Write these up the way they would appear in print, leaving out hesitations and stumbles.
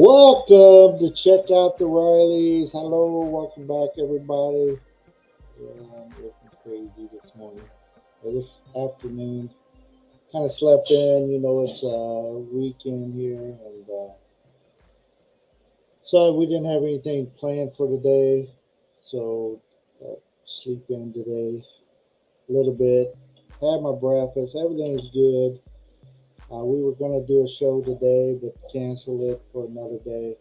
Welcome to Check Out the Rileys. Hello, welcome back, everybody. Yeah, I'm looking crazy this morning, or this afternoon. Kind of slept in, it's a weekend here, and so we didn't have anything planned for today. So, sleep in today a little bit. Had my breakfast. Everything's good. We were going to do a show today, but cancel it for another day.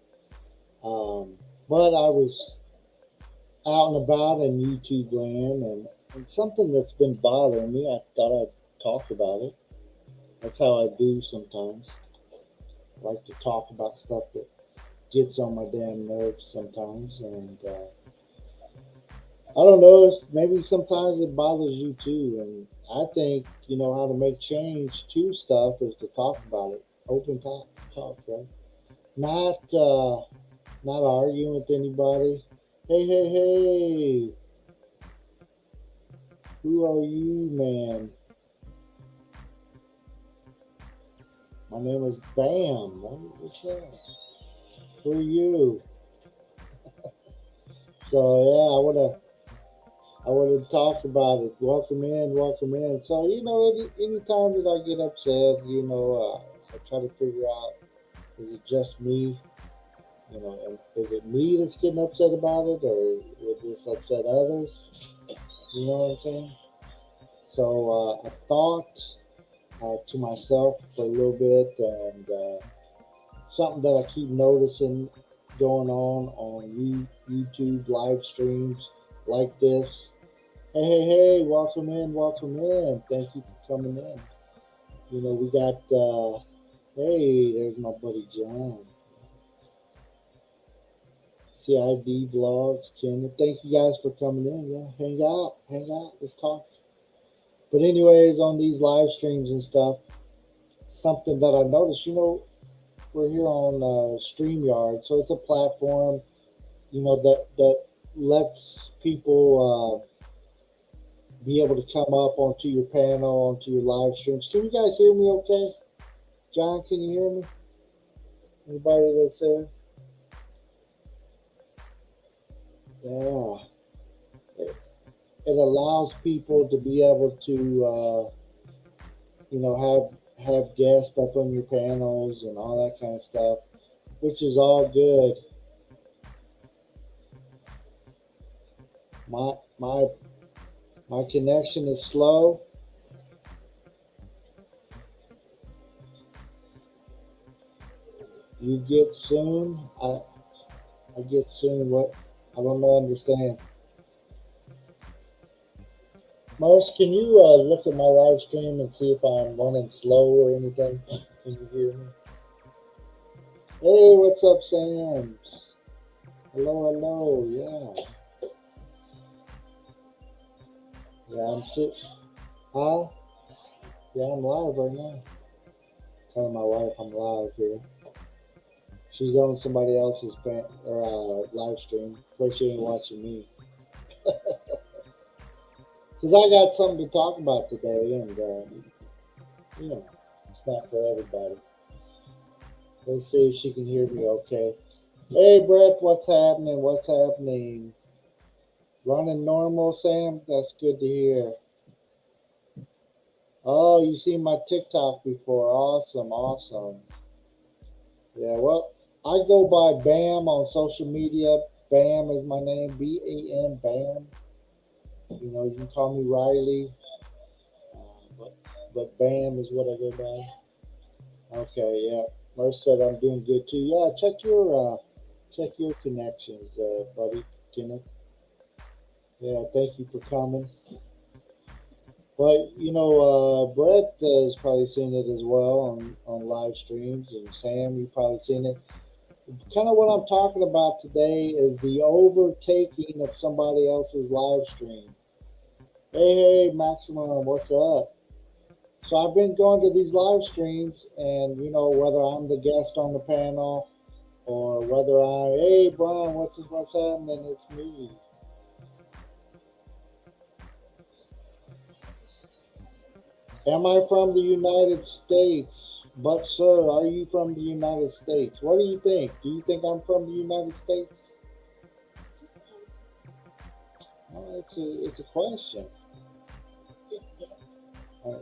But I was out and about in YouTube land, and something that's been bothering me. I thought I'd talk about it. That's how I do sometimes. I like to talk about stuff that gets on my damn nerves sometimes, and I don't know. Maybe sometimes it bothers you too. And I think how to make change to stuff is to talk about it. Open talk, right? Not not arguing with anybody. Hey, hey, hey! Who are you, man? My name is Bam. What's that? Who are you? So yeah, I wanna talk about it. Welcome in, welcome in. So any time that I get upset, I try to figure out, is it just me? And is it me that's getting upset about it, or would this upset others? You know what I'm saying? So I thought to myself for a little bit, and something that I keep noticing going on YouTube live streams like this. Hey, hey, hey! Welcome in, welcome in. Thank you for coming in. We got. Hey, there's my buddy John. CID vlogs, Ken. Thank you guys for coming in. Yeah, hang out, hang out. Let's talk. But anyways, on these live streams and stuff, something that I noticed. We're here on StreamYard, so it's a platform that lets people be able to come up onto your panel, onto your live streams. Can you guys hear me okay? John, can you hear me? Anybody that's there? Yeah. It allows people to be able to, have guests up on your panels and all that kind of stuff, which is all good. My my my connection is slow. You get soon. I get soon. What? I don't know. Understand. Most, can you look at my live stream and see if I'm running slow or anything? Can you hear me? Hey, what's up, Sam's? Hello, hello. Yeah, yeah. I'm sitting. Huh? Yeah, I'm live right now. Telling my wife I'm live here. She's on somebody else's live stream. Of course, she ain't watching me because I got something to talk about today, and it's not for everybody. Let's see if she can hear me okay. Hey, Brett, what's happening? What's happening? Running normal, Sam? That's good to hear. Oh, you seen my TikTok before. Awesome, awesome. Yeah, well, I go by Bam on social media. Bam is my name. BAM, Bam. You can call me Riley, but Bam is what I go by. Okay, yeah. Merce said I'm doing good too. Yeah, check your connections, buddy. Kenneth. Yeah, thank you for coming. But Brett has probably seen it as well on live streams, and Sam, you probably seen it. Kind of what I'm talking about today is the overtaking of somebody else's live stream. Hey, hey, Maximum, what's up? So I've been going to these live streams, and whether I'm the guest on the panel or whether hey, Brian, what's happening? It's me. Am I from the United States? But sir, are you from the United States? What do you think? Do you think I'm from the United States? It's a question.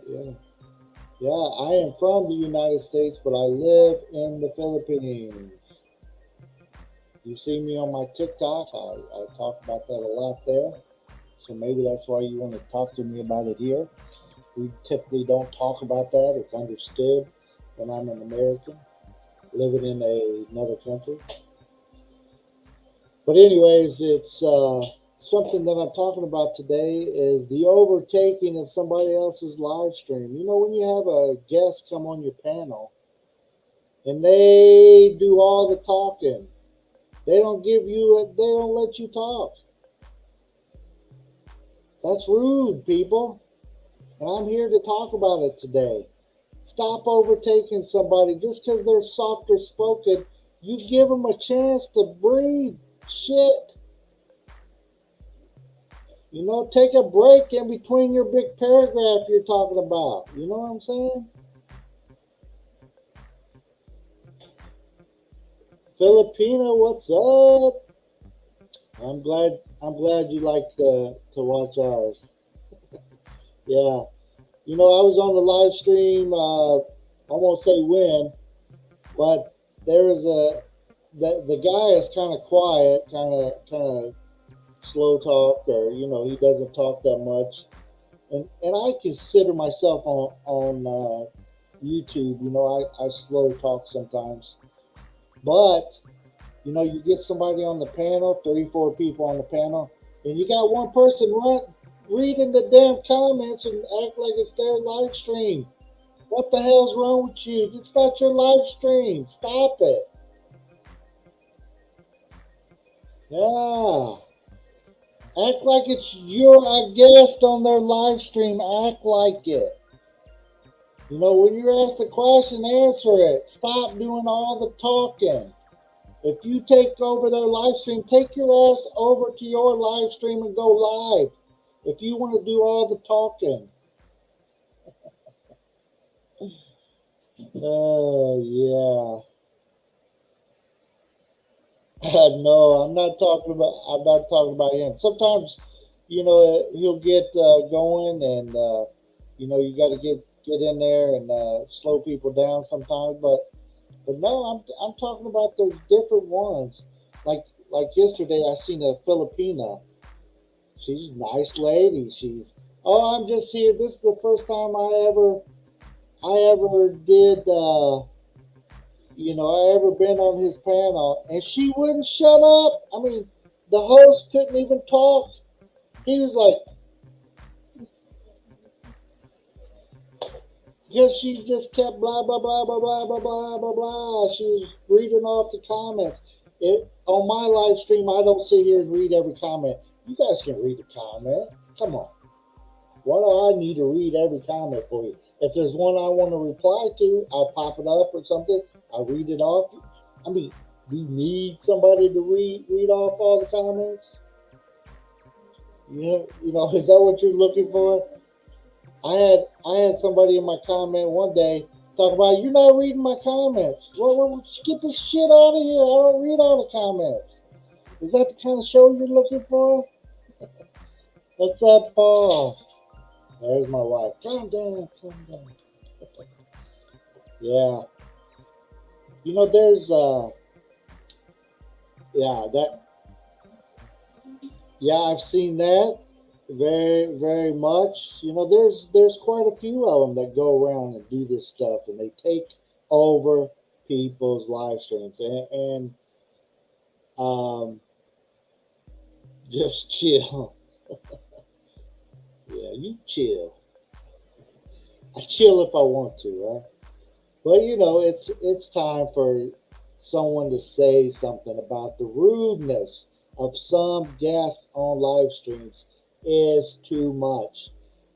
Yeah. Yeah, I am from the United States, but I live in the Philippines. You see me on my TikTok. I talk about that a lot there. So maybe that's why you want to talk to me about it here. We typically don't talk about that. It's understood that I'm an American living in another country. But anyways, it's something that I'm talking about today is the overtaking of somebody else's live stream. You know, when you have a guest come on your panel and they do all the talking, they don't give you it. They don't let you talk. That's rude, people. And I'm here to talk about it today. Stop overtaking somebody just because they're softer spoken. You give them a chance to breathe. Shit. You know, take a break in between your big paragraph you're talking about. You know what I'm saying? Filipina, what's up? I'm glad you like to watch ours. Yeah. You know, I was on the live stream, I won't say when, but there is the guy is kind of quiet, kind of slow talk, or you know, he doesn't talk that much. And I consider myself on YouTube. You know, I slow talk sometimes, but you know, you get somebody on the panel, 34 people on the panel, and you got one person reading the damn comments and act like it's their live stream. What the hell's wrong with you? It's not your live stream. Stop it. Yeah. Act like you're a guest on their live stream. Act like it. You know, when you're asked a question, answer it. Stop doing all the talking. If you take over their live stream, take your ass over to your live stream and go live. If you want to do all the talking. Oh, yeah. No, I'm not talking about him. Sometimes, you know, he'll get going, and you know, you got to get in there and slow people down sometimes. But no, I'm talking about those different ones. Like yesterday, I seen a Filipina. She's a nice lady. I'm just here. This is the first time I ever did. You know, I ever been on his panel, and she wouldn't shut up. I mean, the host couldn't even talk. He was like, because she just kept blah blah blah blah blah blah blah blah blah. She was reading off the comments. On my live stream, I don't sit here and read every comment. You guys can read the comment. Come on. Why do I need to read every comment for you? If there's one I want to reply to, I pop it up or something. I read it off. I mean, do you need somebody to read off all the comments? You know, is that what you're looking for? I had somebody in my comment one day talk about you're not reading my comments. Well, get this shit out of here. I don't read all the comments. Is that the kind of show you're looking for? What's up, Paul? There's my wife. Calm down, calm down. Yeah, you know, there's yeah, I've seen that very much. You know, there's quite a few of them that go around and do this stuff, and they take over people's live streams and um, just chill. Yeah, you chill. I chill if I want to, right? But you know, it's time for someone to say something about the rudeness of some guests on live streams is too much.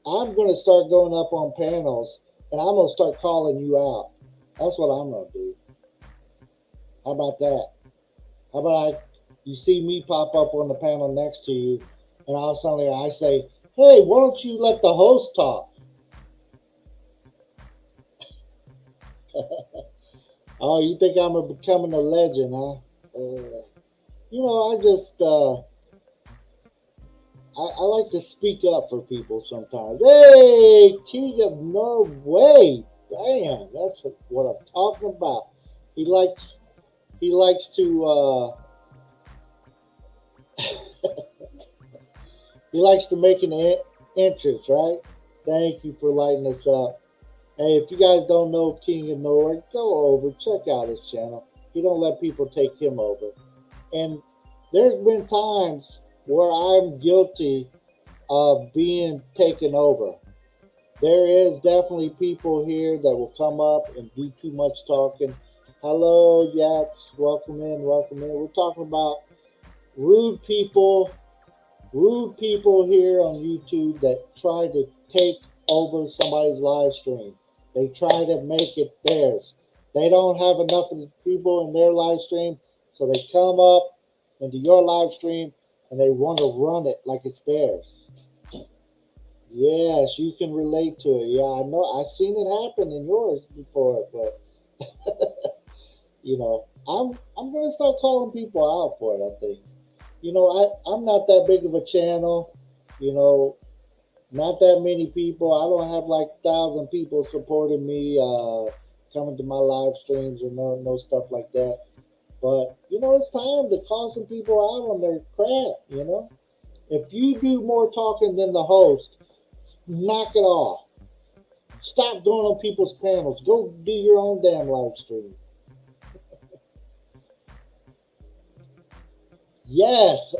I'm going to start going up on panels and I'm going to start calling you out. That's what I'm going to do. How about that? How about you see me pop up on the panel next to you, and all suddenly I say, "Hey, why don't you let the host talk?" Oh, you think I'm becoming a legend, huh? I just I like to speak up for people sometimes. Hey, King of Norway, damn, that's what I'm talking about. He likes he likes to he likes to make an entrance, right? Thank you for lighting us up. Hey, if you guys don't know King of Norway, go over, check out his channel. He don't let people take him over. And there's been times where I'm guilty of being taken over. There is definitely people here that will come up and do too much talking. Hello, Yats. Welcome in, welcome in. We're talking about rude people, rude people here on YouTube that try to take over somebody's live stream. They try to make it theirs. They don't have enough of the people in their live stream, so they come up into your live stream and they want to run it like it's theirs. Yes, you can relate to it. Yeah, I know. I've seen it happen in yours before, but I'm gonna start calling people out for it. I think. I'm not that big of a channel. You know, not that many people. I don't have like 1,000 people supporting me, coming to my live streams or no stuff like that. But it's time to call some people out on their crap. If you do more talking than the host, knock it off. Stop going on people's panels. Go do your own damn live stream. Yes,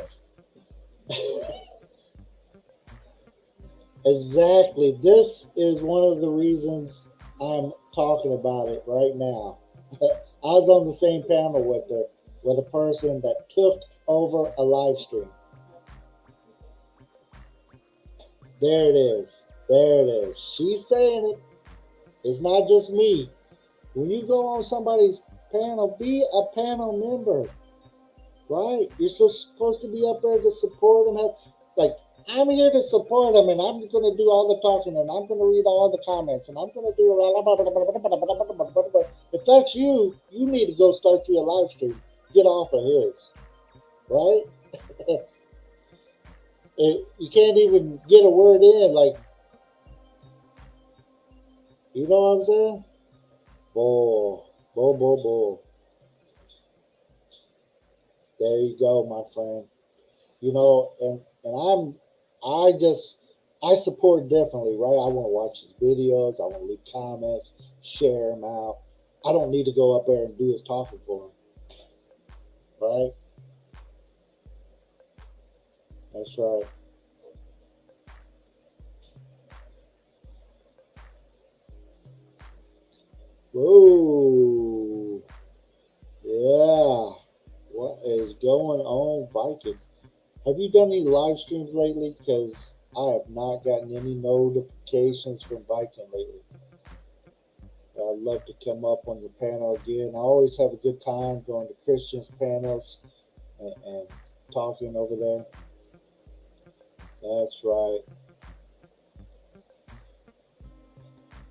exactly. This is one of the reasons I'm talking about it right now. I was on the same panel with a person that took over a live stream. There it is. There it is. She's saying it. It's not just me. When you go on somebody's panel, be a panel member, right? You're supposed to be up there to support them. Like, I'm here to support them, and I'm going to do all the talking, and I'm going to read all the comments, and I'm going to do. If that's you, you need to go start you a live stream. Get off of his, right? You can't even get a word in. Like, you know what I'm saying? Bull, bull. There you go, my friend. And I support differently, right? I want to watch his videos. I want to leave comments, share them out. I don't need to go up there and do his talking for him, right? That's right. Whoa, yeah. What is going on, Viking? Have you done any live streams lately? Because I have not gotten any notifications from Viking lately. I'd love to come up on your panel again. I always have a good time going to Christians panels and talking over there. That's right.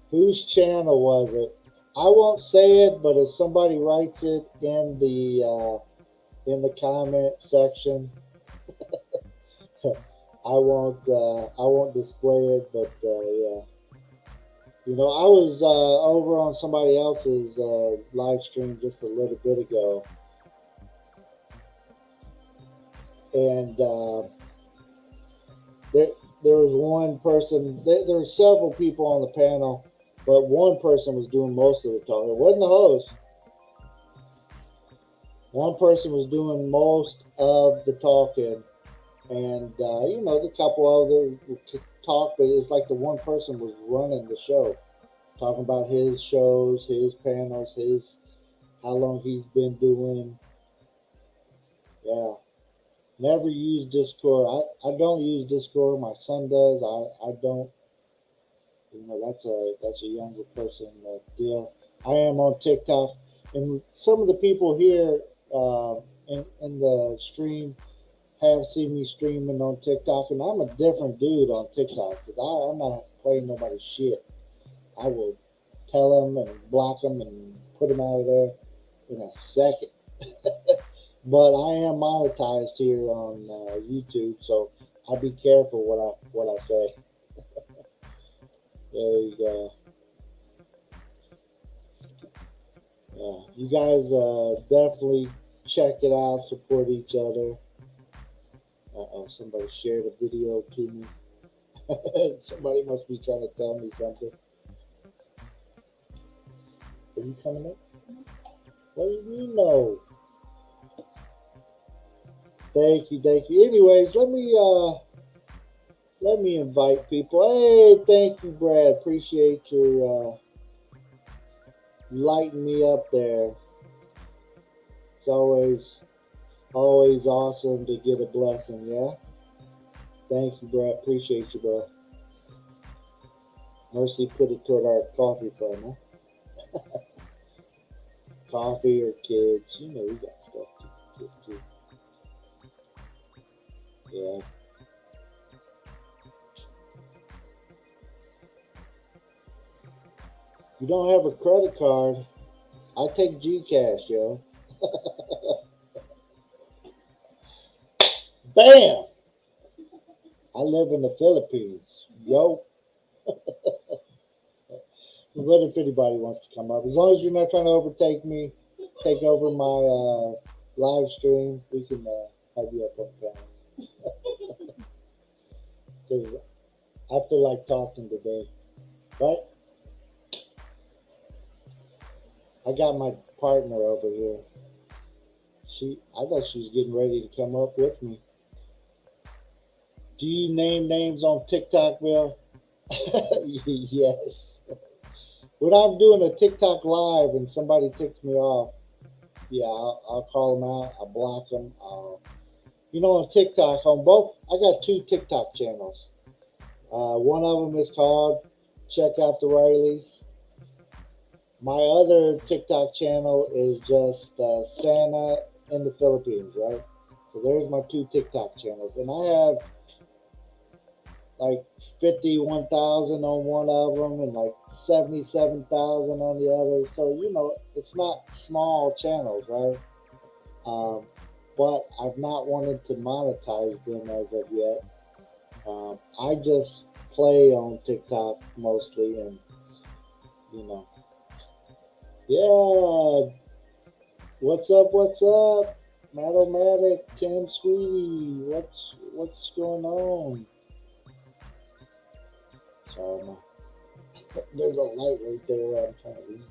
Whose channel was it? I won't say it, but if somebody writes it in the comment section, I won't display it. But yeah, I was over on somebody else's live stream just a little bit ago, and there there was one person. There were several people on the panel, but one person was doing most of the talking. It wasn't the host. One person was doing most of the talking, and the couple others would talk, but it's like the one person was running the show, talking about his shows, his panels, his how long he's been doing. Yeah, never use Discord. I don't use Discord. My son does. I don't. That's a younger person deal. I am on TikTok, and some of the people here in the stream have seen me streaming on TikTok, and I'm a different dude on TikTok because I'm not playing nobody's shit. I will tell them and block them and put them out of there in a second. But I am monetized here on YouTube, so I be careful what I say. There you go. Yeah, you guys definitely check it out. Support each other. Oh, somebody shared a video to me. Somebody must be trying to tell me something. Are you coming up? What do you know? Thank you, thank you. Anyways, let me invite people. Hey, thank you, Brad. Appreciate your lighting me up there. It's always awesome to get a blessing, yeah? Thank you, Brad. Appreciate you, bro. Mercy put it toward our coffee fund, huh? Coffee or kids. You know we got stuff to get to. Yeah. You don't have a credit card. I take Gcash, yo. Bam! I live in the Philippines, yo. What if anybody wants to come up? As long as you're not trying to overtake me, take over my live stream, we can have you up on camera. Because I feel like talking today. Right? I got my partner over here. I thought she was getting ready to come up with me. Do you name names on TikTok, Bill? Yes. When I'm doing a TikTok live and somebody ticks me off, yeah, I'll call them out. I'll block them. On TikTok, I got two TikTok channels. One of them is called CheckouttheRileys. My other TikTok channel is just Santa in the Philippines, right? So there's my two TikTok channels, and I have like 51,000 on one of them and like 77,000 on the other. So it's not small channels, right? But I've not wanted to monetize them as of yet. I just play on TikTok mostly, and you know, yeah. What's up? What's up? Matomatic, Tim Sweetie, what's going on? Sorry, there's a light right there where I'm trying to read.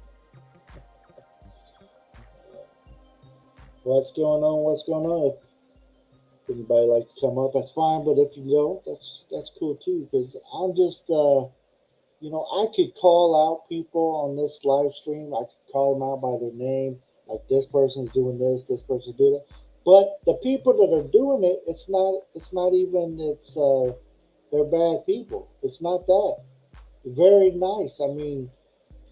What's going on? What's going on? If anybody like to come up, that's fine. But if you don't, that's cool too. Because I'm just, I could call out people on this live stream. I could call them out by their name. Like this person's doing this person's doing that. But the people that are doing it, it's not even. They're bad people. It's not that. Very nice. I mean,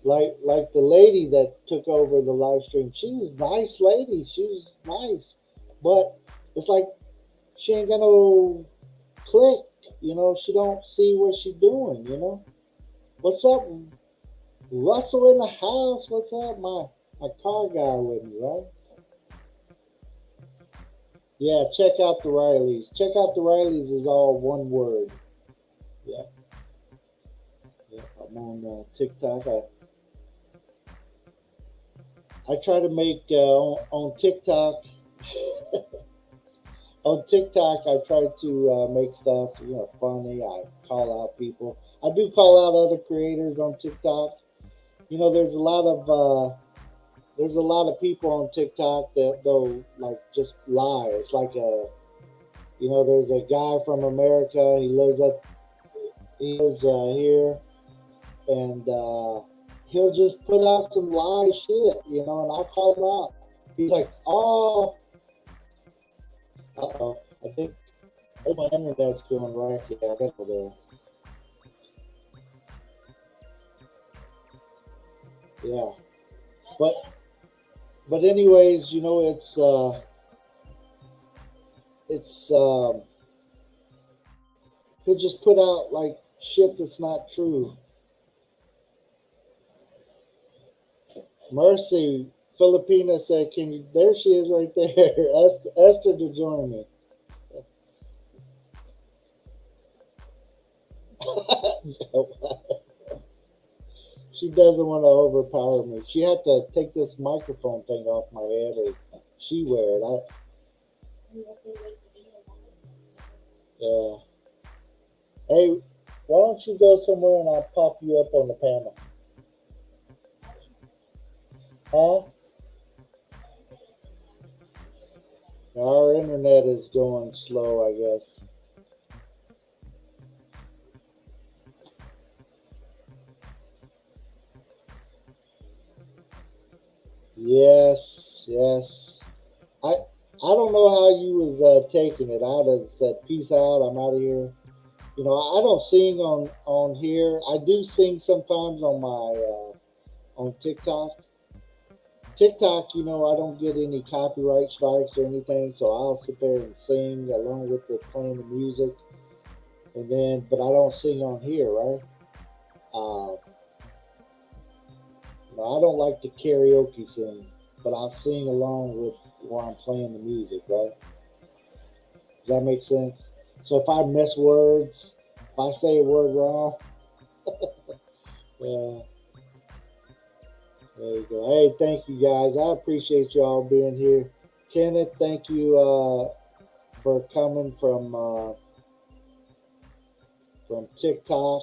like the lady that took over the live stream. She was a nice lady. She was nice, but it's like she ain't got no click. She don't see what she's doing. What's up, Russell in the house? What's up, my car guy with me, right? Yeah, check out the Rileys. Check out the Rileys is all one word. Yeah, yeah. I'm on TikTok. I try to make on TikTok. On TikTok, I try to make stuff funny. I call out people. I do call out other creators on TikTok. There's a lot of people on TikTok that they'll like just lie. It's like there's a guy from America. He lives here, and he'll just put out some lie shit, and I'll call him out. He's like, oh, I think my internet's going right. Yeah, I got to go there. Yeah, but anyways, it's he'll just put out like shit that's not true. Mercy, Filipina said, "Can you?" There she is, right there. Esther to join me. She doesn't want to overpower me. She had to take this microphone thing off my head, or she wear it. Yeah. Hey, why don't you go somewhere and I'll pop you up on the panel? Huh? Our internet is going slow, I guess. Yes, yes. I don't know how you was taking it. I'd have said, "Peace out. I'm out of here." You know, I don't sing on here. I do sing sometimes on my on TikTok. TikTok, you know, I don't get any copyright strikes or anything, so I'll sit there and sing along with the playing the music, and then, but I don't sing on here, right? Uh, no, I don't like to karaoke sing, but I'll sing along with while I'm playing the music, right? Does that make sense? So if I miss words, if I say a word wrong, yeah, there you go. Hey, thank you guys. I appreciate y'all being here. Kenneth, thank you for coming from TikTok.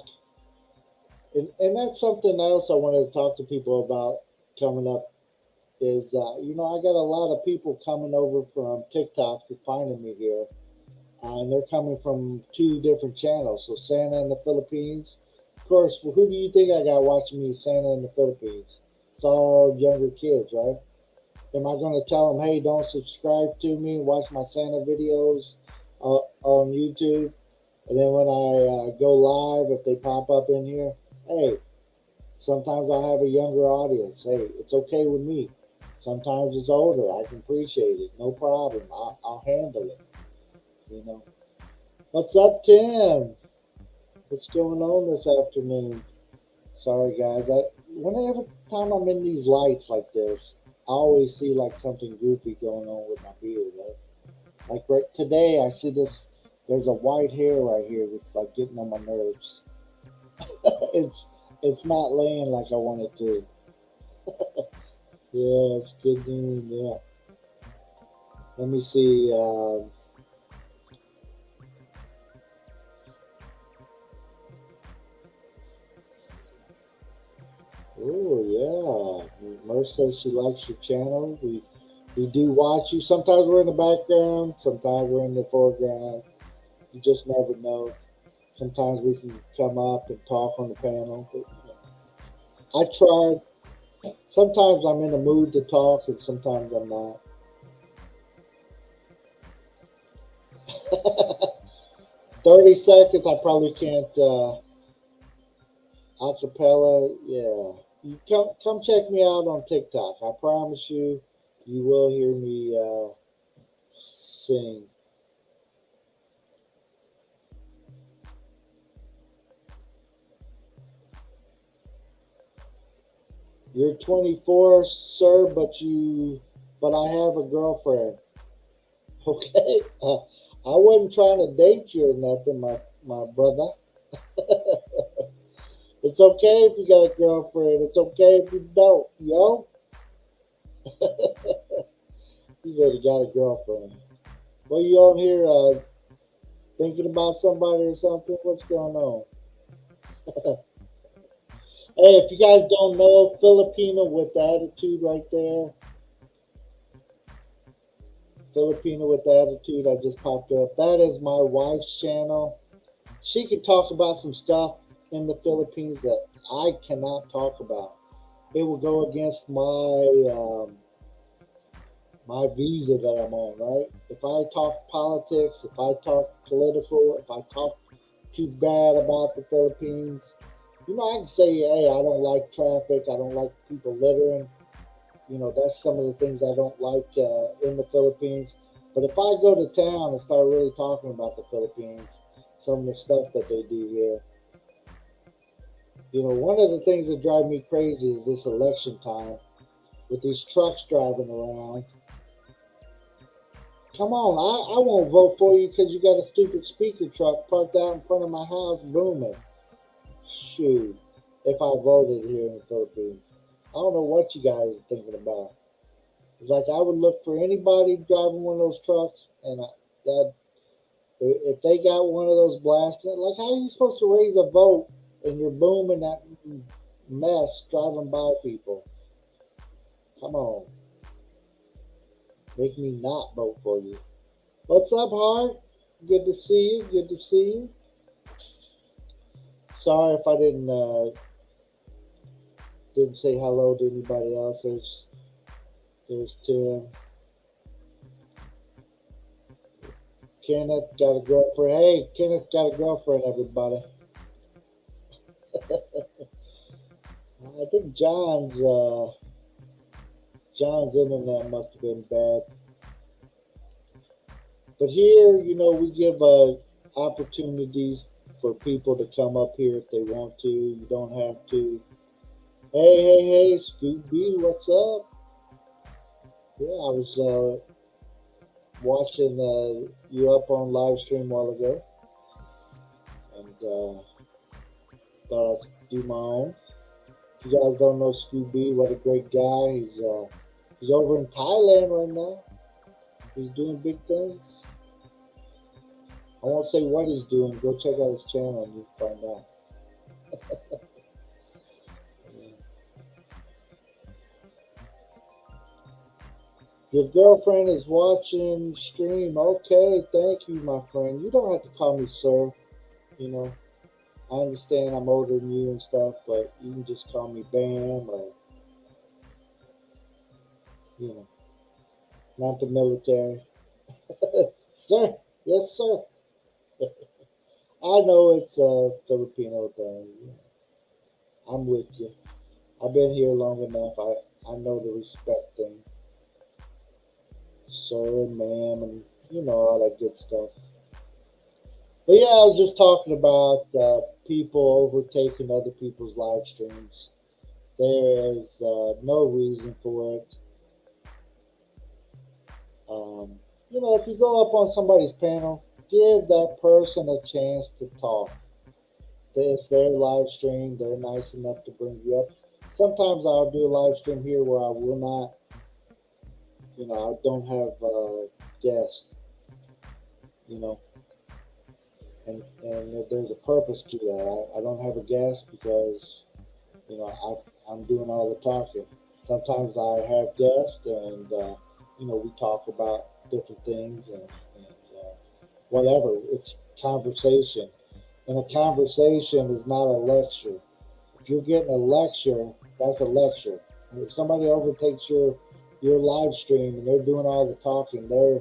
And that's something else I wanted to talk to people about coming up is, you know, I got a lot of people coming over from TikTok who finding me here. And they're coming from two different channels. So Santa in the Philippines. Of course, well, who do you think I got watching me, Santa in the Philippines? It's all younger kids, right? Am I going to tell them, hey, don't subscribe to me, watch my Santa videos on YouTube? And then when I go live, if they pop up in here, hey, sometimes I'll have a younger audience. Hey, it's okay with me. Sometimes it's older. I can appreciate it. No problem. I'll handle it. You know. What's up, Tim? What's going on this afternoon? Sorry, guys. Whenever time I'm in these lights like this, I always see like something goofy going on with my beard. Right? Like right today, I see this. There's a white hair right here that's like getting on my nerves. it's it's not laying like I want it to. Yeah, it's good news. Yeah. Let me see. Oh yeah. Merce says she likes your channel. We do watch you. Sometimes we're in the background. Sometimes we're in the foreground. You just never know. Sometimes we can come up and talk on the panel. But, I tried. Sometimes I'm in the mood to talk, and sometimes I'm not. 30 seconds. I probably can't. Acapella. Yeah. You come check me out on TikTok. I promise you, you will hear me sing. You're 24, sir, but I have a girlfriend. Okay, I wasn't trying to date you or nothing, my brother. It's okay if you got a girlfriend. It's okay if you don't, yo. He said he got a girlfriend. Well, you on here thinking about somebody or something? What's going on? Hey, if you guys don't know, Filipina with the attitude right there. Filipina with the attitude. I just popped up. That is my wife's channel. She could talk about some stuff in the Philippines that I cannot talk about. It will go against my visa that I'm on, right? If I talk politics, if I talk political, if I talk too bad about the Philippines, you know, I can say, hey, I don't like traffic, I don't like people littering. You know, that's some of the things I don't like in the Philippines. But if I go to town and start really talking about the Philippines, some of the stuff that they do here, you know, one of the things that drive me crazy is this election time. with these trucks driving around. Come on, I won't vote for you because you got a stupid speaker truck parked out in front of my house booming. Shoot, if I voted here in the Philippines. I don't know what you guys are thinking about. It's like I would look for anybody driving one of those trucks, and that if they got one of those blasting, like how are you supposed to raise a vote and you're booming that mess driving by people? Come on, make me not vote for you. What's up, Hart? Good to see you. Good to see you. Sorry if I didn't say hello to anybody else. There's Tim. Kenneth got a girlfriend. Hey, Kenneth got a girlfriend, everybody. I think John's internet must have been bad. But here, we give opportunities for people to come up here if they want to. You don't have to. Hey, Scooby, what's up? Yeah, I was watching you up on live stream a while ago, and thought I'd do my own. If you guys don't know Scooby, what a great guy. He's over in Thailand right now. He's doing big things. I won't say what he's doing. Go check out his channel and you'll find out. Your girlfriend is watching stream. Okay, thank you, my friend. You don't have to call me sir. I understand I'm older than you and stuff, but you can just call me Bam or, not the military. Sir, yes, sir. I know it's a Filipino thing. I'm with you. I've been here long enough. I know the respect thing. Sir and ma'am and all that good stuff. But yeah, I was just talking about people overtaking other people's live streams. There is no reason for it. If you go up on somebody's panel, give that person a chance to talk. It's their live stream. They're nice enough to bring you up. Sometimes I'll do a live stream here where I will not, I don't have guests, and there's a purpose to that. I don't have a guest because, I'm doing all the talking. Sometimes I have guests and, we talk about different things and whatever. It's conversation. And a conversation is not a lecture. If you're getting a lecture, that's a lecture. And if somebody overtakes your live stream and they're doing all the talking, they're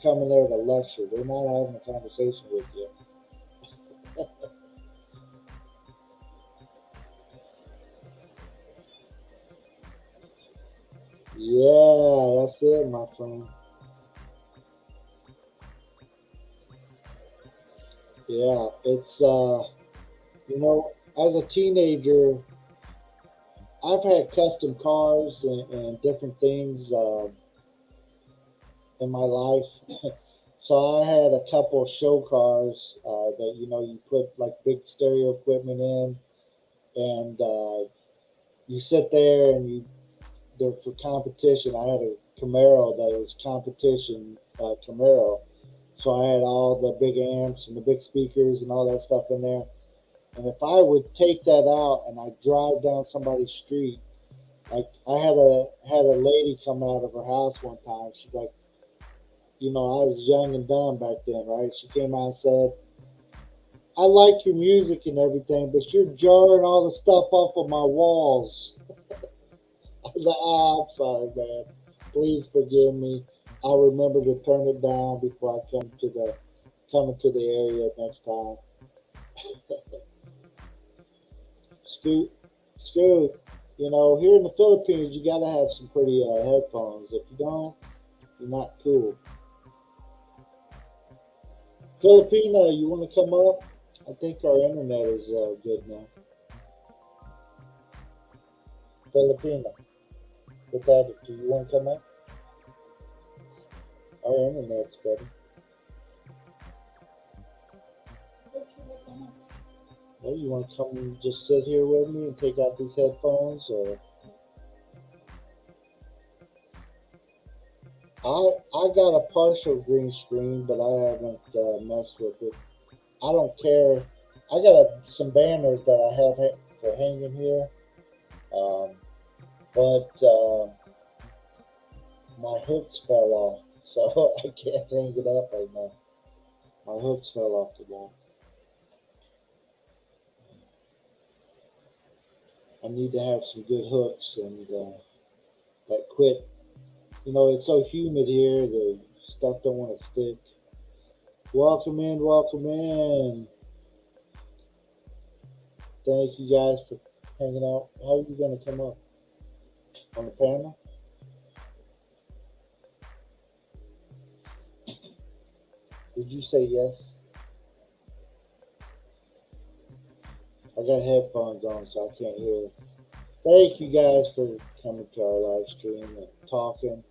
coming there to lecture. They're not having a conversation with you. Yeah, that's it, my friend. Yeah, it's as a teenager, I've had custom cars and different things in my life. So I had a couple show cars that you put like big stereo equipment in, and you sit there and they're for competition. I had a Camaro that was competition Camaro, so I had all the big amps and the big speakers and all that stuff in there. And if I would take that out and I drive down somebody's street, like I had a lady come out of her house one time. She's like, I was young and dumb back then, right? She came out and said, I like your music and everything, but you're jarring all the stuff off of my walls. I was like, I'm sorry, man. Please forgive me. I'll remember to turn it down before I come into the area next time. Scoot, Scoot. Here in the Philippines, you gotta have some pretty headphones. If you don't, you're not cool. Filipina, you want to come up? I think our internet is good now. Filipina. With that, do you want to come up? Our internet's better. Well, you want to come and just sit here with me and take out these headphones, or I got a partial green screen, but I haven't messed with it. I don't care. I got some banners that I have for hanging here, um, but my hooks fell off, so I can't hang it up right now. My hooks fell off the wall. I need to have some good hooks and that quit. You know, it's so humid here, the stuff don't want to stick. Welcome in, welcome in. Thank you guys for hanging out. How are you going to come up on the panel? Did you say yes? I got headphones on, so I can't hear. Thank you guys for coming to our live stream and talking.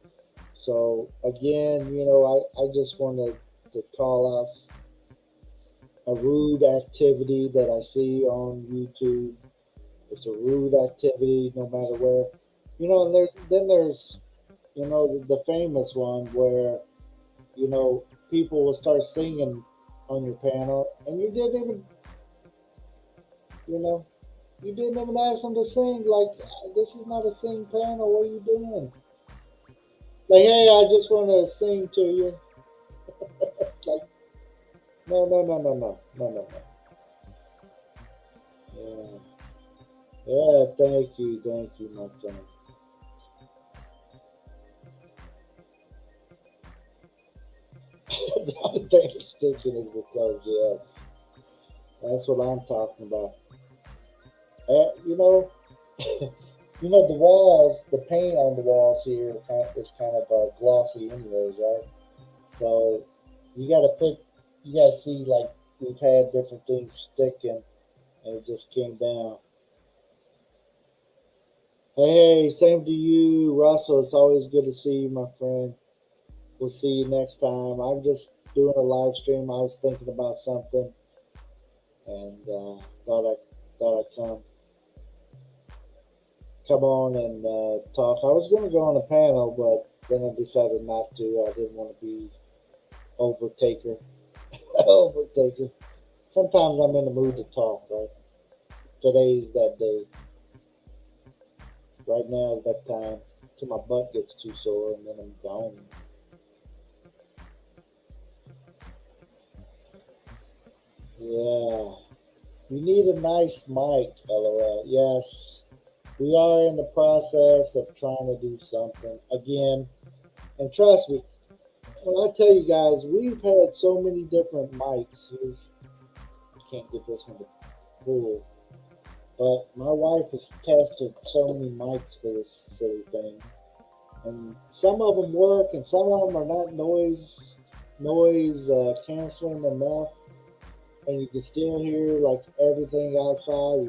So again, I just wanted to call out a rude activity that I see on YouTube. It's a rude activity, no matter where. And there's the famous one where people will start singing on your panel, and you know you didn't even ask them to sing. Like, this is not a sing panel. What are you doing? Like, hey, I just want to sing to you. Like, no, no, no, no, no, no, no, no. Yeah, yeah. Thank you, my friend. The only thing that's sticking is the clothes. Yes, that's what I'm talking about. Uh, you know, the walls, the paint on the walls here is kind of glossy, anyways, right? So you got to you got to see, like, we've had different things sticking, and it just came down. Hey, same to you, Russell. It's always good to see you, my friend. We'll see you next time. I'm just doing a live stream. I was thinking about something, and thought I'd come on and talk. I was going to go on a panel, but then I decided not to. I didn't want to be overtaker. Overtaker. Sometimes I'm in the mood to talk, right? Today's that day. Right now is that time till my butt gets too sore, and then I'm gone. Yeah. You need a nice mic, LOL. Yes. We are in the process of trying to do something. Again, and trust me, when I tell you guys, we've had so many different mics. I can't get this one to pull. But my wife has tested so many mics for this silly thing, and some of them work, and some of them are not noise canceling enough, and you can still hear like everything outside.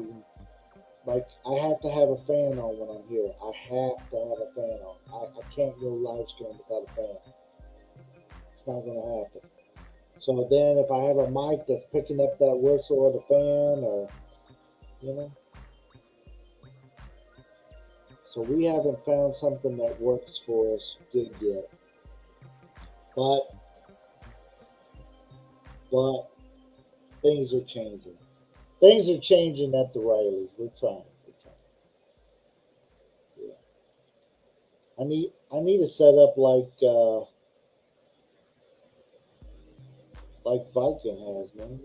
Like, I have to have a fan on when I'm here. I have to have a fan on. I can't go live stream without a fan. It's not gonna happen. So then, if I have a mic that's picking up that whistle or the fan, or you know, so we haven't found something that works for us good yet. But but things are changing. Things are changing at the Rileys. We're trying. We're trying. Yeah. I need to set up like Viking has, man.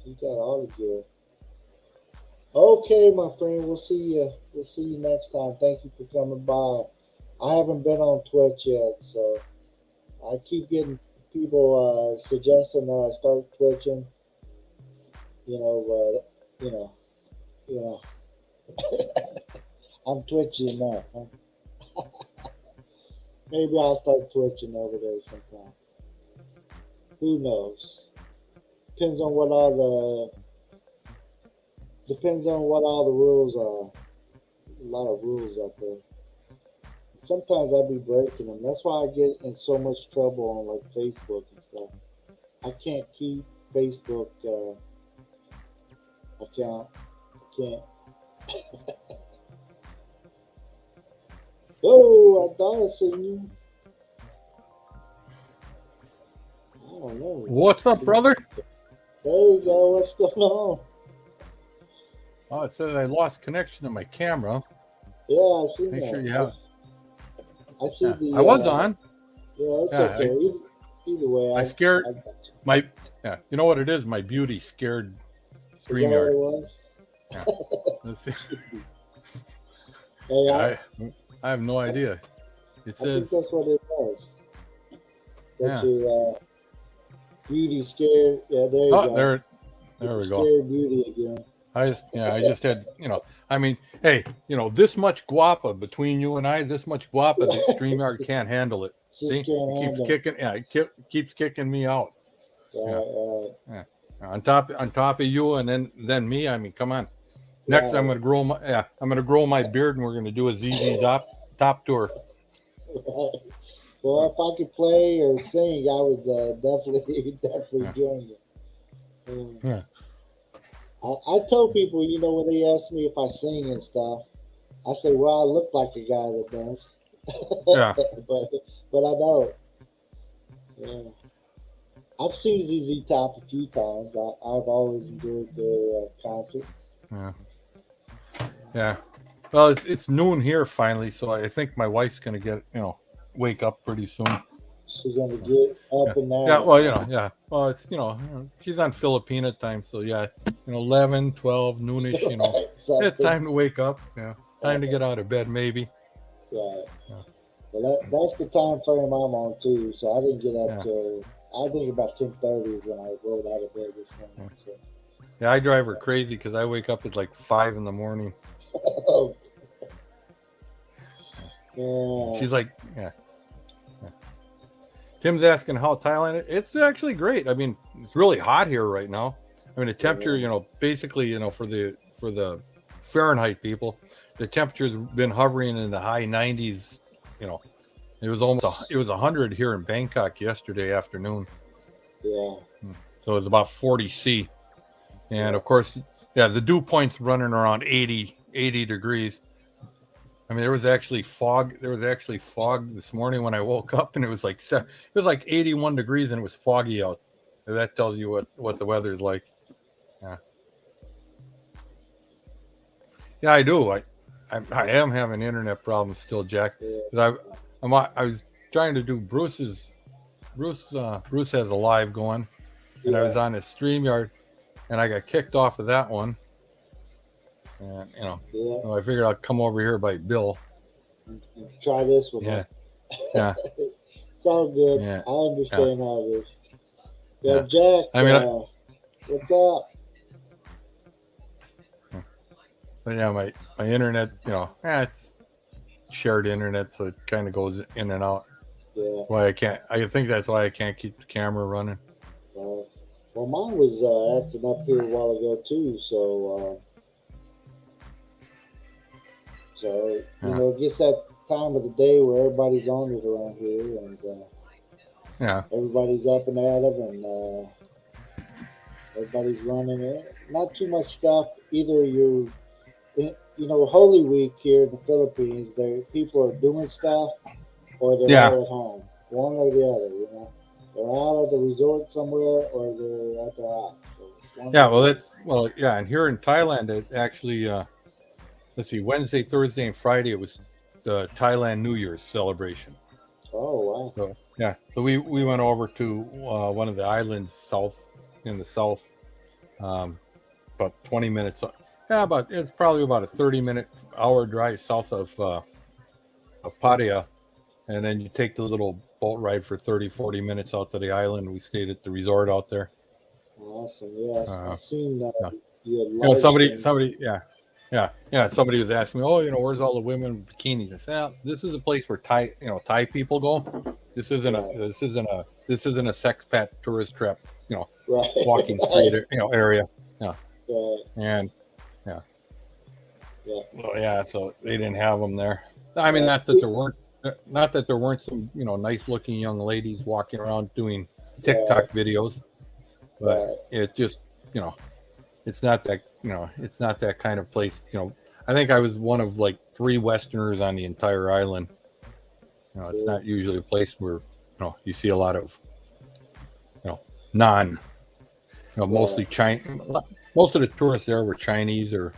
You got all the gear. Okay, my friend. We'll see you. We'll see you next time. Thank you for coming by. I haven't been on Twitch yet, so I keep getting people suggesting that I start twitching. But you know, you know, I'm twitchy enough. Huh? Maybe I'll start twitching over there sometime. Who knows? Depends on what all the rules are. A lot of rules out there. sometimes I be breaking them. That's why I get in so much trouble on like Facebook and stuff. I can't keep Facebook account. I can't. Oh, I thought I seen you. I don't know. What's up, brother? There you go. What's going on? Oh, it says I lost connection to my camera. Yeah, I see that. Make sure you have. I see the. I was on. Yeah, it's okay. Either way, I scared my. Yeah, you know what it is? My beauty scared StreamYard. Is that what it was? Yeah. I have no idea. It says. I think that's what it was. That Yeah. your beauty scared. Yeah, there you go. There we go. Scared beauty again. I just had, I mean, hey, this much guapa between you and I, this much guapa that StreamYard can't handle it. See? It keeps kicking me out. Yeah. On top of you and then me. I mean, come on. Next, I'm gonna grow my beard and we're gonna do a ZZ Top tour. Well, if I could play or sing, I would definitely join you. Yeah. I told people, when they ask me if I sing and stuff, I say, well, I look like a guy that does. Yeah. but I don't. Yeah. I've seen ZZ Top a few times. I've always enjoyed their concerts. Yeah. Yeah. Well, it's noon here finally, so I think my wife's gonna wake up pretty soon. She's gonna get up and down. Yeah, well, Well, it's she's on Filipina time, so 11, 12, noonish, it's time to wake up. Yeah. Time to get out of bed, maybe. Right. Yeah. Well, that's the time frame I'm on too. So I didn't get up till I think about 10:30 is when I rolled out of bed this morning. So. Yeah, I drive her crazy because I wake up at like 5 in the morning. Yeah. She's like, yeah. Tim's asking how Thailand is. It's actually great. I mean, it's really hot here right now. I mean, the temperature, basically, for the Fahrenheit people, the temperature's been hovering in the high 90s. It was 100 here in Bangkok yesterday afternoon. Yeah. So it was about 40 C. And of course, the dew point's running around 80 degrees. I mean, there was actually fog this morning when I woke up, and it was like 81 degrees, and it was foggy out. That tells you what the weather is like. Yeah, I do. I am having internet problems still, Jack. I was trying to do Bruce has a live going, and I was on his StreamYard, and I got kicked off of that one. And so I figured I'd come over here by Bill. Try this one. Yeah. It's all good. Yeah. I understand how it is. Yeah, Jack. What's up? But my internet, it's shared internet, so it kind of goes in and out. Yeah. I think that's why I can't keep the camera running. Well, mine was acting up here a while ago too, so. It gets that time of the day where everybody's on it around here, and everybody's up and at 'em, and everybody's running it. Not too much stuff. Either Holy Week here in the Philippines, people are doing stuff, or they're all at home. One or the other, They're out at the resort somewhere, or they're at their house. And here in Thailand, it actually. Let's see, Wednesday, Thursday, and Friday, it was the Thailand New Year's celebration. Oh, wow. So we went over to one of the islands in the south, about 20 minutes. It's probably about a 30-hour drive south of Pattaya. And then you take the little boat ride for 30, 40 minutes out to the island. We stayed at the resort out there. Awesome, yeah. I've seen that. Somebody was asking me, where's all the women in bikinis? I said, this is a place where Thai people go. This isn't a sexpat tourist trap, walking street, area. Yeah. Right. And so they didn't have them there. I mean, not that there weren't not that there weren't some, nice looking young ladies walking around doing Right. TikTok videos, but Right. it just, it's not that, it's not that kind of place. I think I was one of like 3 Westerners on the entire island. It's Yeah. not usually a place where, you see a lot of, non, mostly China. Most of the tourists there were Chinese or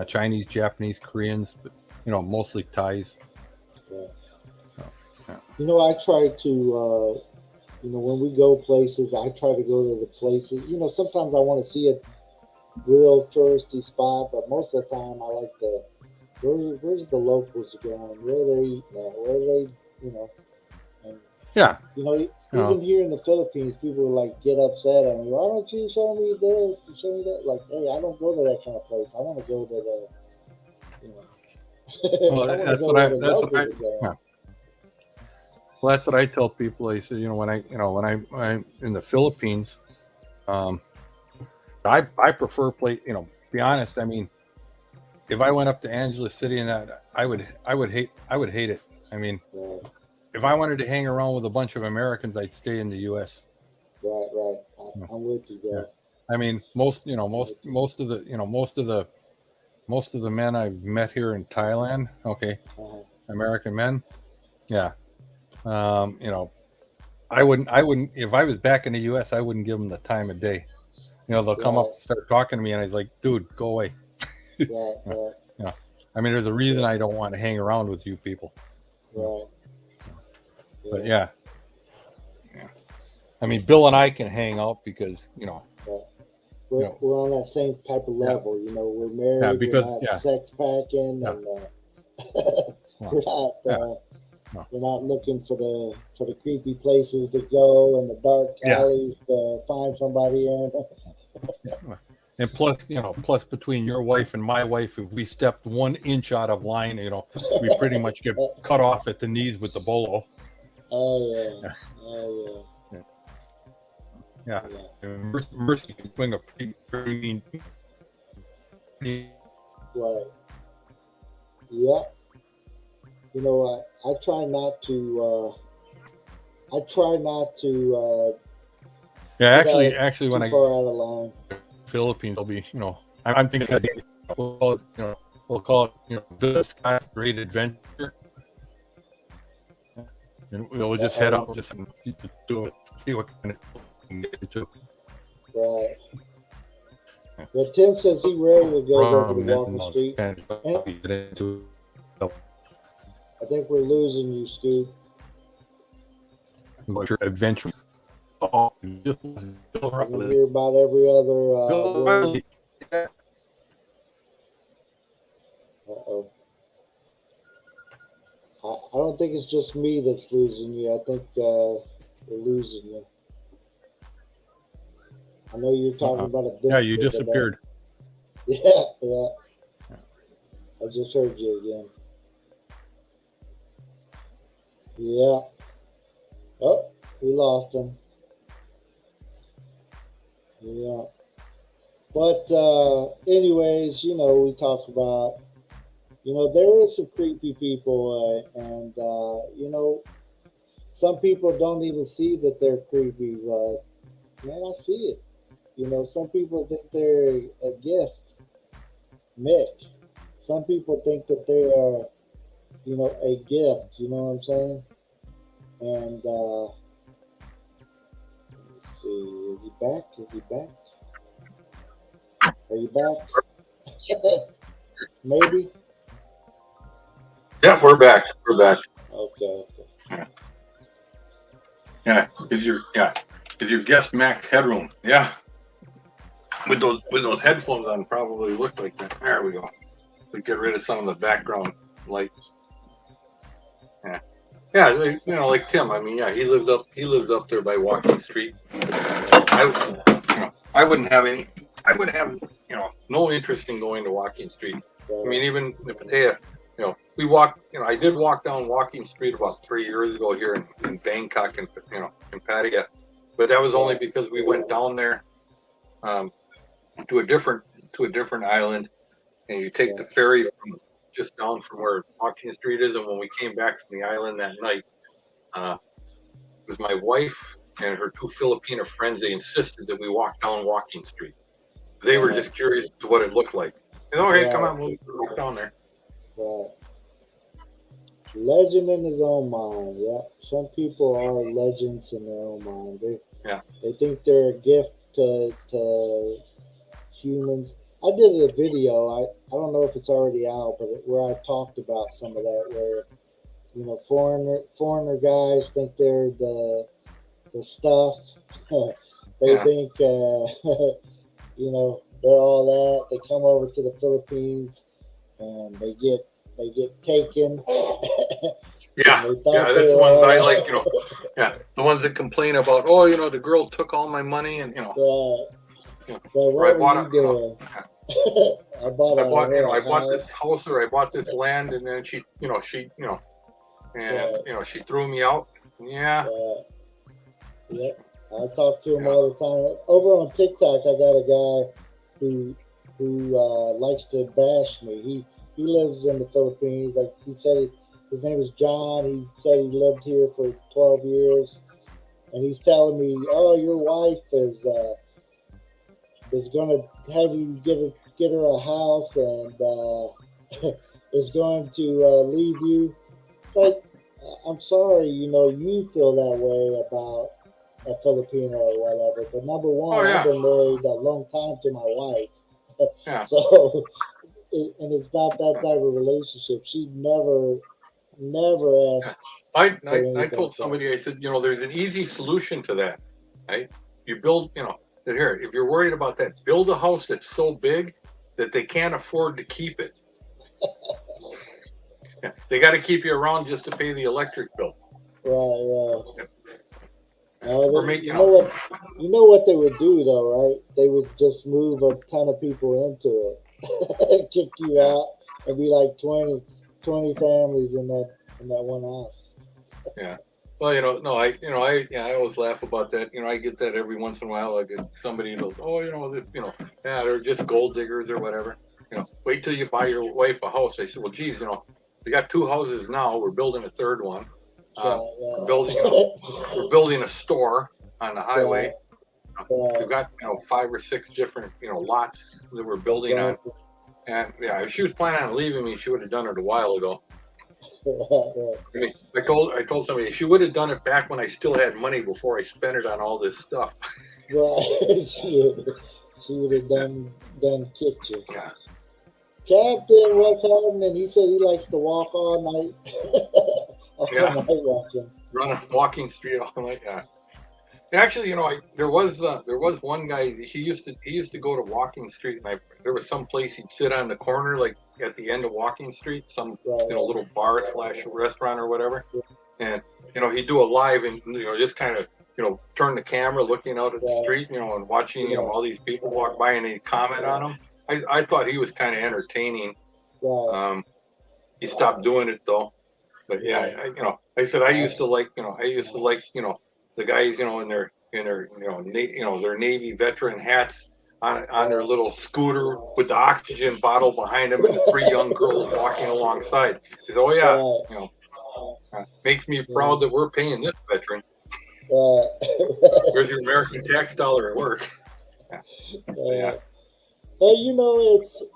Chinese, Japanese, Koreans, but mostly Thais. Right. Yeah. I try to, when we go places, I try to go to the places. Sometimes I want to see a real touristy spot, but most of the time I like to. Where's the locals going? Where are they eating at? Where are they? And Yeah. even here in the Philippines, people like get upset at me. Why don't you show me this? Show me that? Like, hey, I don't go to that kind of place. I want to go to the, Well, I want to go where the locals are going. yeah. Well, that's what I tell people. I say, when I'm in the Philippines, I prefer be honest. I mean, if I went up to Angeles City and that, I would hate it. I mean, Right, if I wanted to hang around with a bunch of Americans, I'd stay in the U.S. right. I'm with you, Yeah. bro. I mean, most of the men I've met here in Thailand, okay, American men, yeah. I wouldn't, if I was back in the U.S., I wouldn't give them the time of day. They'll come up and start talking to me, and I was like, dude, go away. Right. I mean, there's a reason I don't want to hang around with you people. Right. But yeah. I mean, Bill and I can hang out because, Right. We're on that same type of level, We're married. Yeah, because we're not sex packing, and we're not. We're not looking for the creepy places to go and the dark alleys to find somebody in. And plus between your wife and my wife, if we stepped 1 inch out of line, we pretty much get cut off at the knees with the bolo. Oh yeah. Yeah. Mercy can swing a pretty mean. Right. Yeah. I try not to. Yeah, actually, when I far out of line. Philippines, I'll be, I'm thinking we'll call it, Bill Scott's Great Adventure, and we'll just head out just do it, see what kind of we can get into. Right. Yeah, Tim says he rarely goes over to Walking Street. I think we're losing you, Scoot. About your adventure. Oh, just we hear about every other word. Uh-oh. I don't think it's just me that's losing you. I think we're losing you. I know you're talking about a different. Yeah, you disappeared. Yeah. I just heard you again. Yeah. Oh, we lost him. Yeah. But anyways, we talked about, there is some creepy people, and some people don't even see that they're creepy, but man, I see it. Some people think they're a gift. Mick. Some people think that they are, a gift. You know what I'm saying? And let's see, is he back? Are you back? Maybe. Yeah, we're back. Okay. Yeah, is your guest max headroom? Yeah. With those headphones on, probably look like that. There we go. We get rid of some of the background lights. Yeah, like Tim. I mean, he lives up there by Walking Street. I wouldn't have no interest in going to Walking Street. I mean, even if we walked, I did walk down Walking Street about 3 years ago here in Bangkok and in Pattaya, but that was only because we went down there to a different island, and you take the ferry just down from where Walking Street is. And when we came back from the island that night, it was my wife and her two Filipina friends. They insisted that we walk down Walking Street. They were just curious to what it looked like. And, oh, hey, come on, we'll walk down there. Right. Legend in his own mind. Yeah, some people are legends in their own mind. They think they're a gift to humans. I did a video. I don't know if it's already out, but where I talked about some of that, where foreigner guys think they're the stuff. They think they're all that. They come over to the Philippines and they get taken. Yeah, that's the ones I like. The ones that complain about, oh, the girl took all my money, and Right. So what were you doing? I bought this house, or I bought this land, and then she threw me out. Yeah. Yeah. I talk to him all the time. Over on TikTok, I got a guy who likes to bash me. He lives in the Philippines. Like he said, his name is John. He said he lived here for 12 years, and he's telling me, "Oh, your wife is going to have you get her a house, and is going to leave you." Like, I'm sorry, you feel that way about a Filipino or whatever. But number one, I've been married a long time to my wife, so and it's not that type of relationship. She never asked. I told somebody, I said, there's an easy solution to that, right? You build, here, if you're worried about that, build a house that's so big that they can't afford to keep it. They got to keep you around just to pay the electric bill. Right. You know what they would do though, right? They would just move a ton of people into it, kick you out, and be like 20 families in that one house. Yeah. Well, no, I always laugh about that. I get that every once in a while. I get somebody goes, they're just gold diggers or whatever. Wait till you buy your wife a house. I said, well, geez, we got 2 houses now. We're building a third one. We're building a store on the highway. We've got 5 or 6 different lots that we're building on. And if she was planning on leaving me, she would have done it a while ago. I mean, I told somebody she would have done it back when I still had money before I spent it on all this stuff. Right, she would have done kicked you. Yeah. Captain, what's happening? He said he likes to walk all night. Night walking. Run a Walking Street all night. Yeah. Actually, there was one guy. He used to go to Walking Street, and there was some place he'd sit on the corner, like at the end of Walking Street, some little bar / restaurant or whatever, and he'd do a live and just kind of turn the camera, looking out at the street, and watching all these people walk by, and he'd comment on them. I thought he was kind of entertaining. He stopped doing it though, but I said I used to like the guys in their their Navy veteran hats on their little scooter with the oxygen bottle behind them and the 3 young girls walking alongside. He said, makes me proud that we're paying this veteran. Where's your American tax dollar at work? Hey,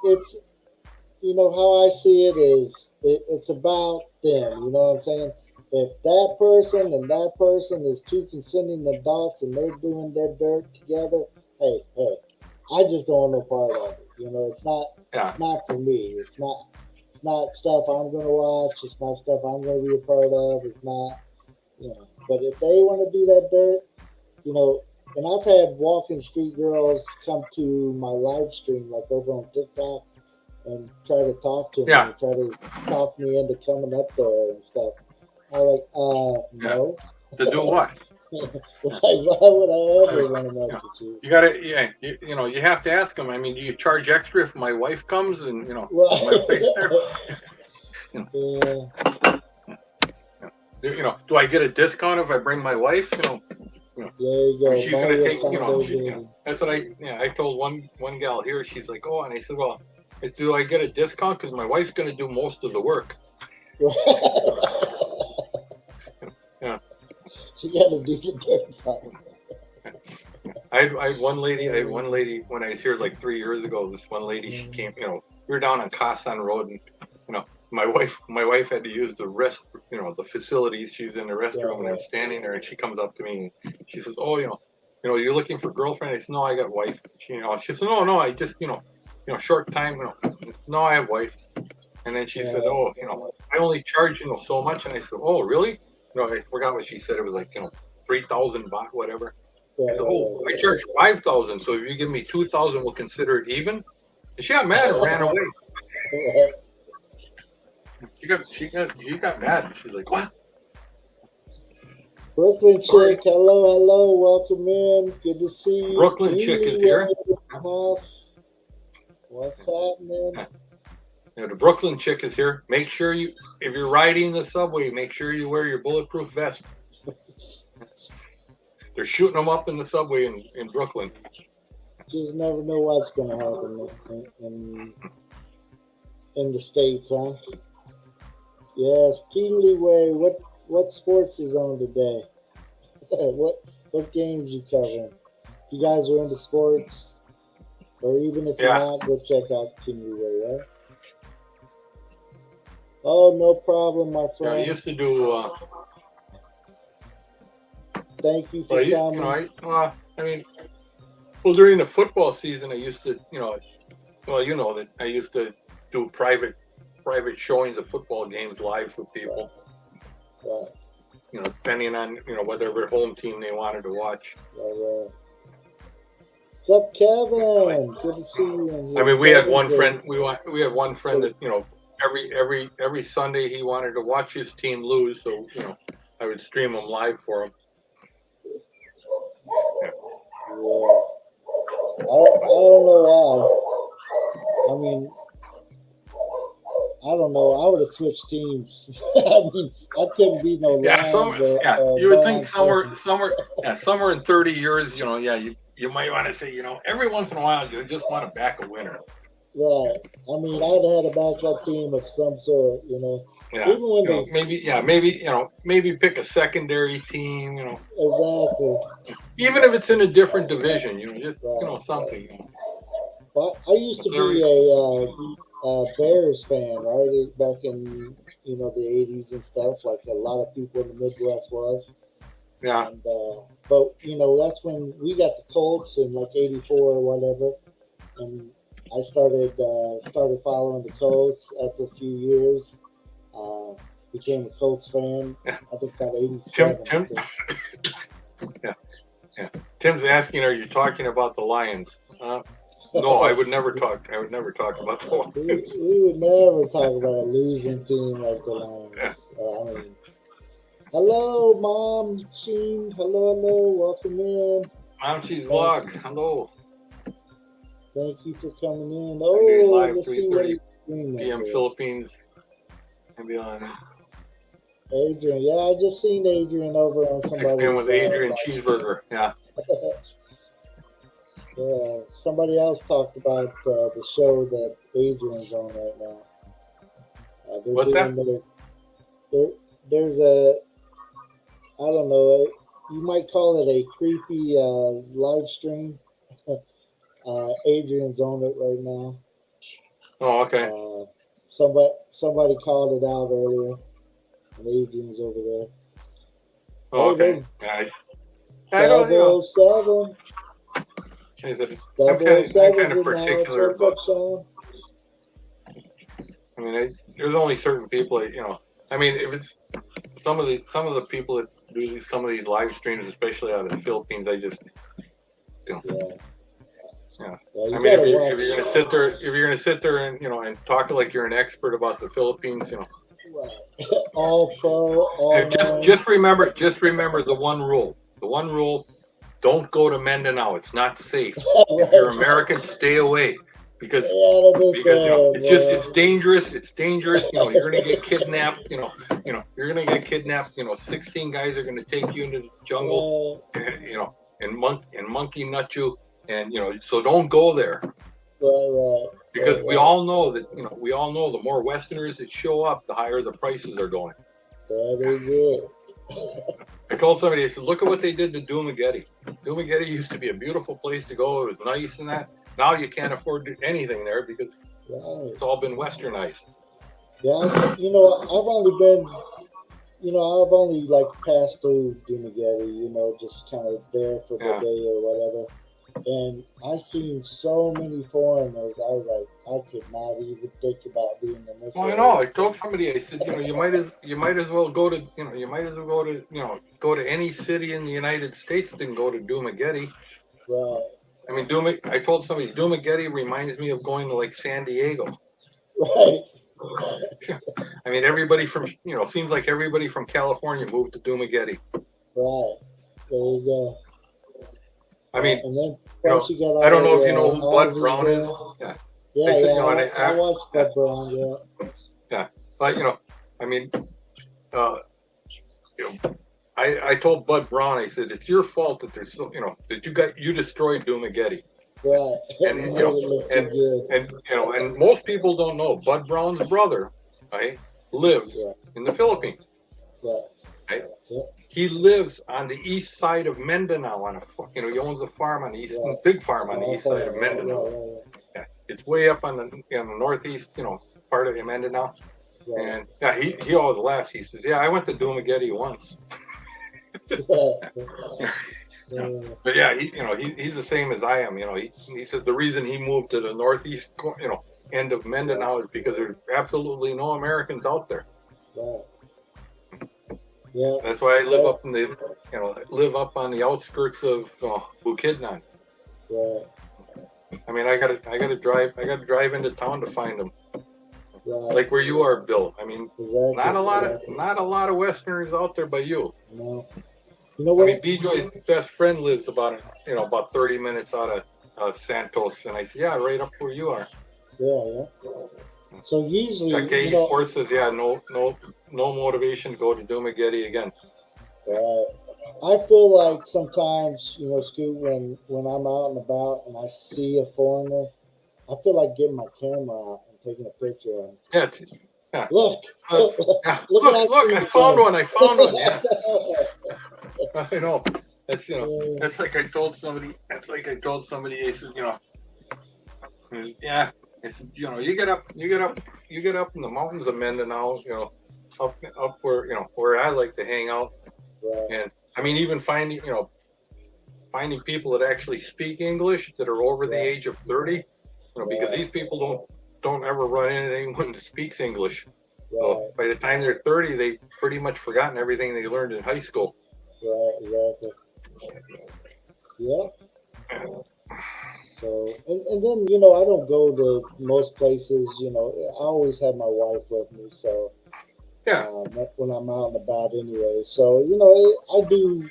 it's how I see it is it's about them. You know what I'm saying? If that person and that person is 2 consenting adults and they're doing their dirt together, hey, I just don't want no part of it. It's not for me. It's not stuff I'm gonna watch. It's not stuff I'm gonna be a part of. It's not, But if they want to do that dirt, and I've had Walking Street girls come to my live stream, like over on TikTok, and try to talk to me, and try to talk me into coming up there and stuff. I'm like, no. To do what? Like, why would I ever want to mess with you? You gotta, you have to ask them. I mean, do you charge extra if my wife comes and my face there? Do I get a discount if I bring my wife? There you go. She's gonna take, that's what I told one gal here. She's like, oh, and I said, well, do I get a discount? Because my wife's going to do most of the work. Yeah. You got to do the dirt part. I had one lady when I was here like 3 years ago. This one lady, she came. We were down on Cosson Road, and my wife had to use the the facilities. She was in the restroom, and I'm standing there, and she comes up to me, and she says, "Oh, you're looking for a girlfriend?" I said, "No, I got wife." She said, "No, I just, short time, no, I have wife." And then she said, "Oh, I only charge, so much." And I said, "Oh, really?" I forgot what she said. It was like, 3,000 baht, whatever. I said, "Oh, I charge 5,000. So if you give me 2,000, we'll consider it even." And she got mad and ran away. She got mad. She's like, "What?" Brooklyn Chick, hello, welcome in. Good to see you. Brooklyn Chick is here. What's happening? The Brooklyn Chick is here. Make sure if you're riding the subway, make sure you wear your bulletproof vest. They're shooting them up in the subway in Brooklyn. Just never know what's going to happen in the States, huh? Yes, Keeley Way, what sports is on today? what games you covering? If you guys are into sports, or even if you're not, go check out Keeley Way, right? Oh, no problem, my friend. I used to do. Thank you for coming. During the football season, I used to, that I used to do private showings of football games live for people. Right. Depending on whatever home team they wanted to watch. Right. What's up, Kevin? Good to see you. We had one friend. We had one friend that every Sunday he wanted to watch his team lose, so I would stream them live for him. Yeah. I don't know why. I don't know. I would have switched teams. I couldn't be no. You would think somewhere in 30 years, you might want to say, every once in a while, you just want to back a winner. Right. I'd have had a backup team of some sort, Yeah. Even when maybe pick a secondary team, Exactly. Even if it's in a different division, just something. Right. Well, I used to be a Bears fan, right? Back in the 80s and stuff, like a lot of people in the Midwest was. Yeah. And, but that's when we got the Colts in like '84 or whatever, and I started following the Colts after a few years. Became a Colts fan. I think about '87. Tim's asking, "Are you talking about the Lions?" No, I would never talk. I would never talk about the Lions. We would never talk about a losing team like the Lions. Hello, Mom Sheen. Hello, welcome in. Mom Sheen's vlog. Hello. Thank you for coming in. Live let's see what he's doing PM Philippines and beyond. Adrian, I just seen Adrian over on somebody. With Adrian Cheeseburger, yeah. Yeah, somebody else talked about the show that Adrian's on right now. What's that? There's I don't know, you might call it a creepy live stream. Adrian's on it right now. Oh, okay. Somebody called it out earlier, and Adrian's over there. Oh, okay. I don't know. 007. I'm kind of particular about. There's only certain people that, if it's some of the people that do some of these live streams, especially out of the Philippines, I just don't. Yeah. If you're gonna sit there and and talk like you're an expert about the Philippines, all pro, just remember the one rule. The one rule: don't go to Mindanao. It's not safe. If you're American, stay away because it's dangerous. It's dangerous. You're gonna get kidnapped. You're gonna get kidnapped. 16 guys are gonna take you into the jungle. And monkey nut you. And so don't go there. Right. because we all know that, we all know the more Westerners that show up, the higher the prices are going. That is it. I told somebody, I said, look at what they did to Dumagetti. Dumagetti used to be a beautiful place to go. It was nice and that. Now you can't afford anything there because it's all been westernized. Yeah, I've only been, I've only like passed through Dumagetti, just kind of there for the day or whatever. And I seen so many foreigners. I was like, I could not even think about being in this. Well, I know. I told somebody, I said, you might as well go to, go to any city in the United States than go to Dumagetti. Right. I mean, I told somebody, Dumagetti reminds me of going to like San Diego. Right. I mean, everybody from, seems like everybody from California moved to Dumagetti. Right. There you go. I mean, and then I don't know if you know who Bud Brown is. Yeah. I watched Bud Brown. Yeah, but I mean, I told Bud Brown, I said, it's your fault that there's so, that you destroyed Dumagetti. Right. And most people don't know Bud Brown's brother, right, lives in the Philippines. Right. Yep. He lives on the east side of Mindanao he owns a farm on the east, big farm on the east side of Mindanao. Yeah. It's way up on the northeast, part of Mindanao. And he always laughs. He says, "Yeah, I went to Dumagetti once." But yeah, he's the same as I am. He says the reason he moved to the northeast, end of Mindanao is because there's absolutely no Americans out there. Right. Yeah. That's why I live up in the, live up on the outskirts of Bukidnon. Right. I mean, I gotta drive into town to find them. Right. Like where you are, Bill. I mean, exactly. not a lot of Westerners out there by you. No. You know what? I mean, B-Joy's best friend lives about 30 minutes out of Santos, and I said, yeah, right up where you are. Yeah. So usually, KE Sports says, no motivation to go to Dumagetti again. Right. I feel like sometimes, Scoot, when I'm out and about and I see a foreigner, I feel like getting my camera out and taking a picture of him. Yeah. Look, look! I found one. Yeah. I know. That's That's like I told somebody. I said, yeah. It's, you get up in the mountains of Mindanao, up where I like to hang out. Right. And I mean, even finding people that actually speak English that are over the age of 30, because these people don't ever run into anyone that speaks English. Right. So by the time they're 30, they've pretty much forgotten everything they learned in high school. Right, exactly. Yeah. So, and then, I don't go to most places, I always have my wife with me. So, when I'm out and about anyway. So, I do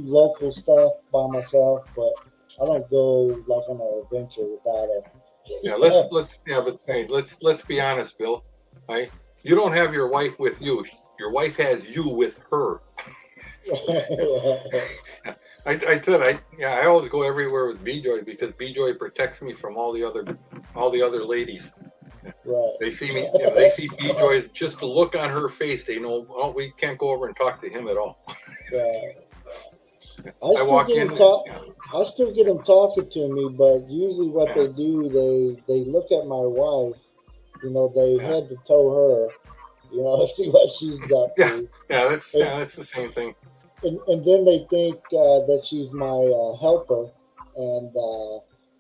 local stuff by myself, but I don't go like on an adventure without her. Yeah, let's be honest, Bill. Right? You don't have your wife with you. Your wife has you with her. I always go everywhere with B-Joy because B-Joy protects me from all the other ladies. Right. They see me, they see B-Joy, just the look on her face, they know, we can't go over and talk to him at all. Right. I still get them talking to me, but usually what they do, they look at my wife, they head to toe her, see what she's up to. That's the same thing. And then they think that she's my helper, and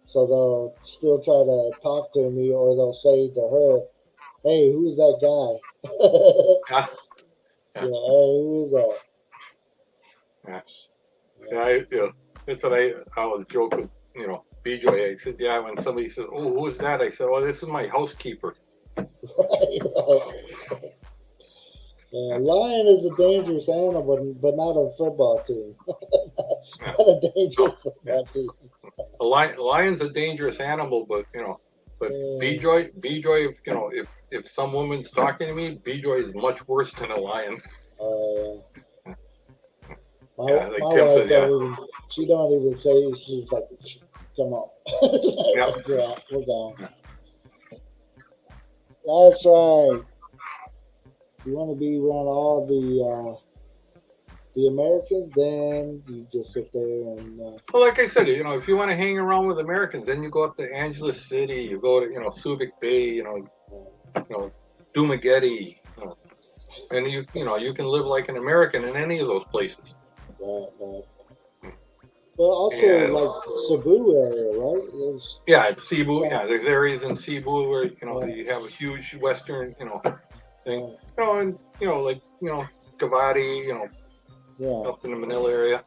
so they'll still try to talk to me, or they'll say to her, "Hey, who's that guy?" Hey, who is that? That's what I always joke with, B-Joy. I said, when somebody says, "Oh, who is that?" I said, "Oh, this is my housekeeper." Right. Lion is a dangerous animal, but not a football team. Not a dangerous football team. A lion's a dangerous animal, but B-Joy, if some woman's talking to me, B-Joy is much worse than a lion. My wife she don't even say, she's like, come on. We're gone. That's right. You want to be around all the Americans, then you just sit there and Well, like I said, if you want to hang around with Americans, then you go up to Angeles City, you go to Subic Bay, Dumaguete, and you can live like an American in any of those places. right. But also And like Cebu area, right? There's yeah, it's Cebu. Yeah, there's areas in Cebu where you have a huge Western thing, and like Cavite, yeah, up in the Manila area,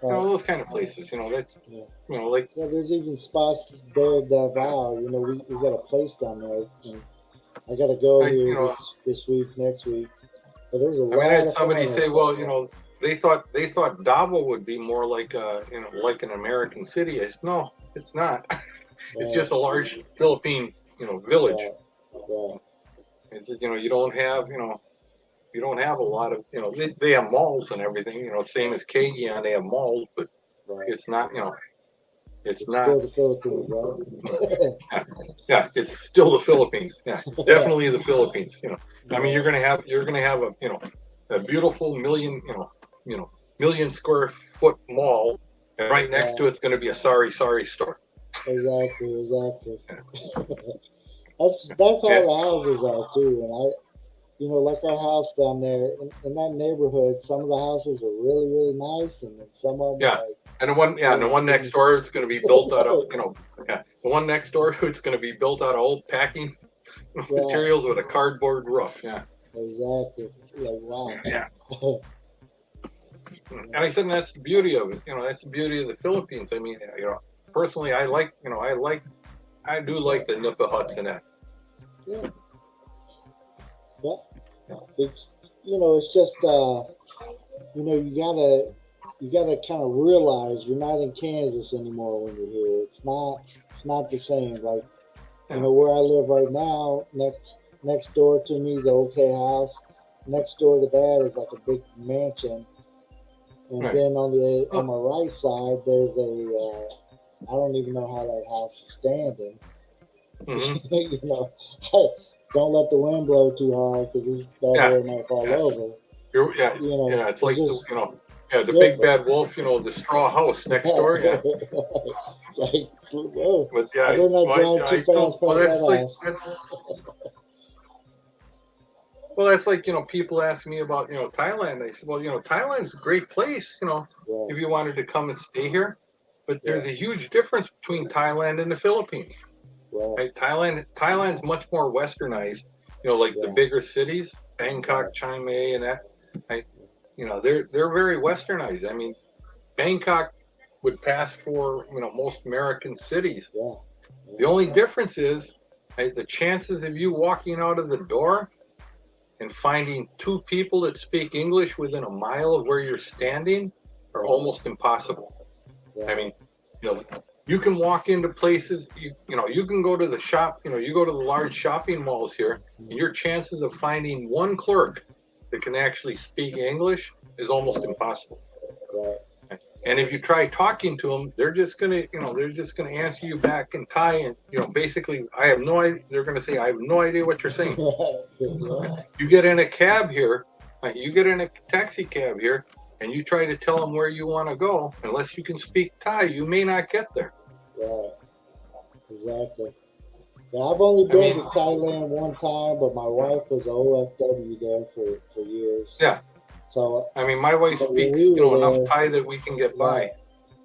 right. those kind of places. That's Yeah. like Yeah, there's even spots there at Davao. We got a place down there, and I got to go I here this week, next week. But there's a I mean, I lot had of somebody foreigners say, up well, there. they thought Davao would be more like like an American city. I said, no, it's not. It's Right, just a large Philippine village. right, right, It's you don't have a lot of they have malls and everything. Same as Cagayan, they have malls, but right. it's not it's It's not. still the Philippines, right? Yeah, it's still the Philippines. Yeah, Yeah, definitely the Philippines. I mean, yeah, you're gonna have a beautiful million square foot mall, and right next yeah. to it's going to be a sorry store. Exactly. That's how Yeah, the houses are too. And like our house down there in that neighborhood, some of the houses are really, really nice, and then some of them yeah. are like, And the oh my one next goodness. door is going to be built out of yeah. The one next door it's going to be built out of old packing Right, materials with a cardboard roof. Yeah, exactly. Like wow. yeah. And I said that's the beauty of it. That's the beauty of the Philippines. I mean, personally, I do like the Nipa huts and that. Yeah, yeah. It's it's just you gotta kind of realize you're not in Kansas anymore when you're here. It's not the same. Like Yeah, where I live right now, next door to me is an okay house. Next door to that is like a big mansion, and right. then on Oh, my right side there's I don't even know how that house is standing. hmm. you know, don't let the wind blow too hard because this bad Yeah, boy might fall yeah. over. Yeah, yeah. It's It's like just yeah, the big different. bad wolf. The straw house next door. Yeah, It's like, whoa, but I yeah, better not well, drive too I fast told past that house. that's like people ask me about Thailand. I said, well, Thailand's a great place. Right, If you wanted to come and stay here, but there's right, a huge difference between Thailand and the Philippines. right, Right? Thailand's much more westernized. Like the yeah, bigger cities, right, Bangkok, Chiang Mai, and that. Right? They're very westernized. I mean, Bangkok would pass for most American cities. yeah, The yeah, only difference is right, the chances of you walking out of the door and finding two people that speak English within a mile of where you're standing are right, almost impossible. I right, mean, you know, you can walk into places, you can go to the shop, you go to the large shopping malls here, and your chances of finding one clerk that can actually speak English is almost right, impossible. right. And if you try talking to them, they're just gonna answer you back in Thai, and basically, I have no idea. They're gonna say, I have no idea what you're saying. Yeah, You get in a cab here, you get in a taxi cab here, and you try to tell them where you want to go. Unless you can speak Thai, you may not get there. right, exactly. Yeah, I've only I been mean, to Thailand one time, but my wife was a OFW there for years. yeah. So, I mean, my wife but when speaks, we were enough there, Thai that we can get by. right,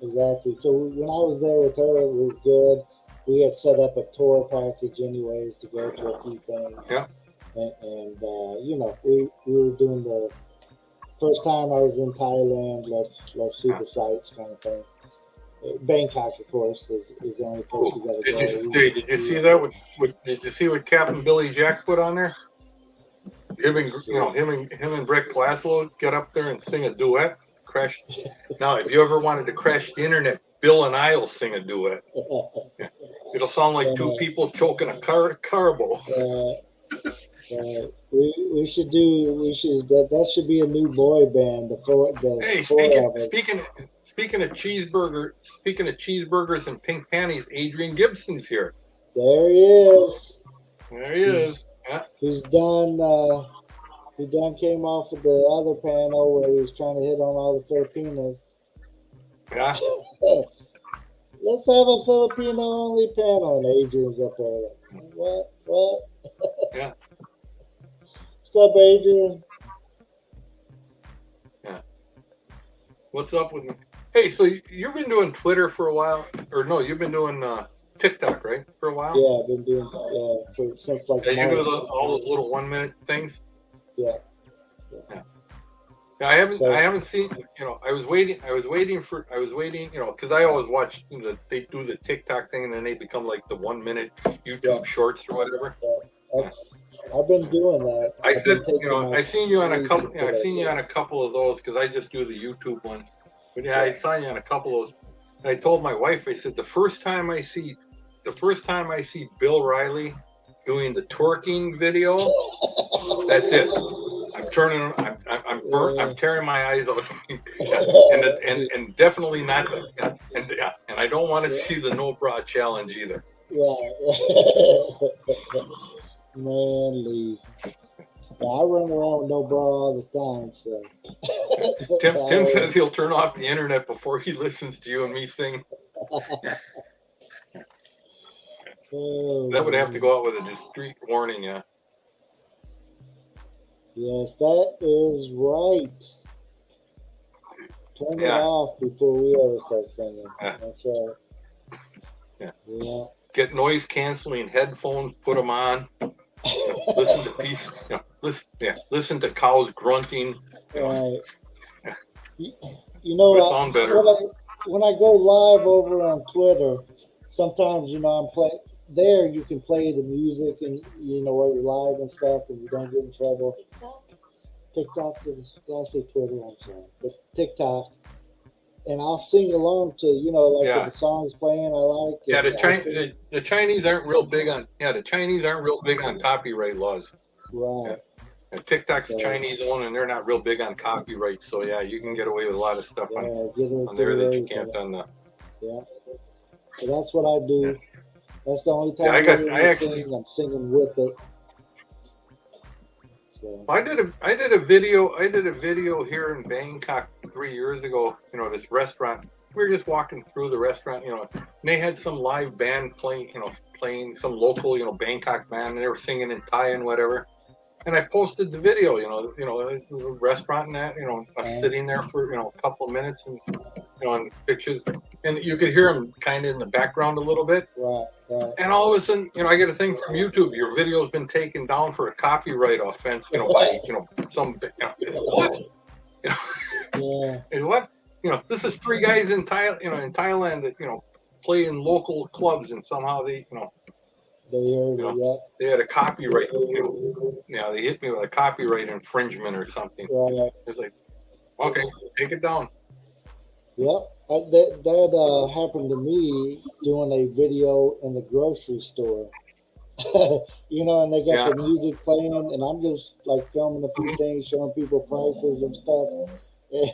exactly. So when I was there with her, it was good. We had set up a tour package anyways to go to a few things, Yeah. and we were doing the first time I was in Thailand. Let's see Yeah. the sights kind of thing. Bangkok, of course, is the only place we Ooh, got to did go. you did you see that? Did you see what Captain Billy Jack put on there? Him and Let's see. him and Brett Glasgow get up there and sing a duet. Crash. Now, if you ever wanted to crash the internet, Bill and I'll sing a duet. Yeah. It'll sound like two uh, people choking a carbo. uh, that should be a new boy band. The Hey, four speaking of us. speaking speaking of cheeseburgers and pink panties, Adrian Gibson's here. There he is. There he He's is. Yeah. He's done. He done came off of the other panel where he was trying to hit on all the Filipinas. Yeah. Let's have a Filipino only panel, and Adrian's up there. Like, what? Yeah. What's up, Adrian? Yeah. What's up with me? Hey, so you've been doing Twitter for a while, or no? You've been doing TikTok, right, for a while? Yeah, I've been doing since like Yeah, you March. do all those little 1 minute things. Yeah. Yeah, I haven't seen. I was waiting. Because I always watch. They do the TikTok thing, and then they become like the 1 minute YouTube shorts or whatever. I've been doing that. I've seen you on a couple. I've seen you on a couple of those because I just do the YouTube ones. But yeah, I saw you on a couple of those. And I told my wife, I said, the first time I see Bill Riley doing the twerking video, that's it. I'm turning. I'm burnt. I'm tearing my eyes out. and definitely not. And I don't want to see the no bra challenge either. Right. Man, Lee. Yeah, I run around with no bra all the time, so. Tim says he'll turn off the internet before he listens to you and me sing. That would have to go out with a discreet warning, yeah. Yes, that is right. Turn it off before we ever start singing. Yeah. That's right. Yeah. Get noise canceling headphones, put them on. Listen to peace. Listen to cows grunting. Right. You know, sound better. When I go live over on Twitter, sometimes I'm playing. There you can play the music and while you're live and stuff, and you don't get in trouble. TikTok did I say Twitter? I'm sorry, but TikTok, and I'll sing along to if the song's playing I like. Yeah, the Chinese aren't real big on copyright laws. Right. Yeah. And TikTok's Chinese owned, and they're not real big on copyright. So yeah, you can get away with a lot of stuff on there that you can't on the. Yeah. So that's what I do. Yeah. That's the only time I'm singing with it. So. I did a video here in Bangkok 3 years ago. This restaurant. We were just walking through the restaurant, and they had some live band playing some local, Bangkok band, and they were singing in Thai and whatever. And I posted the video, the restaurant and that, us sitting there for a couple of minutes and on pictures, and you could hear them kind of in the background a little bit. Right. And all of a sudden, I get a thing from YouTube. Your video's been taken down for a copyright offense, by some what? And what? This is three guys in Thailand that play in local clubs, and somehow they they had a copyright. They hit me with a copyright infringement or something. Right. It's like, okay, take it down. Yep, that happened to me doing a video in the grocery store. And they got the music playing, and I'm just like filming a few things, showing people prices and stuff,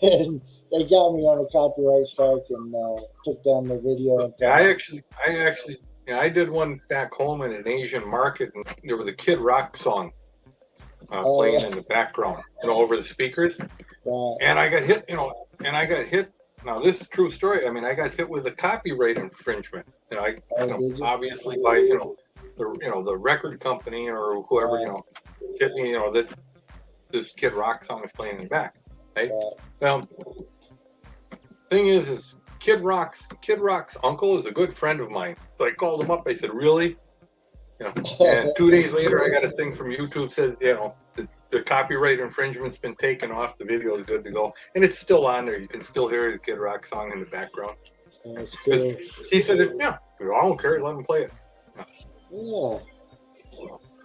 and they got me on a copyright strike and took down the video. I did one back home in an Asian market, and there was a Kid Rock song playing in the background, over the speakers. Right. And I got hit, Now this is a true story. I mean, I got hit with a copyright infringement. Obviously by the record company or whoever hit me. That this Kid Rock song is playing in the back. Right? Well, thing is Kid Rock's uncle is a good friend of mine. So I called him up. I said, really? And 2 days later, I got a thing from YouTube says, the copyright infringement's been taken off. The video is good to go, and it's still on there. You can still hear the Kid Rock song in the background. He said, I don't care. Let him play it. Yeah.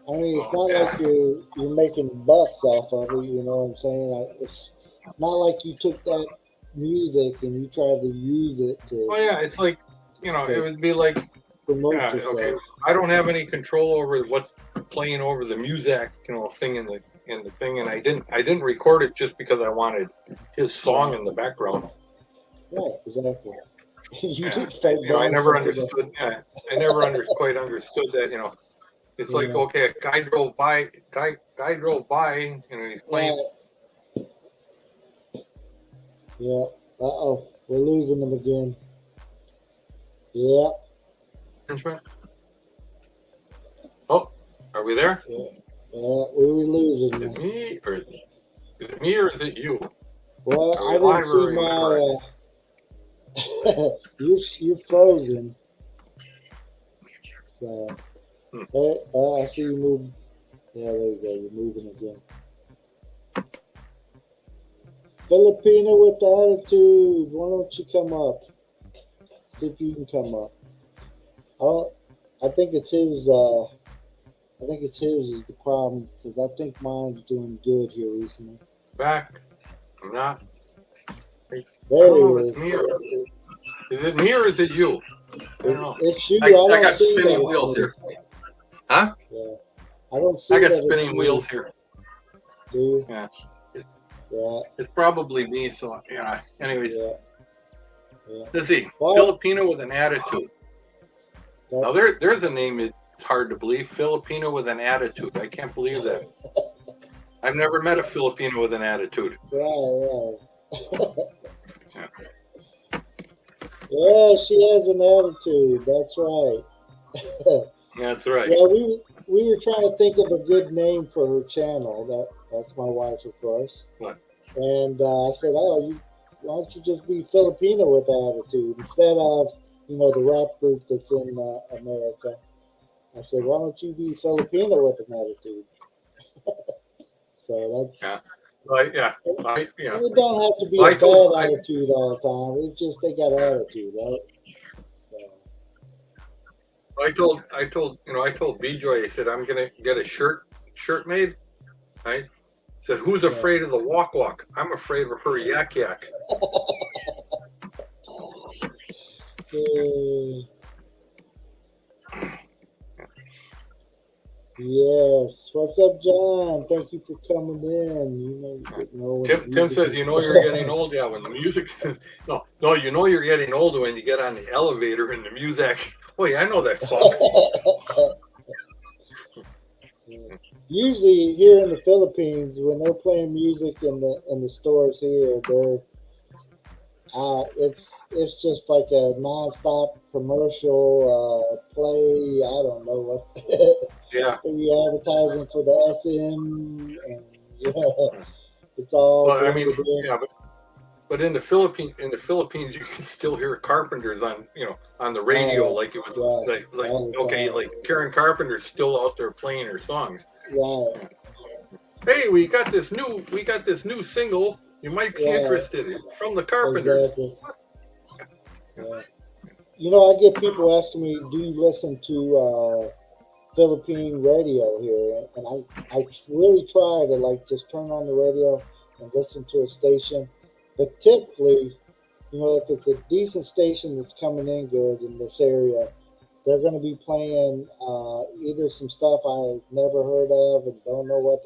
I mean, it's not like you're making bucks off of it. You know what I'm saying? It's not like you took that music and you tried to use it to. Oh yeah, it's like it would be like promote yourself. Okay. I don't have any control over what's playing over the music, thing in the thing, and I didn't record it just because I wanted his song in the background. Right, exactly. I never understood. I never quite understood that. It's like, okay, a guy drove by, he's playing. Yeah. Uh-oh. We're losing them again. Yeah. Oh, are we there? Yeah. We were losing Is them. it me or is it you? Well, Are I we didn't live see or my... you're frozen. So, hey, I see you move. Yeah, there you go. You're moving again. Filipina with the attitude. Why don't you come up? See if you can come up. I think it's his. I think it's his is the problem because I think mine's doing good here recently. Back. I'm not. There he It's is. me is it me or is it you? I don't know. It's you. I don't got see spinning that wheels it's me. here. Huh? Yeah. I don't see I got that it's spinning me. wheels here. Do you? Yeah. Yeah. It's probably me. So yeah. Anyways, Yeah. Yeah. let's see. Well, Filipino with an attitude. that- Now there's a name it's hard to believe. Filipino with an attitude. I can't believe that. I've never met a Filipino with an attitude. Right. Yeah. Yeah, she has an attitude. That's right. That's right. Yeah, we were trying to think of a good name for her channel. That's my wife, of course. What? And I said, why don't you just be Filipino with attitude instead of the rap group that's in America? I said, why don't you be Filipino with an attitude? So that's. Yeah. Right. Yeah. It don't have to be Well, a bad attitude all the time. It's just they got attitude, right? So. I told B-Joy, I said, I'm going to get a shirt made. Right. I said, who's afraid of the walk? I'm afraid of her yak. Yes. What's up, John? Thank you for coming in. Tim says, you're getting old. Yeah, when the music, no, you're getting older when you get on the elevator and the music. Oh, yeah, I know that song. Usually here in the Philippines, when they're playing music in the stores here, it's just like a nonstop commercial play. I don't know what. Yeah. Maybe advertising for the SM, and it's all. Well, I mean, yeah, but in the Philippines, you can still hear Carpenters on the radio, like it was like Karen Carpenter's still out there playing her songs. Right. Hey, we got this new single. You might be interested in from the Carpenters. Exactly. Yeah. I get people asking me, do you listen to Philippine radio here? And I really try to just turn on the radio and listen to a station. But typically, if it's a decent station that's coming in good in this area, they're going to be playing either some stuff I've never heard of and don't know what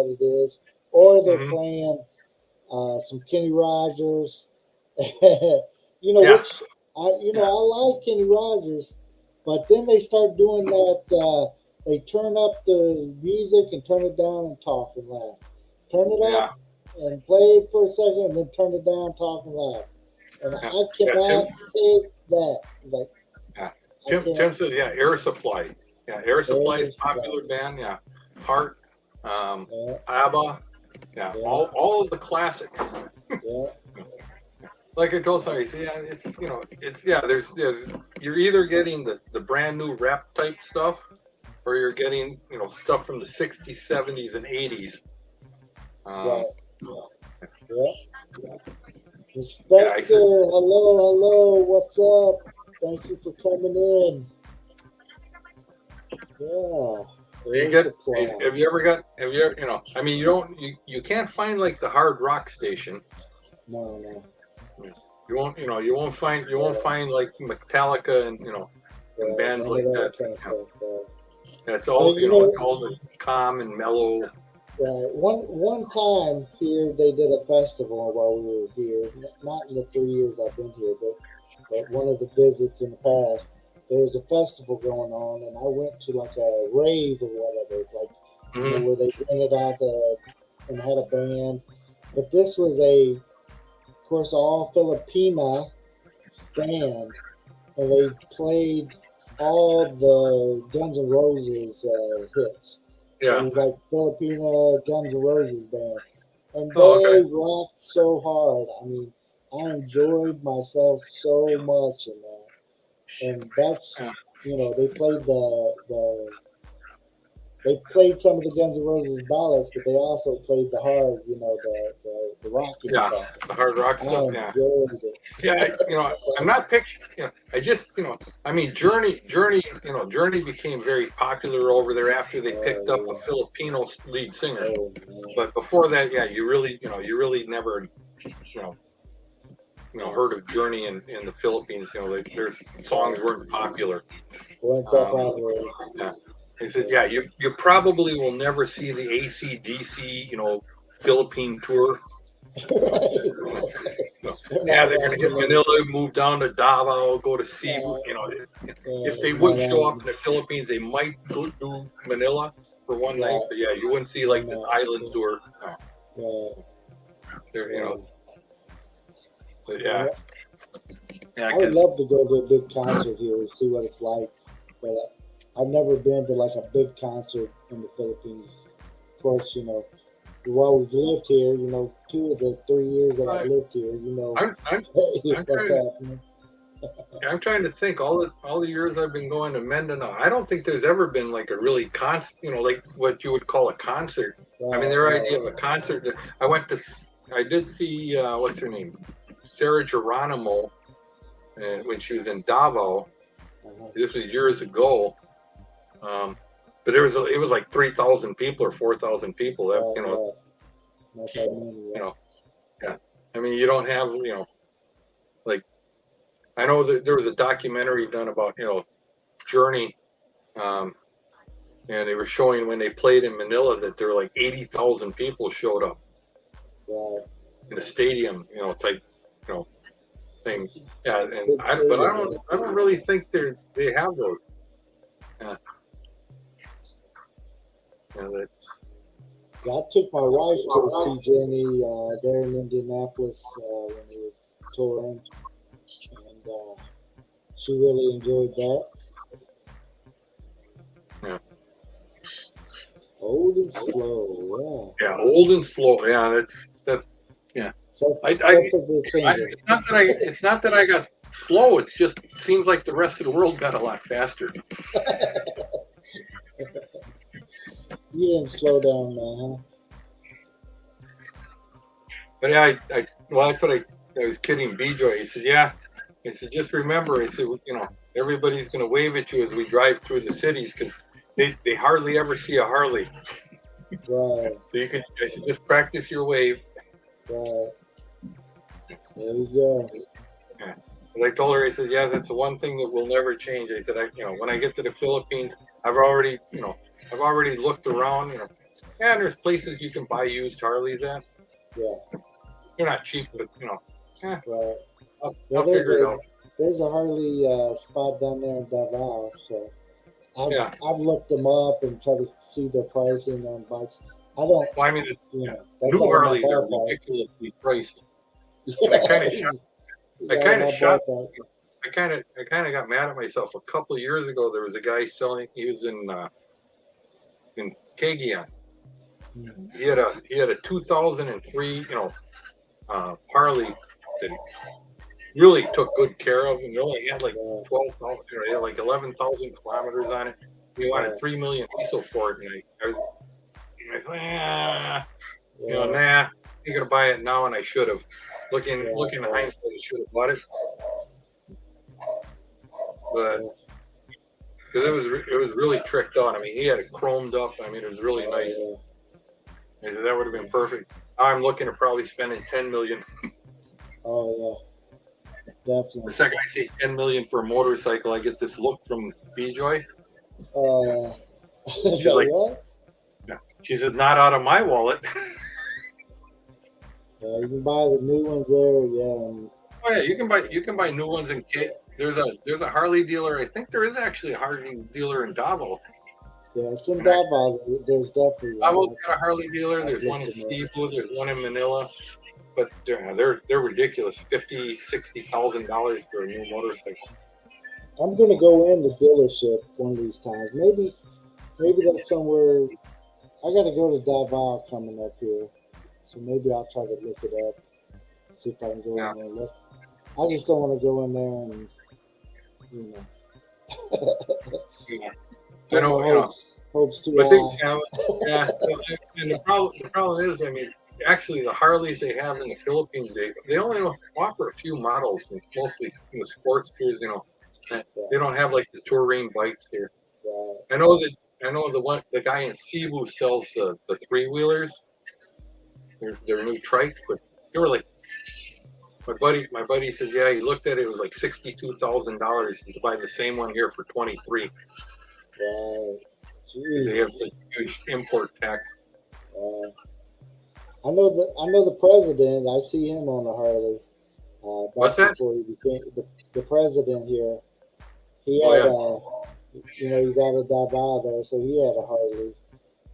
it is, or they're playing some Kenny Rogers. Which I like Kenny Rogers, but then they start doing that. They turn up the music and turn it down and talk and laugh. Turn it up and play it for a second, and then turn it down, talk and laugh. And I cannot take that. Tim says, Air Supply. Yeah, Air Supply is popular band. Yeah, Heart, ABBA. Yeah, all of the classics. Yeah. Like I told somebody, there's you're either getting the brand new rap type stuff, or you're getting stuff from the 60s, 70s, and 80s. Right. Inspector, hello, what's up? Thank you for coming in. Yeah. Have you I mean, you can't find the hard rock station. No. You won't find Metallica and bands like that. It's all it's all the calm and mellow. Right. One time here they did a festival while we were here. Not in the 3 years I've been here, but one of the visits in the past, there was a festival going on, and I went to like a rave or whatever, like you know, Mhm. where they rented out and had a band. But this was of course, all Filipina band, and they played all the Guns N' Roses hits. So it Yeah. was like Filipina Guns N' Roses band, and Oh, they okay. rocked so hard. I mean, I enjoyed myself so much in that, and that's Yeah. they played they played some of the Guns N' Roses ballads, but they also played the hard, the rocking Yeah. stuff. The hard rock I stuff. Yeah. enjoyed it. Yeah. I'm not picturing. I just, I mean, Journey became very popular over there after they picked up a Oh, Filipino lead singer. oh man. But before that, yeah, you really never, heard of Journey in the Philippines. Their songs weren't popular. Weren't that Um, popular. yeah. They said, yeah, you probably will never see the AC/DC, Philippine tour. Yeah, they're going to hit Manila, move down to Davao, go to Cebu. If they would show up in the Philippines, they might go do Manila for one night. But yeah, you wouldn't see like the island tour. No. They're, but yeah. Yeah, I would love to go to a big concert here and see what it's like, but I've never been to like a big concert in the Philippines. Of course, while we've lived here, 2 of the 3 years that I've lived here, I'm what's trying, happening. I'm trying to think. All the years I've been going to Mindanao, I don't think there's ever been like a really like what you would call a concert. I mean, their idea of a concert. I did see what's her name, Sarah Geronimo, when she was in Davao. This was years ago. But it was like 3,000 people or 4,000 people. That Not that many, yeah. I mean, you don't have like I know that there was a documentary done about Journey, and they were showing when they played in Manila that there were like 80,000 people showed up in a stadium, type thing. Yeah, and I don't really think they have those. Yeah. I took my wife to see Journey there in Indianapolis when we were touring, and she really enjoyed that. Yeah. Old and slow, yeah. Yeah, old and slow. Yeah, that's yeah. So, It's not that I got slow. It's just it seems like the rest of the world got a lot faster. You didn't slow down, man, huh? But yeah, that's what I was kidding B-Joy. He said, yeah. He said, just remember, he said, everybody's going to wave at you as we drive through the cities because they hardly ever see a Harley. Right. So I should just practice your wave. Right. There you go. Yeah. As I told her, I said, yeah, that's the one thing that will never change. I said, when I get to the Philippines, I've already looked around, and there's places you can buy used Harleys at. Yeah. They're not cheap, but, Right. I'll figure it out. There's a Harley spot down there in Davao, so I've looked them up and tried to see their pricing on bikes. I don't. Well, I mean, that's new not Harleys my are ballpark. ridiculously priced. Yeah, I kind of got mad at myself. A couple of years ago, there was a guy selling. He was in Cagayan. He had a 2003, Harley that he really took good care of, and he only had like 12,000, he had like 11,000 kilometers on it. He wanted 3 million peso for it, and I was nah, I'm gonna buy it now, and I should have. Looking in hindsight, I should have bought it, but because it was really tricked out. I mean, he had it chromed up. I mean, it was really nice. I said that would have been perfect. Now I'm looking at probably spending 10 million. Oh yeah, definitely. The second I say 10 million for a motorcycle, I get this look from B-Joy. She's like, what? She said, not out of my wallet. You can buy the new ones there, yeah. Oh yeah, you can buy new ones in there's a Harley dealer. I think there is actually a Harley dealer in Davao. Yeah, it's in Davao. There's definitely Davo's one. got a Harley dealer. There's one in Cebu. There's one in Manila. But they're ridiculous. $50,000-$60,000 for a new motorcycle. I'm gonna go in the dealership one of these times. Maybe that's somewhere. I gotta go to Davao coming up here, so maybe I'll try to look it up, see if I can go in there and look. I just don't want to go in there and, you know. Yeah. I know, hopes too but high. yeah. And the problem is, I mean, actually, the Harleys they have in the Philippines, they only offer a few models, mostly in the sports tours. You know, they don't have like the touring bikes here. Right. I know the guy in Cebu sells the 3-wheelers. They're new trikes, but they were like. My buddy said, yeah, he looked at it. It was like $62,000. You could buy the same one here for 23. Right. They have such huge import tax. I know the president. I see him on a Harley. What's that? Before he became the president here. He had he's out of Davao there, so he had a Harley.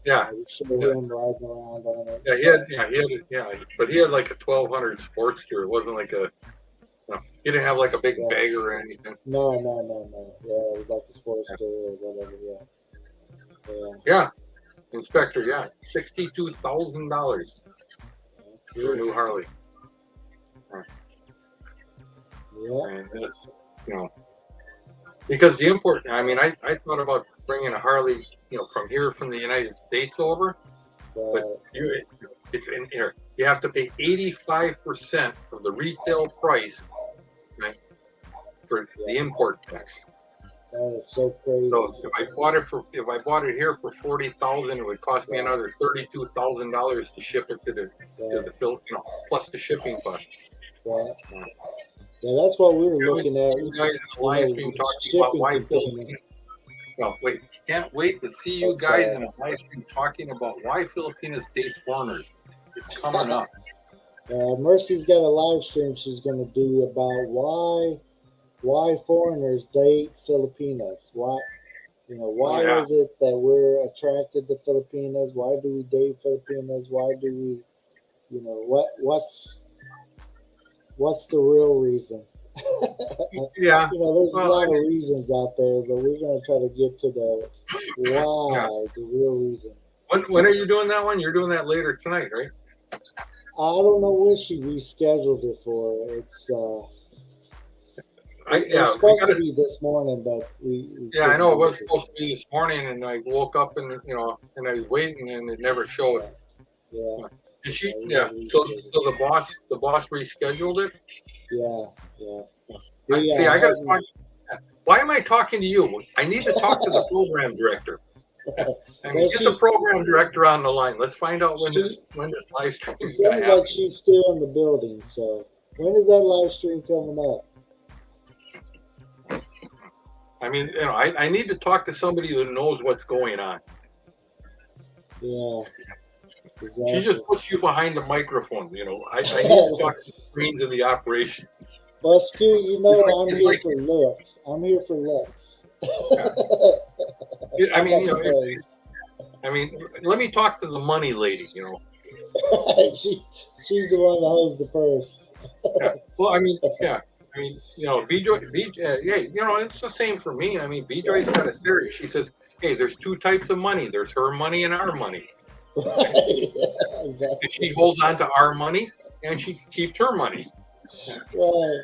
Yeah. We showed him riding around on it. But he had like a 1200 Sportster. It wasn't like he didn't have like a big bagger or anything. No. Yeah, it was like a Sportster or whatever. Yeah. Inspector. Yeah, $62,000 for a new Harley. Yeah. And that's because the import. I mean, I thought about bringing a Harley, from here from the United States over, but it's in here. You have to pay 85% of the retail price, right, for the import tax. That is so crazy. So if I bought it here for $40,000, it would cost me another $32,000 to ship it to the Philippines, plus the shipping cost. Right. Yeah, that's what we were looking at. You guys in the live stream talking about why Philippines. Can't wait to see you guys in a live stream talking about why Filipinas date foreigners. It's coming up. Mercy's got a live stream she's going to do about why foreigners date Filipinas. Why is it that we're attracted to Filipinas? Why do we date Filipinas? Why do we, what's the real reason? Yeah. There's a lot of reasons out there, but we're going to try to get to the why, the real reason. When are you doing that one? You're doing that later tonight, right? I don't know when she rescheduled it for. It's supposed to be this morning, but we I know it was supposed to be this morning, and I woke up and and I was waiting, and it never showed. Yeah. Did she? Yeah. So the boss rescheduled it. Yeah. I got to talk. Why am I talking to you? I need to talk to the program director. Get the program director on the line. Let's find out when this live stream is going to happen. Like she's still in the building. So when is that live stream coming up? I mean, I need to talk to somebody who knows what's going on. Yeah. Exactly. She just puts you behind the microphone. I need to talk to the screens of the operation. Well, Scoot, I'm here for looks. I'm here for looks. I mean, let me talk to the money lady. She's the one that holds the purse. Well, BJ, it's the same for me. I mean, BJ's got a theory. She says, hey, there's two types of money. There's her money and our money. Exactly. And she holds on to our money, and she keeps her money. Right.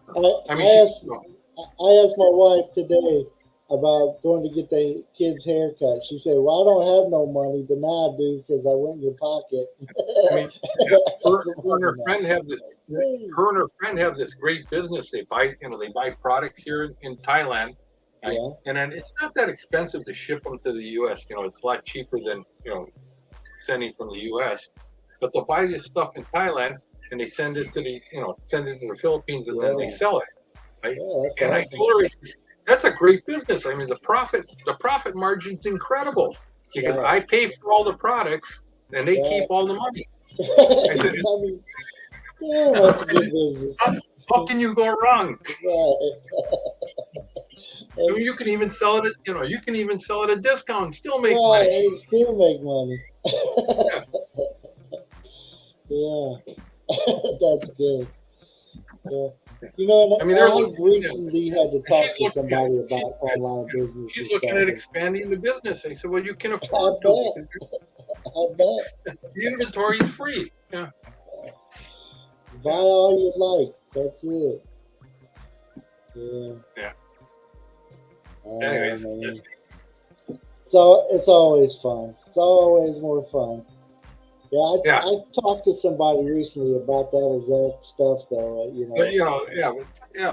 I asked my wife today about going to get the kids' haircut. She said, well, I don't have no money, but now I do because I went in your pocket. Her and her friend have this great business. They buy products here in Thailand. Right? Yeah. And then it's not that expensive to ship them to the U.S. It's a lot cheaper than, sending from the U.S. But they'll buy this stuff in Thailand and they send it to the Philippines and then they sell it. Right? Yeah, and I told her, that's a great business. I mean, the profit margin's incredible because I pay for all the products and they keep all the money. That's a good business. How can you go wrong? Right. I mean, you can even sell it at, you can even sell it at discount and still make Right, money. and still make money. Yeah. Yeah, that's good. Yeah. You know, I mean, they're I've recently had to talk she's to looking somebody at- about online business She's and looking stuff. at expanding the business. I said, well, you can I afford bet. to. I bet. The inventory is free. Yeah. Buy all you like. That's it. Yeah. Yeah. Oh, Anyways, man. It's always fun. It's always more fun. Yeah, I talked to somebody recently about that exact stuff, though. But yeah.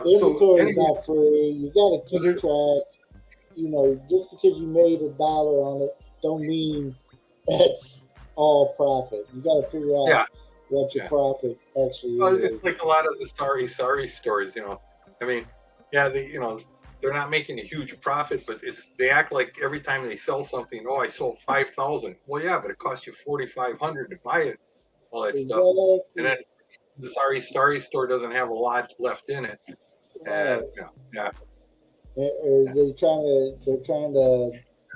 Inventory So is anyway, not free. You got to keep there- track. Just because you made $1 on it, don't mean that's all profit. You got to figure out Yeah. what your Yeah. profit actually well, is. it's like a lot of the sorry stories. I mean, they're not making a huge profit, but they act like every time they sell something, oh, I sold 5,000. Well, yeah, but it cost you 4,500 to buy it, all that stuff. And then the sorry store doesn't have a lot left in it. And yeah. Or they're trying to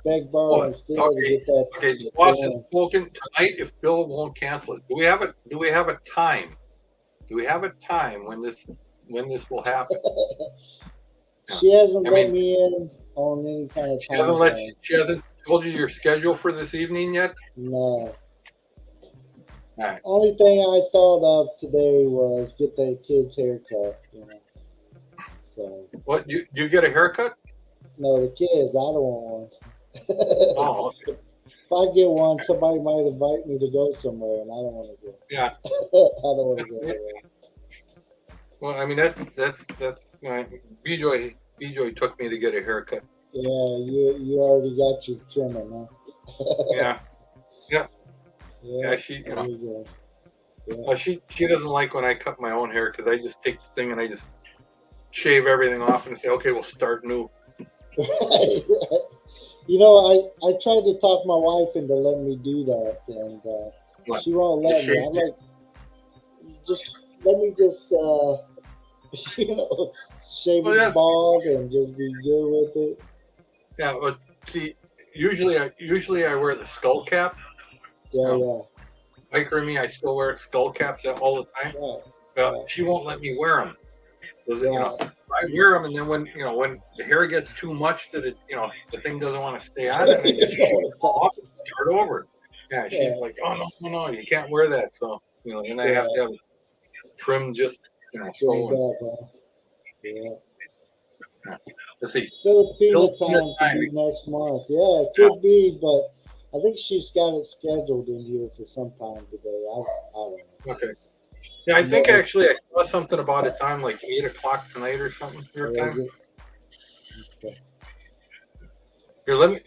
beg, borrow, and steal to get that. Okay, the boss has spoken tonight. If Bill won't cancel it, do we have a time? Do we have a time when this will happen? She hasn't let me in on any kind of time. She hasn't told you your schedule for this evening yet? No. All right. Only thing I thought of today was get the kid's haircut. So. What you get a haircut? No, the kids. I don't want one. Oh, okay. If I get one, somebody might invite me to go somewhere, and I don't want to go. Yeah. I don't want to go there. Well, I mean that's BJoy took me to get a haircut. Yeah, you already got your trimming, huh? Yeah. Yeah, She there you go. Yeah. well, she doesn't like when I cut my own hair because I just take the thing and I just shave everything off and say, okay, we'll start new. Right. I tried to talk my wife into letting me do that, and she won't let me. I'm like, just let me just shave it bald and just be good with it. Yeah, but see, usually I wear the skull cap. Yeah. Hiker and me, I still wear skull caps all the time. Right. She won't let me wear them. I wear them, and then when the hair gets too much that the thing doesn't want to stay on, and I just shave it off and start over. Yeah, she's like, oh no, you can't wear that. So then I have to have it trimmed just so. Let's see. Filipina time could be next month. Yeah, it could be, but I think she's got it scheduled in here for some time today. I don't know. Okay. Yeah, I think actually I saw something about it's on like 8:00 tonight or something your time. Okay. Here, let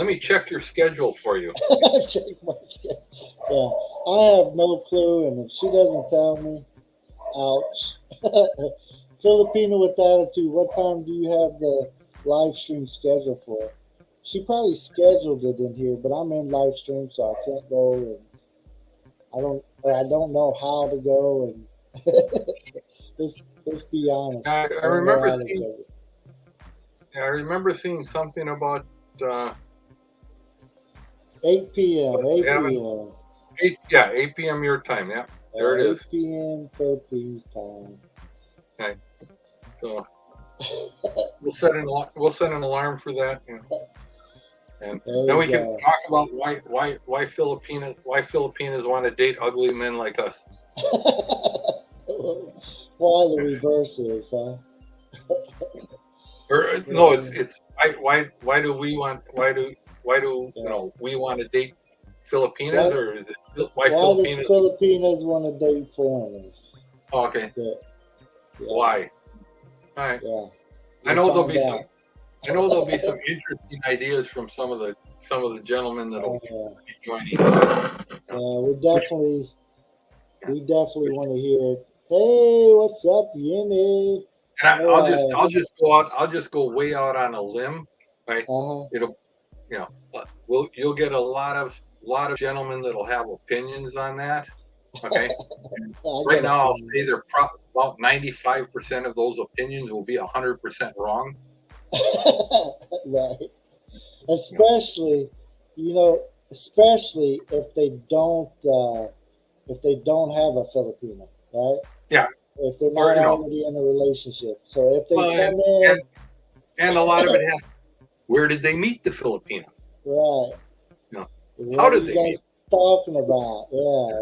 me check your schedule for you. Check my schedule. Yeah, I have no clue, and if she doesn't tell me, ouch. Filipina with attitude. What time do you have the live stream scheduled for? She probably scheduled it in here, but I'm in live stream, so I can't go, and I don't know how to go, and let's be honest. I remember seeing something about 8 p.m. 8 p.m. 8 p.m. your time. Yeah, there it is. 8 p.m. Philippines time. Okay, so we'll set an alarm for that, and then we can talk about why Filipinas want to date ugly men like us. Why the reverse is, huh? Or no, it's why do we want we want to date Filipinas, or is it why does Filipinas want to date foreigners? Oh, okay. Yeah. Why? All right. Yeah. I know there'll be some interesting ideas from some of the gentlemen that'll be joining. We definitely want to hear it. Hey, what's up, Yinny? And I'll just go way out on a limb, right? You'll get a lot of gentlemen that'll have opinions on that, Okay. Right now, I'll say they're about 95% of those opinions will be 100% wrong. Right. Especially, especially if they don't have a Filipino, right? Yeah. If they're not already in a relationship. So if they come in, and a lot of it has, where did they meet the Filipino? right? How did they meet? Talking about? Yeah.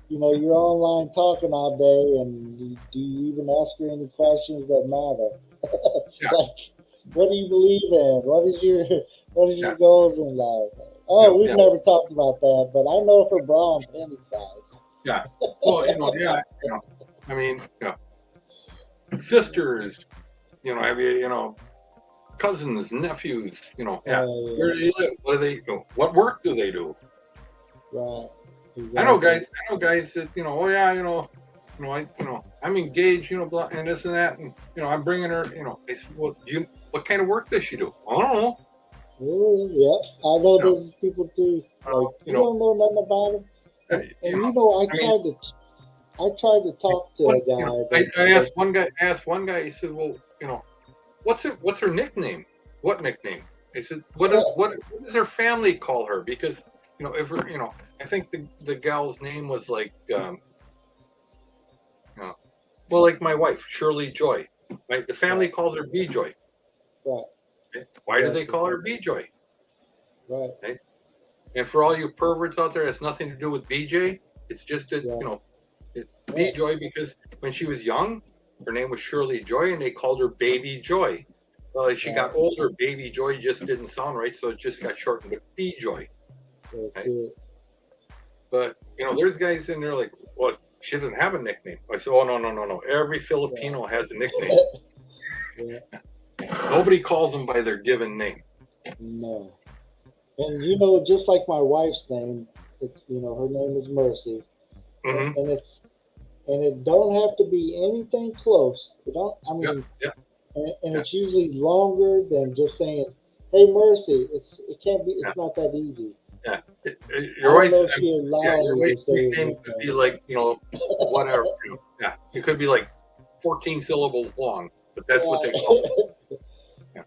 You're online talking all day, and do you even ask her any questions that matter? Like, what do you believe in? What is your goals in life? Oh, we've never talked about that, but I know her bra and panty size. Yeah. Well, I mean, sisters, cousins, nephews, where do they live? What do they do? What work do they do? Right. Exactly. I know guys that, I'm engaged, blah, and this and that, and I'm bringing her, I said, well, what kind of work does she do? I don't know. Oh, yeah, I know those people too. Like, you don't know nothing about them. And I tried to talk to a guy. I asked one guy. He said, "Well, what's her nickname? What nickname?" I said, "What does her family call her?" Because if her, I think the gal's name was like, like my wife, Shirley Joy. Right? The family calls her B Joy. Right. Okay? Why do they call her B Joy? Right. Okay? And for all you perverts out there, it has nothing to do with BJ. It's just that it's B Joy because when she was young, her name was Shirley Joy, and they called her Baby Joy. Well, as she got older, Baby Joy just didn't sound right, so it just got shortened to B Joy. Okay? But there's guys in there like, well, she doesn't have a nickname. I said, oh no. Every Filipino has a nickname. Nobody calls them by their given name. No. And just like my wife's name, it's her name is Mercy, mm-hmm. and it don't have to be anything close. It don't. I mean, and it's usually longer than just saying, "Hey, Mercy." It can't be. It's not that easy. Yeah, your wife's name could be like whatever. It could be like 14 syllables long, but that's what they call it. Yeah.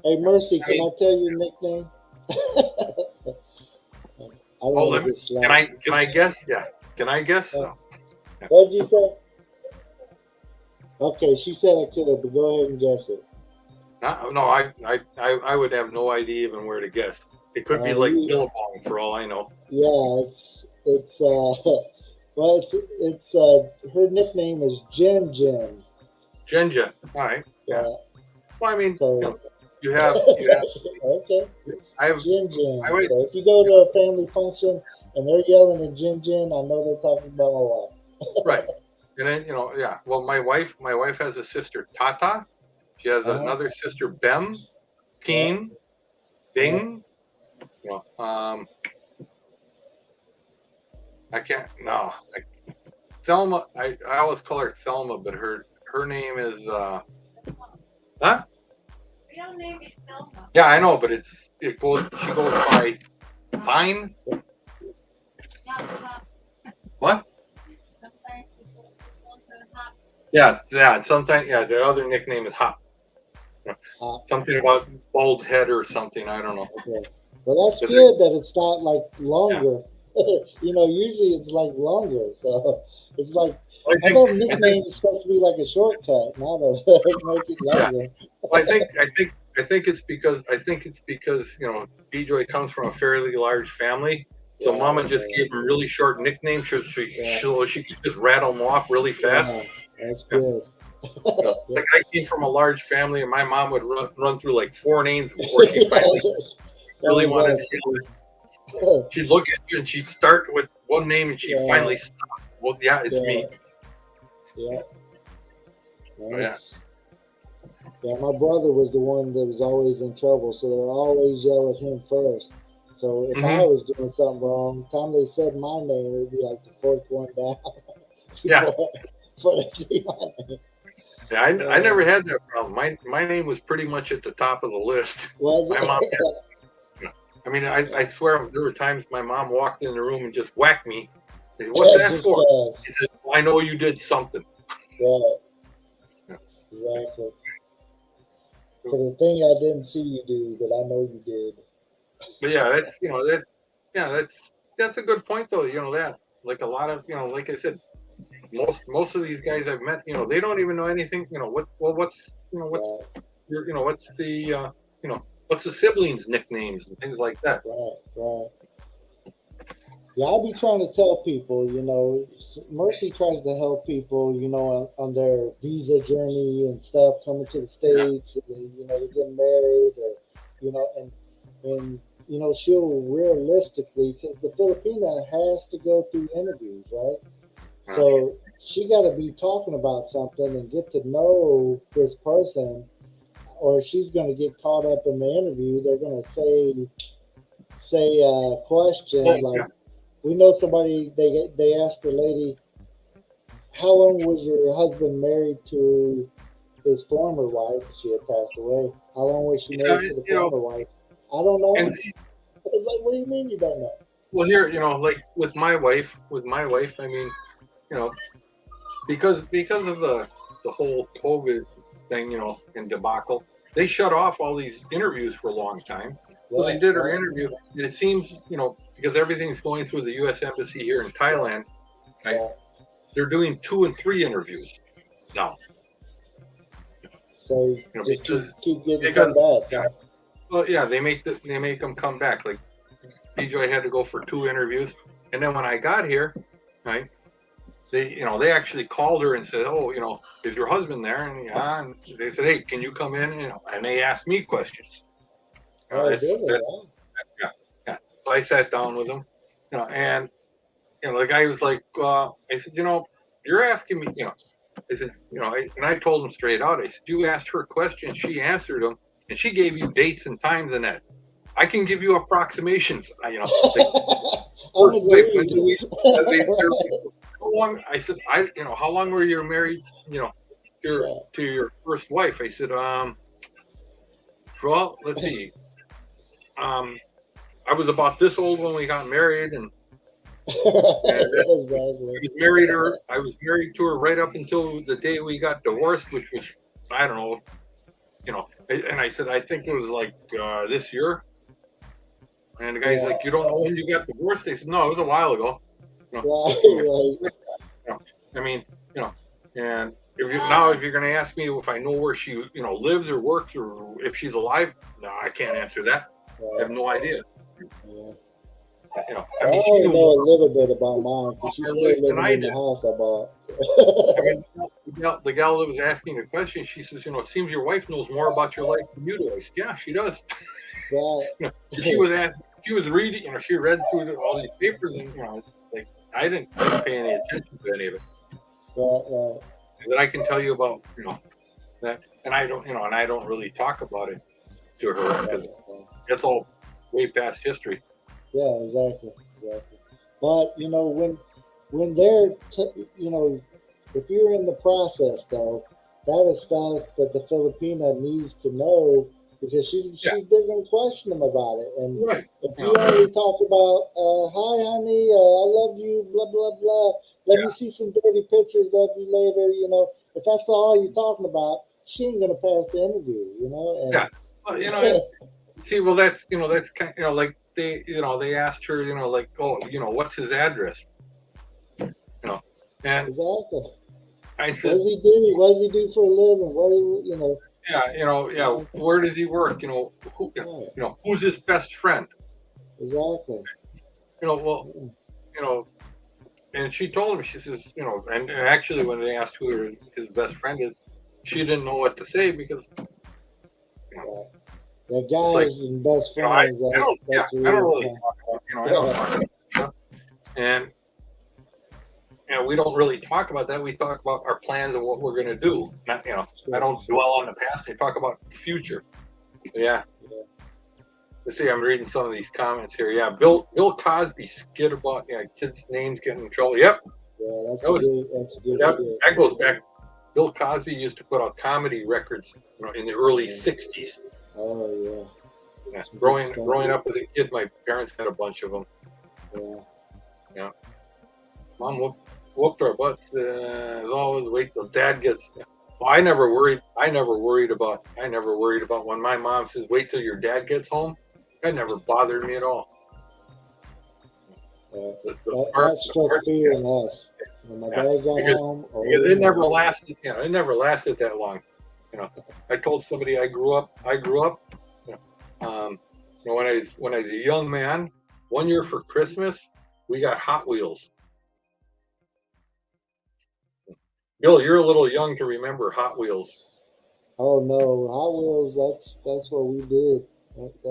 Hey, Mercy, can I tell you a nickname? Can I guess? Yeah. Can I guess? No. What'd you say? Okay, she said I could, but go ahead and guess it. No, I would have no idea even where to guess. It could be like Billabong for all I know. Yeah, it's her nickname is Jen. Jen. All right. Yeah. Well, I mean, so, you have. Okay. Jen. So if you go to a family function and they're yelling at Jen, I know they're talking about my wife. Right. And then Well, my wife has a sister Tata. She has another sister Bem, Teen, Bing. I can't. No. Thelma. I always call her Thelma, but her name is. Huh? Real name is Thelma. Yeah, I know, but she goes by Fine. What? Yeah. Sometimes, their other nickname is Hop. Something about bald head or something. I don't know. Okay. Well, that's good that it's not like longer. Yeah. Usually it's like longer. So it's like I know nickname is supposed to be like a shortcut, not a make it longer. Yeah. Well, I think it's because B-Joy comes from a fairly large family. So Mama just gave him really short nicknames so she could just rattle them off really fast. Yeah, that's good. Like I came from a large family, and my mom would run through like 4 names before she finally really wanted to do it. She'd look at you and she'd start with one name and she'd finally stop. Well, it's me. Yeah. Yeah, my brother was the one that was always in trouble, so they would always yell at him first. So if I was doing something wrong, time they said my name, it would be like the 4th one down. Before they say my name. Yeah, I never had that problem. My name was pretty much at the top of the list. Was it? My mom I swear there were times my mom walked in the room and just whacked me, I said, what's that Just for? cause. He said, well, I know you did something. Right. Yeah. Exactly. For the thing I didn't see you do, but I know you did. But yeah, that's a good point though. That like a lot of like I said, most of these guys I've met, they don't even know anything. What's Right. what's the what's the siblings' nicknames and things like that. Right. Right. Yeah, I be trying to tell people, Mercy tries to help people, on their visa journey and stuff, coming to the Yeah. States, and, they're getting married, or, and she'll realistically, because the Filipina has to go through interviews, right? Yeah. So she got to be talking about something and get to know this person, or she's going to get caught up in the interview. They're going to say a question Well, like, yeah. we know somebody. They asked the lady, "How long was your husband married to his former wife? She had passed away. How long was she married to the former wife? I don't know." And see, I was like, "What do you mean you don't know?" well, here, like with my wife, I mean, because of the whole COVID thing, and debacle, they shut off all these interviews for a long time. So they did her interview, and it seems, because everything's going through the U.S. Embassy here in Thailand, right? Right. They're doing 2 and 3 interviews now. So just Because keep getting come back. yeah, well, yeah, they make them come back. Like DJ had to go for 2 interviews, and then when I got here, right? They actually called her and said, "Oh, is your husband there?" And yeah, and they said, "Hey, can you come in?" And they asked me questions. Oh, really? Wow. Yeah. So I sat down with them, and the guy was like, I said, you're asking me, I said, and I told him straight out. I said, you asked her questions, she answered them, and she gave you dates and times and that. I can give you approximations. Like, I'm first wife, when agreed. do we? How long? I said, how long were you married? To your first wife? I said, well, let's see. I was about this old when we got married, and Exactly. I was married to her right up until the day we got divorced, which was, I don't know, and I said, I think it was like this year. And the guy's like, you don't know when you got divorced? They said, no, it was a while ago. Right. I mean, and if you're going to ask me if I know where she, lives or works or if she's alive, no, I can't answer that. I have no idea. Yeah. I mean, I only know a little bit about mine because she's still living in the house I bought. I mean, the gal that was asking the question, she says, it seems your wife knows more about your life than you do. I said, yeah, she does. Right. She was asking, she was reading, she read through all these papers, and like I didn't pay any attention to any of it. Right. That I can tell you about, that, and I don't, and I don't really talk about it to her because it's all way past history. Yeah, exactly. But when they're if you're in the process though, that is stuff that the Filipina needs to know because they're going to question them about it. And Right. if you only talk about, hi honey, I love you, blah blah blah. Let me see some dirty pictures of you later. If that's all you're talking about, she ain't going to pass the interview. And, yeah. Well, see, well, that's kind of, like they asked her, like, oh, what's his address? And exactly. I said, what does he do? What does he do for a living? What do Yeah, where does he work? Who's his best friend? Exactly. And she told him, she says, and actually when they asked who his best friend is, she didn't know what to say because that guy's like, best friends. I don't really talk about, I don't talk about stuff. And we don't really talk about that. We talk about our plans and what we're going to do. Not, I don't dwell on the past. I talk about the future. Yeah. Let's see. I'm reading some of these comments here. Yeah. Bill Cosby skit about kids' names getting in trouble. Yep. Yeah, that's good. That goes back. Bill Cosby used to put out comedy records, in the early '60s. Oh yeah. Growing up as a kid, my parents had a bunch of them. Yeah. Mom whooped our butts. As always, wait till Dad gets. Well, I never worried about when my mom says, "Wait till your dad gets home." That never bothered me at all. That struck fear in us. When my dad got home, because it never lasted. It never lasted that long. I told somebody I grew up. When I was a young man, one year for Christmas, we got Hot Wheels. Bill, you're a little young to remember Hot Wheels. Oh no, Hot Wheels. That's what we did.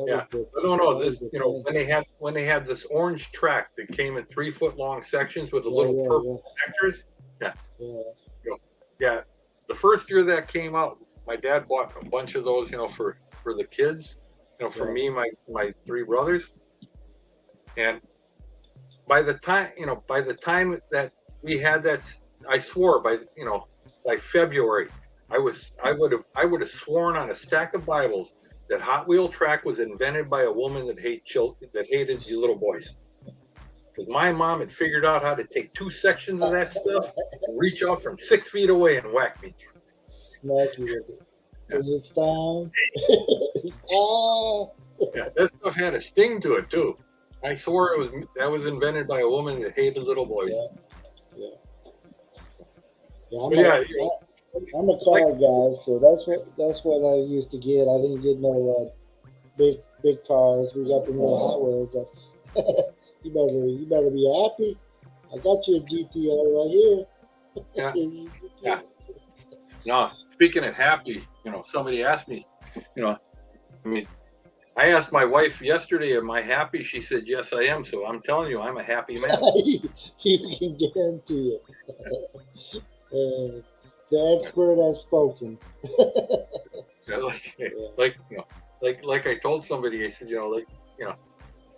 Yeah, I don't know this. When they had this orange track that came in 3-foot long sections with the little purple connectors. Yeah. The first year that came out, my dad bought a bunch of those. For the kids. For me, my 3 brothers. And by the time that we had that, I swore by February, I would have sworn on a stack of Bibles that Hot Wheel track was invented by a woman that hated you little boys. Because my mom had figured out how to take 2 sections of that stuff and reach out from 6 feet away and whack me. Smack you with it. It's time. Yeah, that stuff had a sting to it too. I swore that was invented by a woman that hated little boys. I'm a car guy, so that's what I used to get. I didn't get no big cars. We got the little Hot Wheels. That's you better be happy. I got you a GTO right here. Yeah. No, speaking of happy, somebody asked me, I asked my wife yesterday, am I happy? She said, yes, I am. So I'm telling you, I'm a happy man. You can guarantee it. The expert has spoken. Like I told somebody, I said,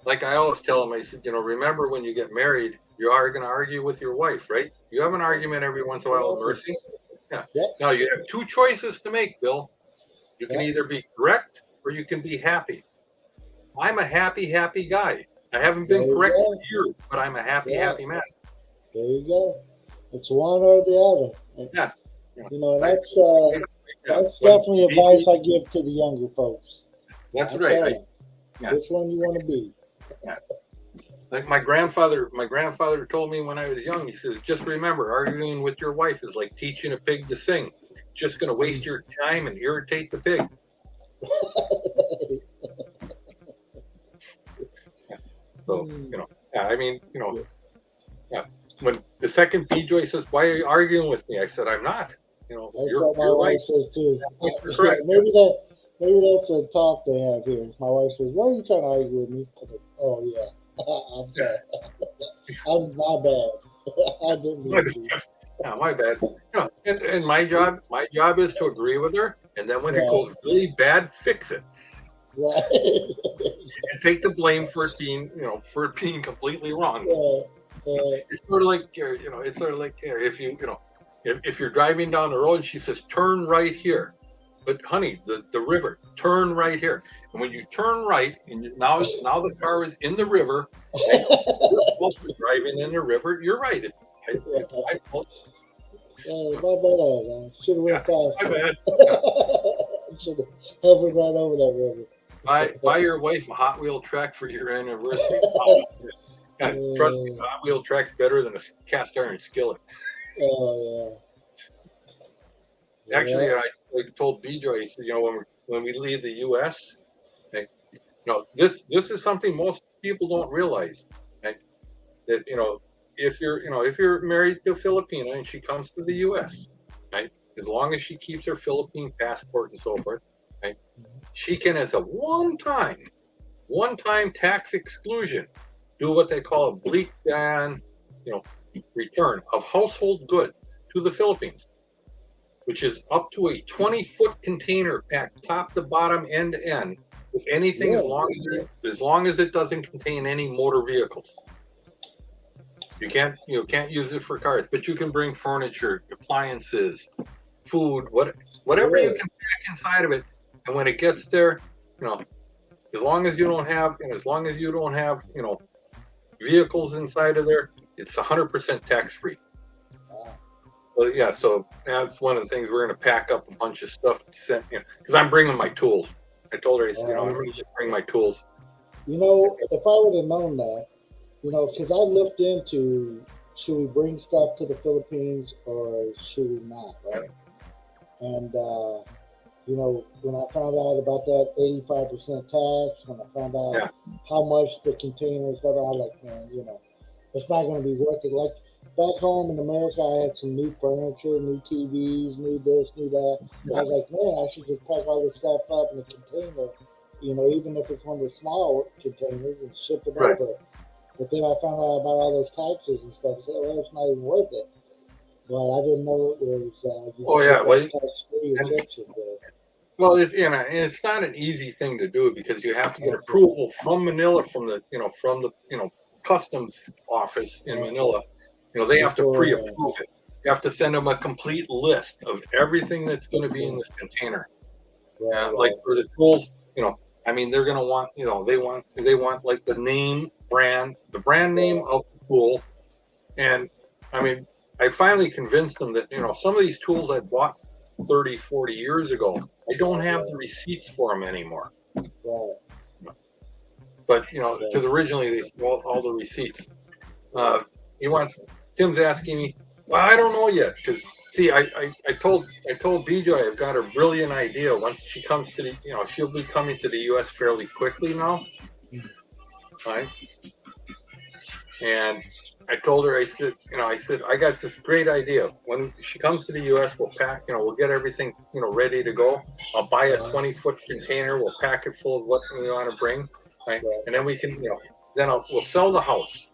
like I always tell them, I said, remember when you get married, you are going to argue with your wife, right? You have an argument every once in a while with Mercy. Yeah. Now you have 2 choices to make, Bill. You can either be correct or you can be happy. I'm a happy guy. I haven't been correct for years, but I'm a happy man. There you go. It's one or the other. Yeah. That's definitely advice I give to the younger folks. That's right. Which one you want to be? Yeah. Like my grandfather told me when I was young, he says, just remember, arguing with your wife is like teaching a pig to sing. It's just going to waste your time and irritate the pig. So, when the second B-Joy says, why are you arguing with me? I said, I'm not. That's what my wife says too. Correct. Maybe that's a talk they have here. My wife says, why are you trying to argue with me? I go, oh, yeah. I'm sorry. My bad. I didn't mean to. No, my bad. And my job is to agree with her, and then when it goes really bad, fix it. Right. And take the blame for it being completely wrong. It's sort of like if you're driving down the road and she says turn right here, but honey, the river, turn right here. And when you turn right, and now the car is in the river, and you're driving in the river, you're right. My bad. I should have went faster. My bad. Should have hovered right over that river. Buy your wife a Hot Wheel track for your anniversary. Trust me, Hot Wheel track's better than a cast iron skillet. Oh yeah. Actually, I told B-Joy, when we leave the U.S., this is something most people don't realize. That if you're married to a Filipina and she comes to the U.S., right, as long as she keeps her Philippine passport and so forth, right, she can, as a one-time tax exclusion, do what they call a bleak ban, return of household good to the Philippines, which is up to a 20-foot container packed top to bottom, end to end, with anything as long as it doesn't contain any motor vehicles. You can't use it for cars, but you can bring furniture, appliances, food, whatever you can pack inside of it. And when it gets there, as long as you don't have vehicles inside of there, it's 100% tax free. Wow. Well, yeah, so that's one of the things we're going to pack up a bunch of stuff to send, because I'm bringing my tools. I told her, I said, I'm going to just bring my tools. You know, if I would have known that, because I looked into should we bring stuff to the Philippines or should we not, right? And when I found out about that 85% tax, when I found out how much the containers stuff, I was like, man, it's not going to be worth it. Like back home in America, I had some new furniture, new TVs, new this, new that. I was like, man, I should just pack all this stuff up in a container, even if it's one of the small containers and ship it over. But then I found out about all those taxes and stuff. So it's not even worth it. But I didn't know it was. Tax-free exemption there. Well, it's not an easy thing to do because you have to get approval from Manila, from the customs office in Manila. They have to pre-approve it. You have to send them a complete list of everything that's going to be in this container. Like for the tools, they're going to want, they want like the brand name of the tool. And I finally convinced them that, some of these tools I bought 30, 40 years ago, I don't have the receipts for them anymore. Right. But, because originally they sold all the receipts. Tim's asking me, well, I don't know yet. Because, see, I told BJ I've got a brilliant idea. Once she comes to she'll be coming to the U.S. fairly quickly now. Right? And I told her, I said, I got this great idea. When she comes to the U.S., we'll pack, we'll get everything, ready to go. I'll buy a 20-foot container. We'll pack it full of what we want to bring, right? And then we can, we'll sell the house.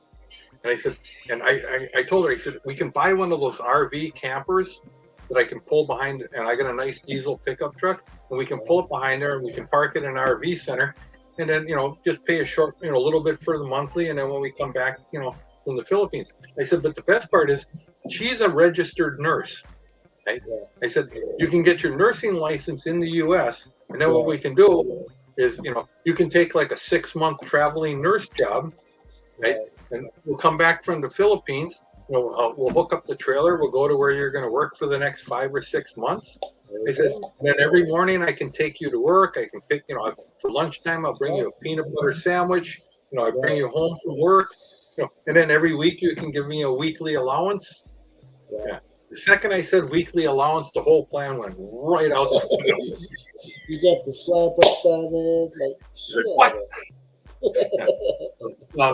And I said, and I told her, I said, we can buy one of those RV campers that I can pull behind, and I got a nice diesel pickup truck, and we can pull it behind there, and we can park it in an RV center, and then, just pay a short, a little bit for the monthly, and then when we come back, from the Philippines. I said, but the best part is she's a registered nurse. Right? I said, you can get your nursing license in the U.S. and then what we can do is, you can take like a 6-month traveling nurse job, right? And we'll come back from the Philippines. We'll hook up the trailer. We'll go to where you're going to work for the next 5 or 6 months. I said, then every morning I can take you to work. I can pick, for lunchtime, I'll bring you a peanut butter sandwich. I bring you home from work. And then every week you can give me a weekly allowance. Yeah. The second I said weekly allowance, the whole plan went right out the window. You got the slap upside it, what?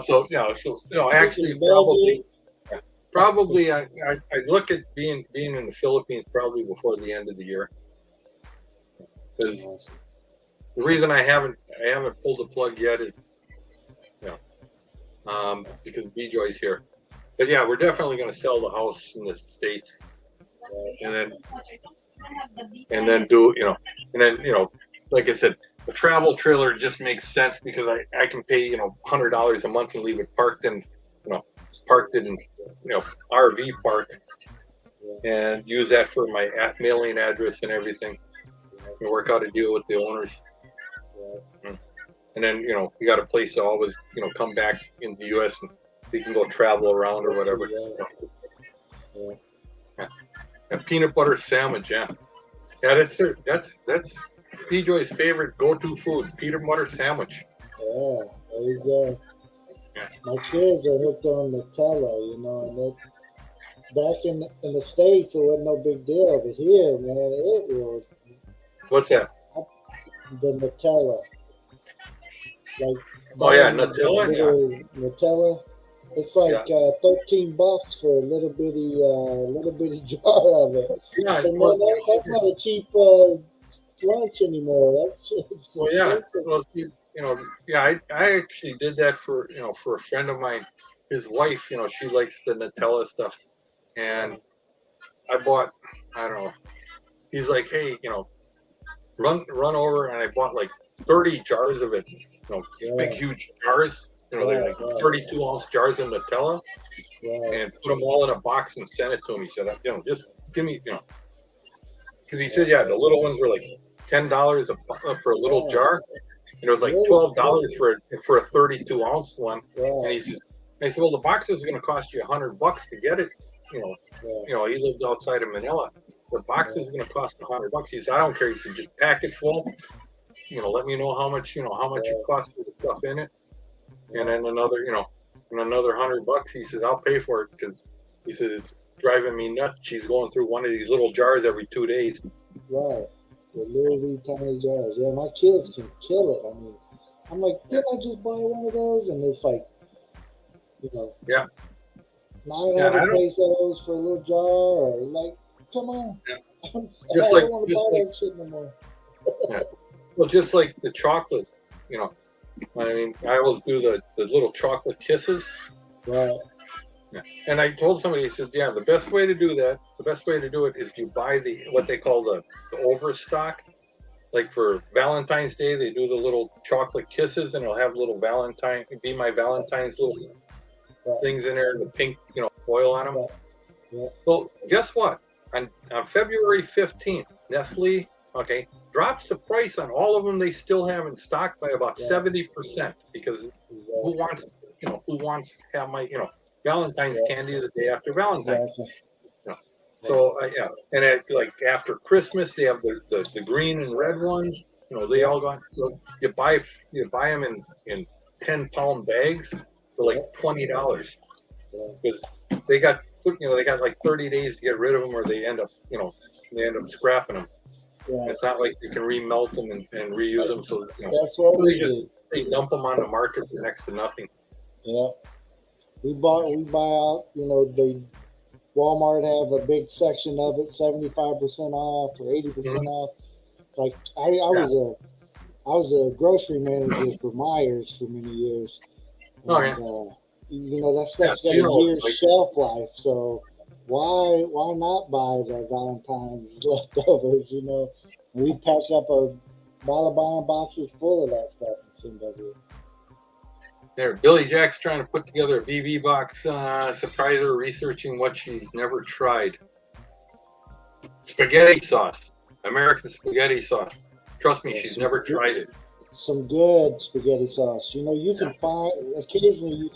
So actually probably I look at being in the Philippines probably before the end of the year. Because the reason I haven't pulled the plug yet is because B-Joy's here. But yeah, we're definitely going to sell the house in the States, and then do, like I said, the travel trailer just makes sense because I can pay, $100 a month and leave it parked in RV park and use that for my mailing address and everything, and work out a deal with the owners. And then, you got a place to always, come back in the U.S. and you can go travel around or whatever. A peanut butter sandwich, that's B-Joy's favorite go-to food, peanut butter sandwich. Yeah, there you go. My kids are hooked on Nutella, and that back in the States, it wasn't no big deal, but here, man, it was. What's that? The Nutella. Nutella. Nutella. It's like $13 for a little bitty jar of it. Yeah, that's not a cheap lunch anymore. I actually did that for a friend of mine. His wife, she likes the Nutella stuff, and I bought. I don't know. He's like, hey, run over, and I bought like 30 jars of it. Big, huge jars. They're like 32-ounce jars of Nutella, and put them all in a box and sent it to him. He said, just give me, because he said, the little ones were like $10 for a little jar, and it was like $12 for a 32-ounce one. And he says, I said, well, the box is going to cost you $100 to get it. Yeah. He lived outside of Manila. The box is going to cost $100. He said, I don't care. He said, just pack it full. Let me know how much it costs for the stuff in it. And then another $100. He says, I'll pay for it because he says it's driving me nuts. She's going through one of these little jars every 2 days. Right. The little wee tiny jars. Yeah, my kids can kill it. I mean, I'm like, didn't I just buy one of those? And it's like, Yeah. 900 pesos for a little jar, or like, come on. Yeah. I don't want to buy that shit no more. Yeah. Well, just like the chocolate, I mean, I always do the little chocolate kisses. Right. Yeah. And I told somebody, he said, yeah, the best way to do it is you buy what they call the overstock. Like for Valentine's Day, they do the little chocolate kisses, and it'll have little Be My Valentine's little things in there, and the pink, foil on them. Right. Yeah. So guess what? On February 15th, Nestle, drops the price on all of them they still have in stock by about 70%, because who wants to have my, Valentine's candy the day after Valentine's? So and after Christmas, they have the green and red ones. They all got, so you buy them in 10-pound bags for like $20, because they got like 30 days to get rid of them, or they end up scrapping them. Yeah. It's not like you can remelt them and reuse them. So that's what they dump them on the market for next to nothing. Yeah, we buy out. They Walmart have a big section of it, 75% off or 80% off. Like I was a grocery manager for Myers for many years. And, that stuff's got a year's shelf life, so why not buy the Valentine's leftovers? We pack up a buying boxes full of that stuff and send over it. There, Billy Jack's trying to put together a BB box. Surprise her researching what she's never tried. Spaghetti sauce, American spaghetti sauce. Trust me, she's never tried it. Some good spaghetti sauce. You can find occasionally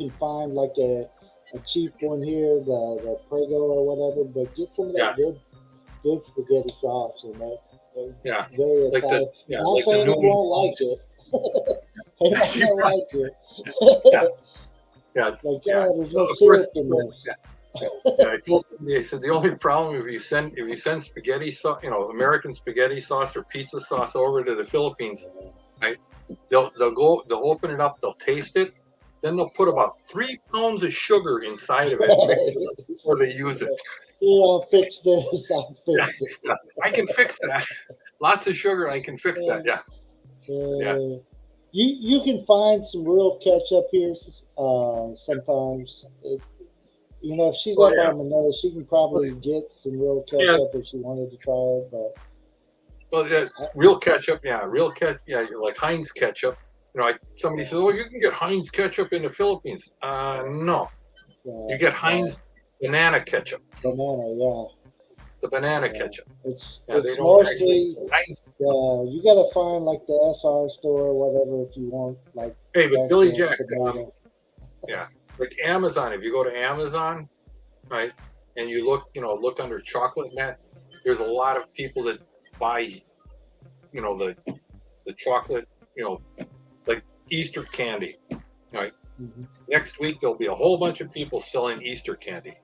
like a cheap one here, the Prego or whatever, but get some of that good spaghetti sauce and that. Very I'm not saying they won't like it. They might not like it. There's no syrup in this. I told them, they said the only problem if you send spaghetti sauce, American spaghetti sauce or pizza sauce over to the Philippines, right? They'll open it up, they'll taste it, then they'll put about 3 pounds of sugar inside of it, mix it up before they use it. I'll fix this. I'll fix it. Yeah, I can fix that. Lots of sugar, I can fix that. Yeah. You can find some real ketchup here sometimes. If she's up on Manila, she can probably get some real ketchup if she wanted to try it. But real ketchup, like Heinz ketchup. Somebody says, "Oh, you can get Heinz ketchup in the Philippines." No, you get Heinz banana ketchup. The banana ketchup. It's mostly you got to find like the SR store or whatever if you want like. Hey, but Billy Jack, like Amazon. If you go to Amazon, right, and you look under chocolate net, there's a lot of people that buy, the chocolate, like Easter candy, right? Mm-hmm. Next week there'll be a whole bunch of people selling Easter candy.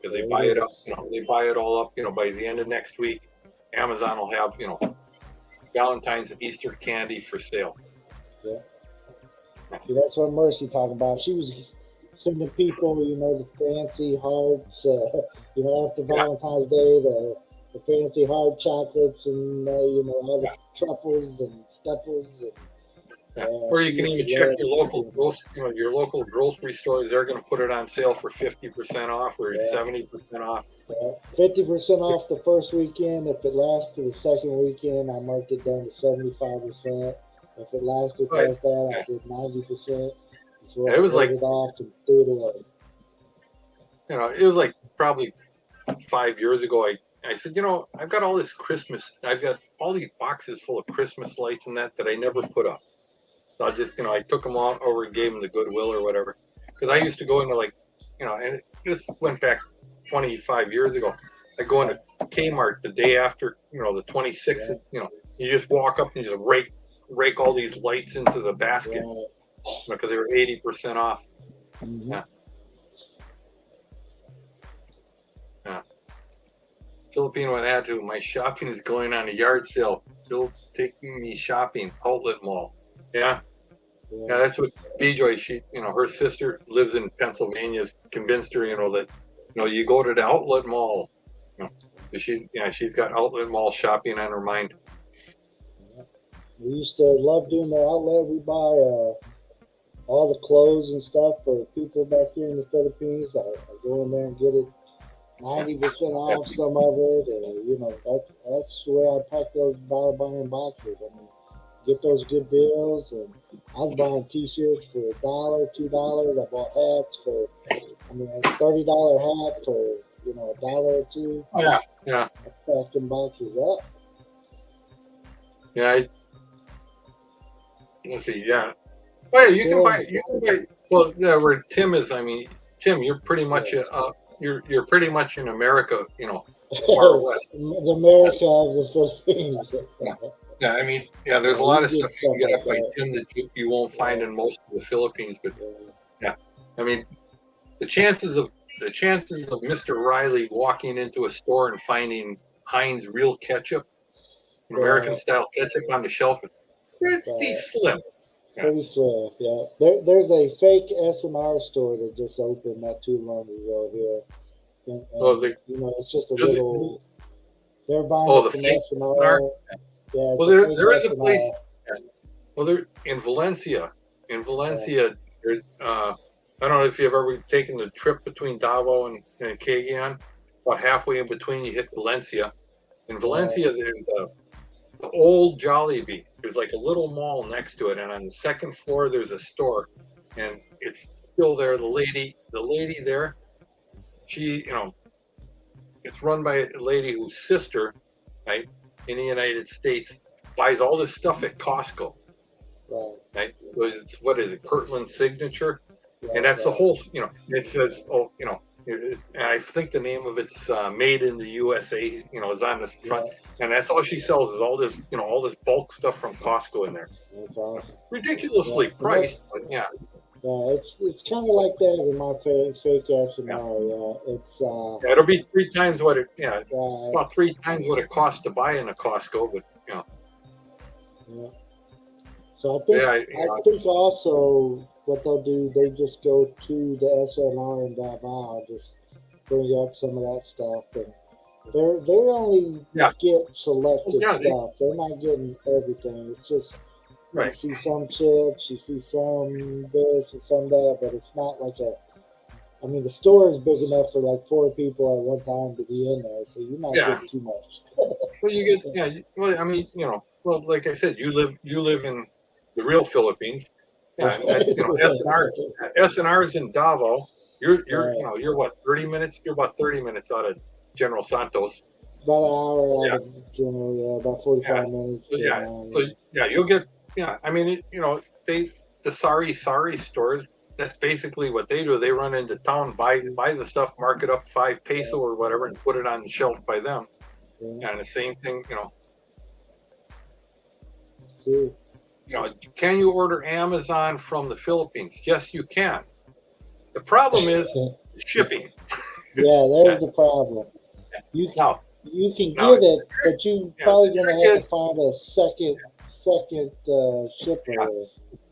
Because they buy it up, they buy it all up, by the end of next week, Amazon will have, Valentine's and Easter candy for sale. Yeah. That's what Mercy talking about. She was sending people, the fancy hearts, after Valentine's Day, the fancy hard chocolates and, all the truffles and stuffles and. Or you can even check your local grocery stores. They're going to put it on sale for 50% off or 70% off. 50% off the first weekend. If it lasts to the second weekend, I marked it down to 75%. If it lasted past that, I did 90%. Before it was I it off and threw it away. It was like probably 5 years ago. I said, I've got all this Christmas. I've got all these boxes full of Christmas lights and that I never put up. So I just, I took them all over and gave them the Goodwill or whatever. because I used to go into like, and this went back 25 years ago. I go into Kmart the day after, the 26th. You just walk up and you just rake all these lights into the basket because they were 80% off. Mm-hmm. Yeah. Filipino would add to my shopping is going on a yard sale. Still taking me shopping, outlet mall. Yeah, that's what B-Joy, she, her sister lives in Pennsylvania, convinced her, that, you go to the outlet mall. She's got outlet mall shopping on her mind. We used to love doing the outlet. We buy all the clothes and stuff for people back here in the Philippines. I go in there and get it 90% off some of it, and that's the way I pack those buying boxes. I mean, get those good deals, and I was buying T-shirts for $1, $2. I bought hats for, a $30 hat for $1 or $2. Oh yeah. I packed them boxes up. Yeah. Let's see. Yeah. Well, you can buy. Well, yeah, where Tim is. I mean, Tim, you're pretty much you're pretty much in America. Far west. The America of the Philippines. Yeah, I mean, there's a lot of stuff you can get up by Tim that you won't find in most of the Philippines. But I mean, the chances of Mr. Riley walking into a store and finding Heinz real ketchup, American style ketchup on the shelf, is pretty slim. Pretty slim, yeah. There's a fake S&R store that just opened not too long ago here. And it's just a little. They're buying it from S&R. Yeah, well, there is a place. Well, they're in Valencia. In Valencia, there's. I don't know if you've ever taken the trip between Davao and Cagayan. About halfway in between, you hit Valencia. In Valencia, there's the old Jollibee. There's like a little mall next to it, and on the second floor, there's a store, and it's still there. The lady there, she, it's run by a lady whose sister, right, in the United States, buys all this stuff at Costco. Right? What is it? Kirtland Signature. And that's the whole, it says, and I think the name of it's made in the USA, is on the front. And that's all she sells is all this, all this bulk stuff from Costco in there. That's awesome. Ridiculously priced, but Yeah, it's kind of like that in my fake S&R. It's it'll be 3 times what it, about 3 times what it costs to buy in a Costco, but Yeah. So I think also what they'll do, they just go to the S&R in Davao, just bring up some of that stuff, and they only get selected stuff. They're not getting everything. It's just you see some chips, you see some this and some that, but it's not like the store is big enough for like 4 people at one time to be in there, so you're not getting too much. Well, you get well, like I said, you live in the real Philippines. Yeah, S&R's in Davao. You're what, 30 minutes? You're about 30 minutes out of General Santos. About an hour out of General, about 45 minutes. You'll get, the Sari stores, that's basically what they do. They run into town, buy the stuff, mark it up 5 peso or whatever, and put it on the shelf by them. And the same thing, can you order Amazon from the Philippines? Yes, you can. The problem is shipping. There's the problem. You can get it, but you probably going to have to find a second shipper.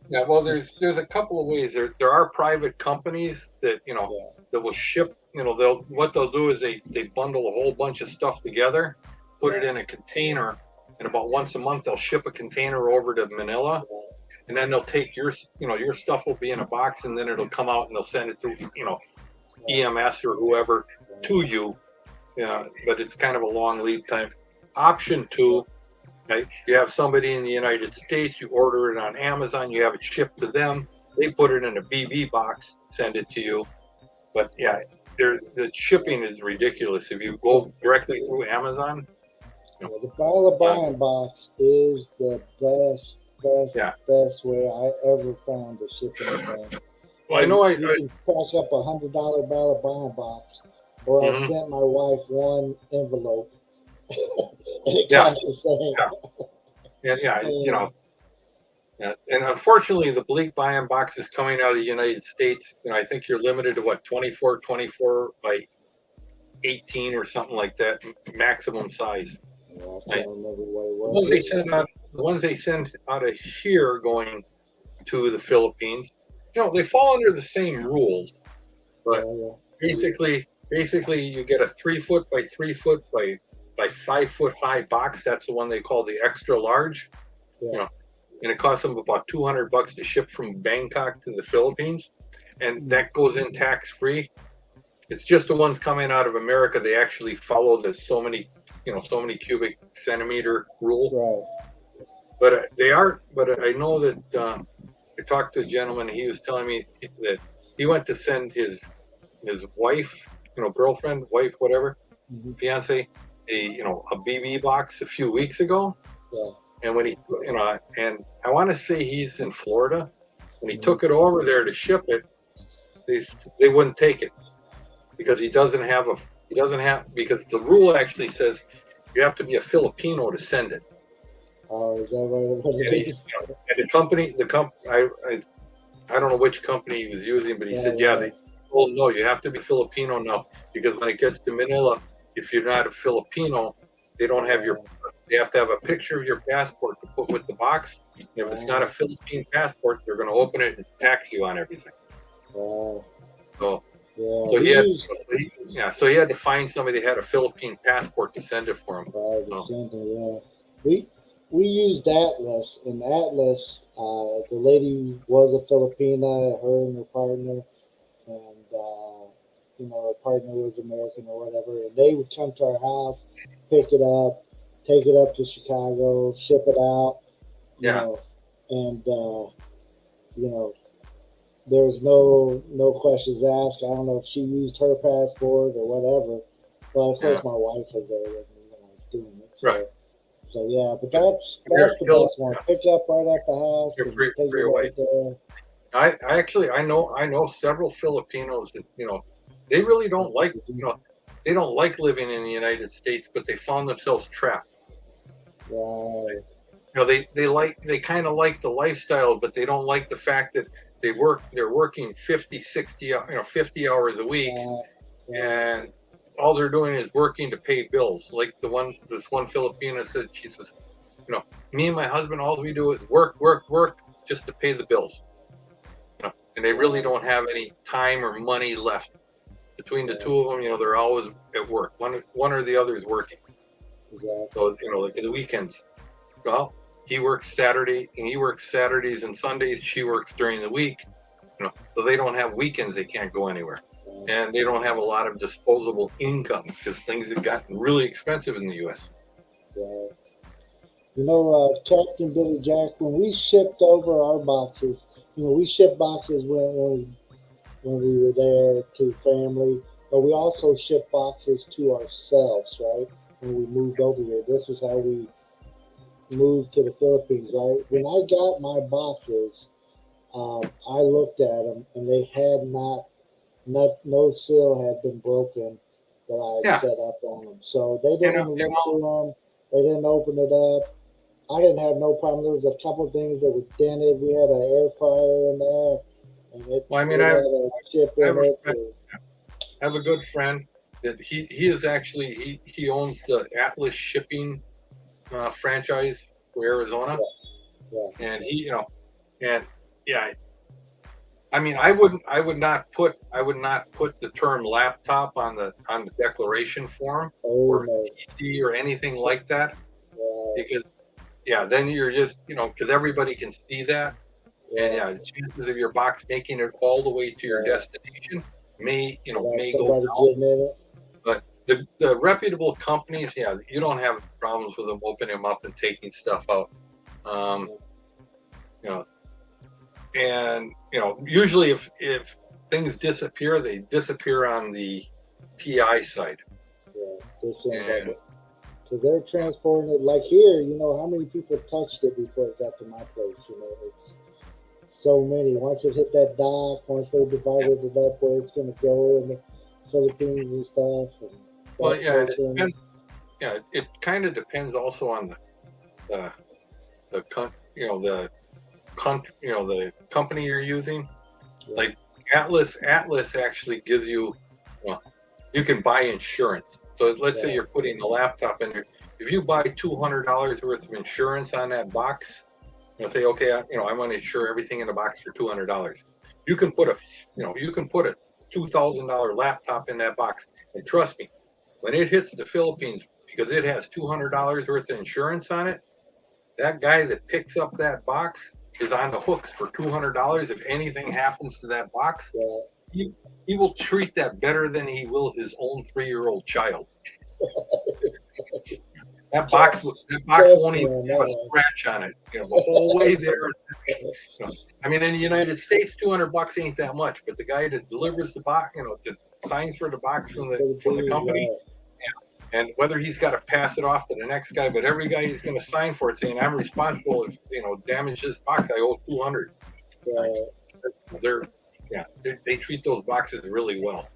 Yeah, well, there's a couple of ways. There are private companies that that will ship. What they'll do is they bundle a whole bunch of stuff together, put it in a container. And about once a month, they'll ship a container over to Manila, and then they'll take your stuff will be in a box, and then it'll come out and they'll send it through, EMS or whoever to you. But it's kind of a long lead time. Option 2, okay, you have somebody in the United States, you order it on Amazon, you have it shipped to them, they put it in a BB box, send it to you. But the shipping is ridiculous. If you go directly through Amazon. The buying box is the best way I ever found a shipping thing. Well, I know you can pack up $100 ballot buying box, or I Mhm. sent my wife one envelope, and it Yeah. costs the same. Yeah, and unfortunately, the bleak buy-in box is coming out of the United States, and I think you're limited to what 24 by 18 or something like that, maximum size. Yeah, I Right? can't remember what it The was. ones they send out of here going to the Philippines, they fall under the same rules, but Yeah, basically, you get a 3 foot by 3 foot by 5 foot high box. That's the one they call the extra large. yeah, You know, and it costs them about $200 to ship from Bangkok to the Philippines, and that goes in tax free. It's just the ones coming out of America. They actually follow the so many cubic centimeter rule. right. But they are. But I know that I talked to a gentleman. He was telling me that he went to send his wife, girlfriend, wife, whatever, Mm-hmm. fiance, a BB box a few weeks ago. Yeah. And when and I want to say he's in Florida. When he Mhm. took it over there to ship it, they wouldn't take it because he doesn't have because the rule actually says you have to be a Filipino to send it. Oh, is that right? What And it is? and I don't know which company he was using, but he said, Yeah. they told him, no, you have to be Filipino now because when it gets to Manila, if you're not a Filipino, they don't have they have to have a picture of your passport to put with the box. And if it's not a Philippine passport, they're going to open it and tax you on everything. Wow. So, Yeah. so he had to find somebody that had a Philippine passport to send it for him. Yeah. We used Atlas, and Atlas, the lady was a Filipina, her and her partner, and her partner was American or whatever, and they would come to our house, pick it up, take it up to Chicago, ship it out, you Yeah. know, and there was no questions asked. I don't know if she used her passport or whatever, but of course my wife was there with me when I was doing it. So, Right. so yeah, but that's the best one. Pick up right at the house and take it right there. I know several Filipinos that they really don't like they don't like living in the United States, but they found themselves trapped. Right. They kind of like the lifestyle, but they don't like the fact that they're working 50, 60, 50 hours a week, and all they're doing is working to pay bills. Like this one Filipina said, she says, me and my husband, all we do is work, work, work just to pay the bills. And they really don't have any time or money left. Between the two of them, they're always at work. One or the other is working. Exactly. So, like the weekends, well, he works Saturdays and Sundays. She works during the week. So they don't have weekends. They can't go anywhere, and they don't have a lot of disposable income because things have gotten really expensive in the U.S. Right. Captain Billy Jack, when we shipped over our boxes, we shipped boxes when we were there to family, but we also shipped boxes to ourselves, right? When we moved over here, this is how we moved to the Philippines, right? When I got my boxes, I looked at them and they had no seal had been broken that I had set up on them. So they didn't even look through them. They didn't open it up. I didn't have no problem. There was a couple of things that were dented. We had an air fryer in there, and it had a chip in it. I have a good friend that he is actually he owns the Atlas shipping franchise for Arizona, and I mean, I would not put the term laptop on the declaration form or PC or anything like that because then you're just because everybody can see that, and the chances of your box making it all the way to your destination may go down. But the reputable companies, you don't have problems with them opening them up and taking stuff out. And usually if things disappear, they disappear on the PI side. Because they're transporting it like here. How many people touched it before it got to my place? so many. Once it hit that dock, once they divided it up where it's going to go in the Philippines and stuff. And Well, yeah, it person, depends. Yeah, it kind of depends also on the the company you're using. yeah, Like Atlas actually gives you, well, you can buy insurance. So let's say yeah, you're putting a laptop in there. If you buy $200 worth of insurance on that box, say, okay, I'm going to insure everything in the box for $200. You can put a $2,000 laptop in that box, and trust me, when it hits the Philippines, because it has $200 worth of insurance on it, that guy that picks up that box is on the hooks for $200. If anything happens to that box, yeah. he, he will treat that better than he will his own 3-year-old child. That box Trust won't me even on have a that scratch on it, the whole way there. I mean, in the United States, $200 ain't that much, but the guy that delivers the box, that signs for the box from the one. company, and whether he's got to pass it off to the next guy, but every guy he's going to sign for it saying, I'm responsible if damage this box, I owe 200. Right, They're they treat those boxes really well.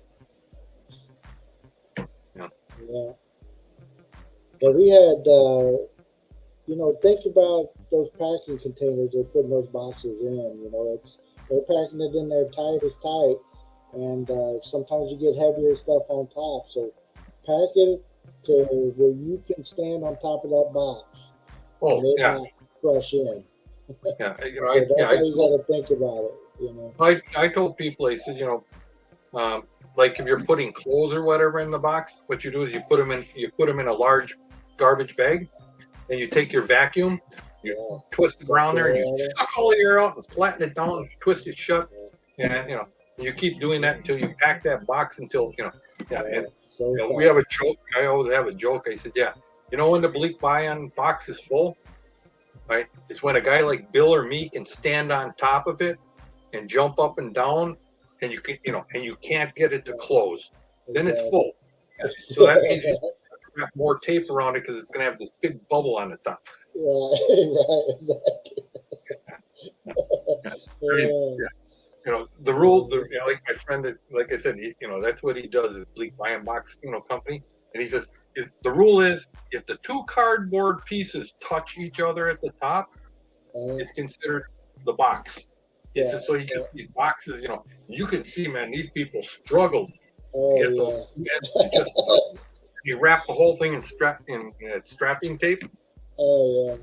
yeah. But we had, think about those packing containers they're putting those boxes in. They're packing it in there tight as tight, and sometimes you get heavier stuff on top. So pack it to where you can stand on top of that box and it not crush in. Yeah, So that's how you got to think about it. I told people, I said, like if you're putting clothes or whatever in the box, what you do is you put them in a large garbage bag, and you take your vacuum, you twist it around there, and you suck all the air out and flatten it down, and twist it shut, and you keep doing that until you pack that box until And we have a joke. I always have a joke. I said, when the bleak buy-on box is full, right? It's when a guy like Bill or me can stand on top of it and jump up and down, and you can, and you can't get it to close. Then it's full. So that means you have more tape around it because it's going to have this big bubble on the top. Right, exactly. The rule, like my friend, like I said, that's what he does is bleak buy-on box, company, and he says the rule is if the two cardboard pieces touch each other at the top, it's considered the box. He said, so you get these boxes, you can see, man, these people struggled to get those. You wrap the whole thing in strapping tape. Oh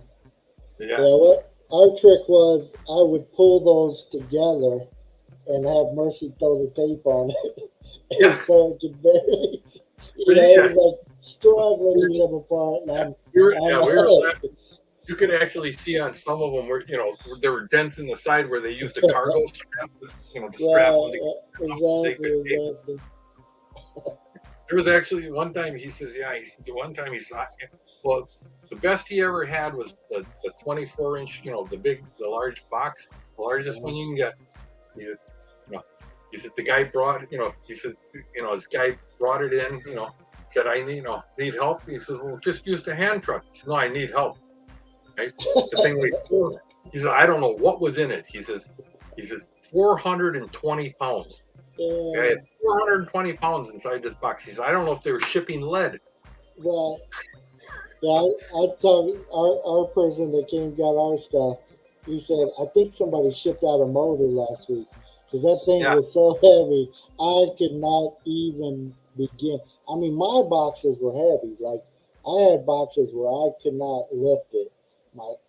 yeah. What our trick was, I would pull those together and have Mercy throw the tape on it, so it could barely. It was like struggling to get them apart. And we were laughing. You could actually see on some of them where there were dents in the side where they used a cargo strap, to strap them together. Exactly. There was actually one time he says, well, the best he ever had was the 24-inch, the large box, the largest one you can get. He said the guy brought, his guy brought it in, said, I need help. He says, well, just use the hand truck. He said, no, I need help. Right? The thing he said, I don't know what was in it. He says 420 pounds. I had 420 pounds inside this box. He said, I don't know if they were shipping lead. Right. Yeah, I tell you, our person that came and got our stuff, he said, I think somebody shipped out a motor last week because that thing was so heavy. I could not even begin. I mean, my boxes were heavy. Like, I had boxes where I could not lift it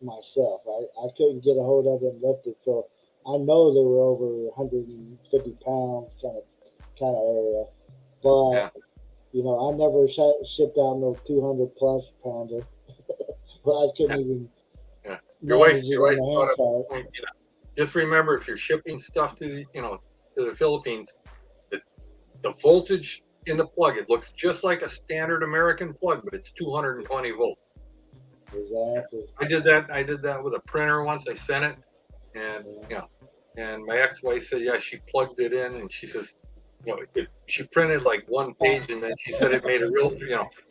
myself. I couldn't get a hold of it and lift it. So I know they were over 150 pounds kind of area. But, I never shipped out no 200 plus pounder. But I couldn't even. Your wife brought up, just remember, if you're shipping stuff to the Philippines, the voltage in the plug, it looks just like a standard American plug, but it's 220 volts. Exactly. I did that with a printer once. I sent it, and and my ex-wife said, she plugged it in, and she says, she printed like one page, and then she said it made a real,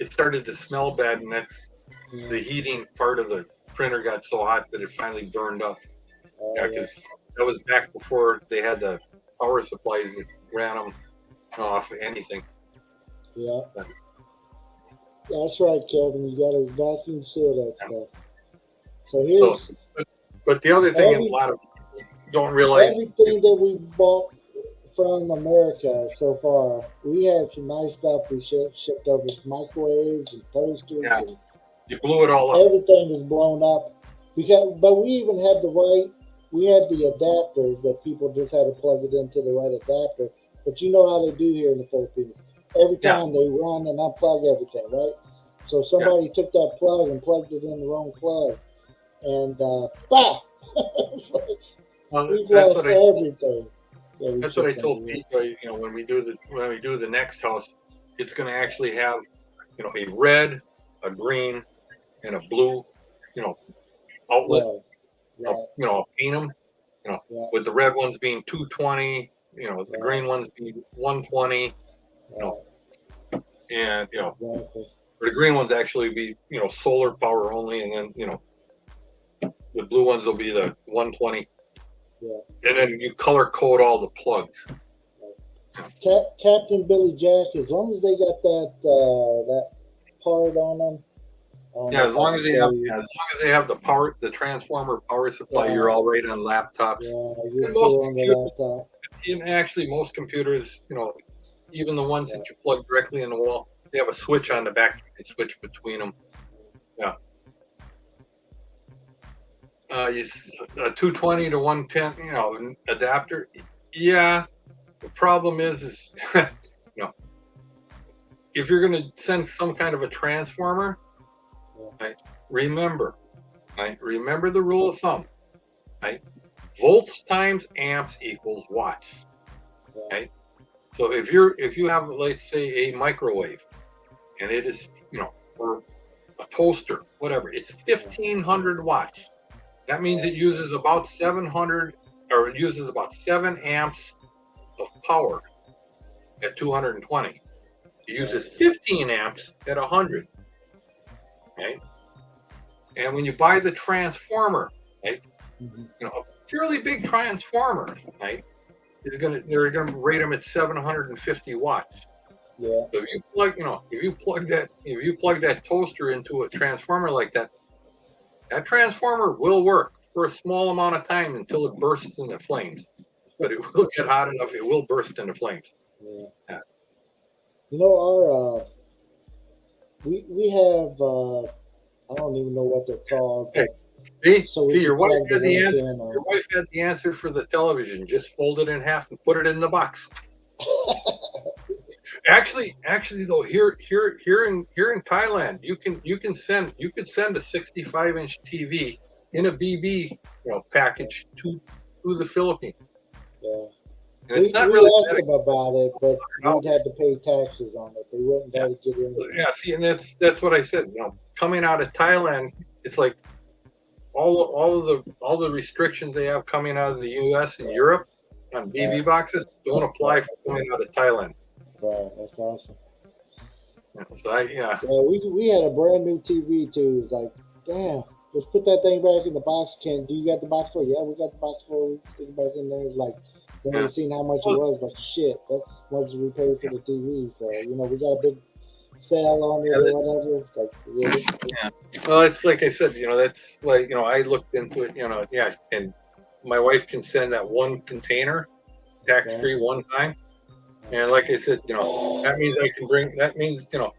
it started to smell bad, and that's the heating part of the printer got so hot that it finally burned up. Because that was back before they had the power supplies that ran them off of anything. Yeah. That's right, Kevin. You got to vacuum seal that stuff. So here's But the other thing, a lot of people don't realize, everything that we bought from America so far. We had some nice stuff we shipped over, microwaves and toasters. Yeah. And you blew it all up. everything is blown up. But we even had we had the adapters that people just had to plug it into the right adapter. But you know how they do here in the Philippines. Every time they run and unplug everything, right? So somebody took that plug and plugged it in the wrong plug, and bah! We've lost everything. That's what I told people. You know, when we do the next house, it's going to actually have, you know, a red, a green, and a blue, you know, outlet. Right. You know, I'll paint them. You know, with the red ones being 220. You know, the green ones being 120. You know, and you know, the green ones actually be, you know, solar power only, and then, you know, the blue ones will be the 120. Yeah. And then you color code all the plugs. Captain Billy Jack, as long as they got that part on them. As long as they have the transformer power supply, you're all right on laptops. Yeah, you're and actually, most computers, you know, even the ones that you plug directly in the wall, they have a switch on the back. You can switch between them. Yeah. A 220 to 110, you know, adapter. Yeah. The problem is you know, if you're going to send some kind of a transformer, right, remember the rule of thumb, right? Volts times amps equals watts, right? So if you have, let's say, a microwave, and it is, you know, or a toaster, whatever, it's 1,500 watts. That means it uses about 700, or it uses about 7 amps of power at 220. It uses 15 amps at 100. Right? And when you buy the transformer, right, you know, a fairly big transformer, right, they're gonna rate them at 750 watts. Yeah. So if you plug that toaster into a transformer like that, that transformer will work for a small amount of time until it bursts into flames. But it will get hot enough; it will burst into flames. Yeah. You know, our we have I don't even know what they're called. See, your wife had the answer. Your wife had the answer for the television. Just fold it in half and put it in the box. Actually, though, here in Thailand, you could send a 65-inch TV in a BB, you know, package to the Philippines. Yeah. And it's not we really asked them about it, but we'd had to pay taxes on it. They wouldn't have to get in. Yeah, see, and that's what I said. You know, coming out of Thailand, it's like all of the restrictions they have coming out of the U.S. and Europe on BB boxes don't apply for coming out of Thailand. Right, that's awesome. So we had a brand new TV too. It's like, damn, let's put that thing back in the box. Do you got the box for it? Yeah, we got the box for it. We stick it back in there. Like, then we seen how much it was. Like, shit, that's much we paid for the TV. So, you know, we got a big sale on it or whatever. Like, really? Yeah. Well, it's like I said, you know, that's like, you know, I looked into it, you know, and my wife can send that one container tax-free one time. And like I said, you know, that means you know,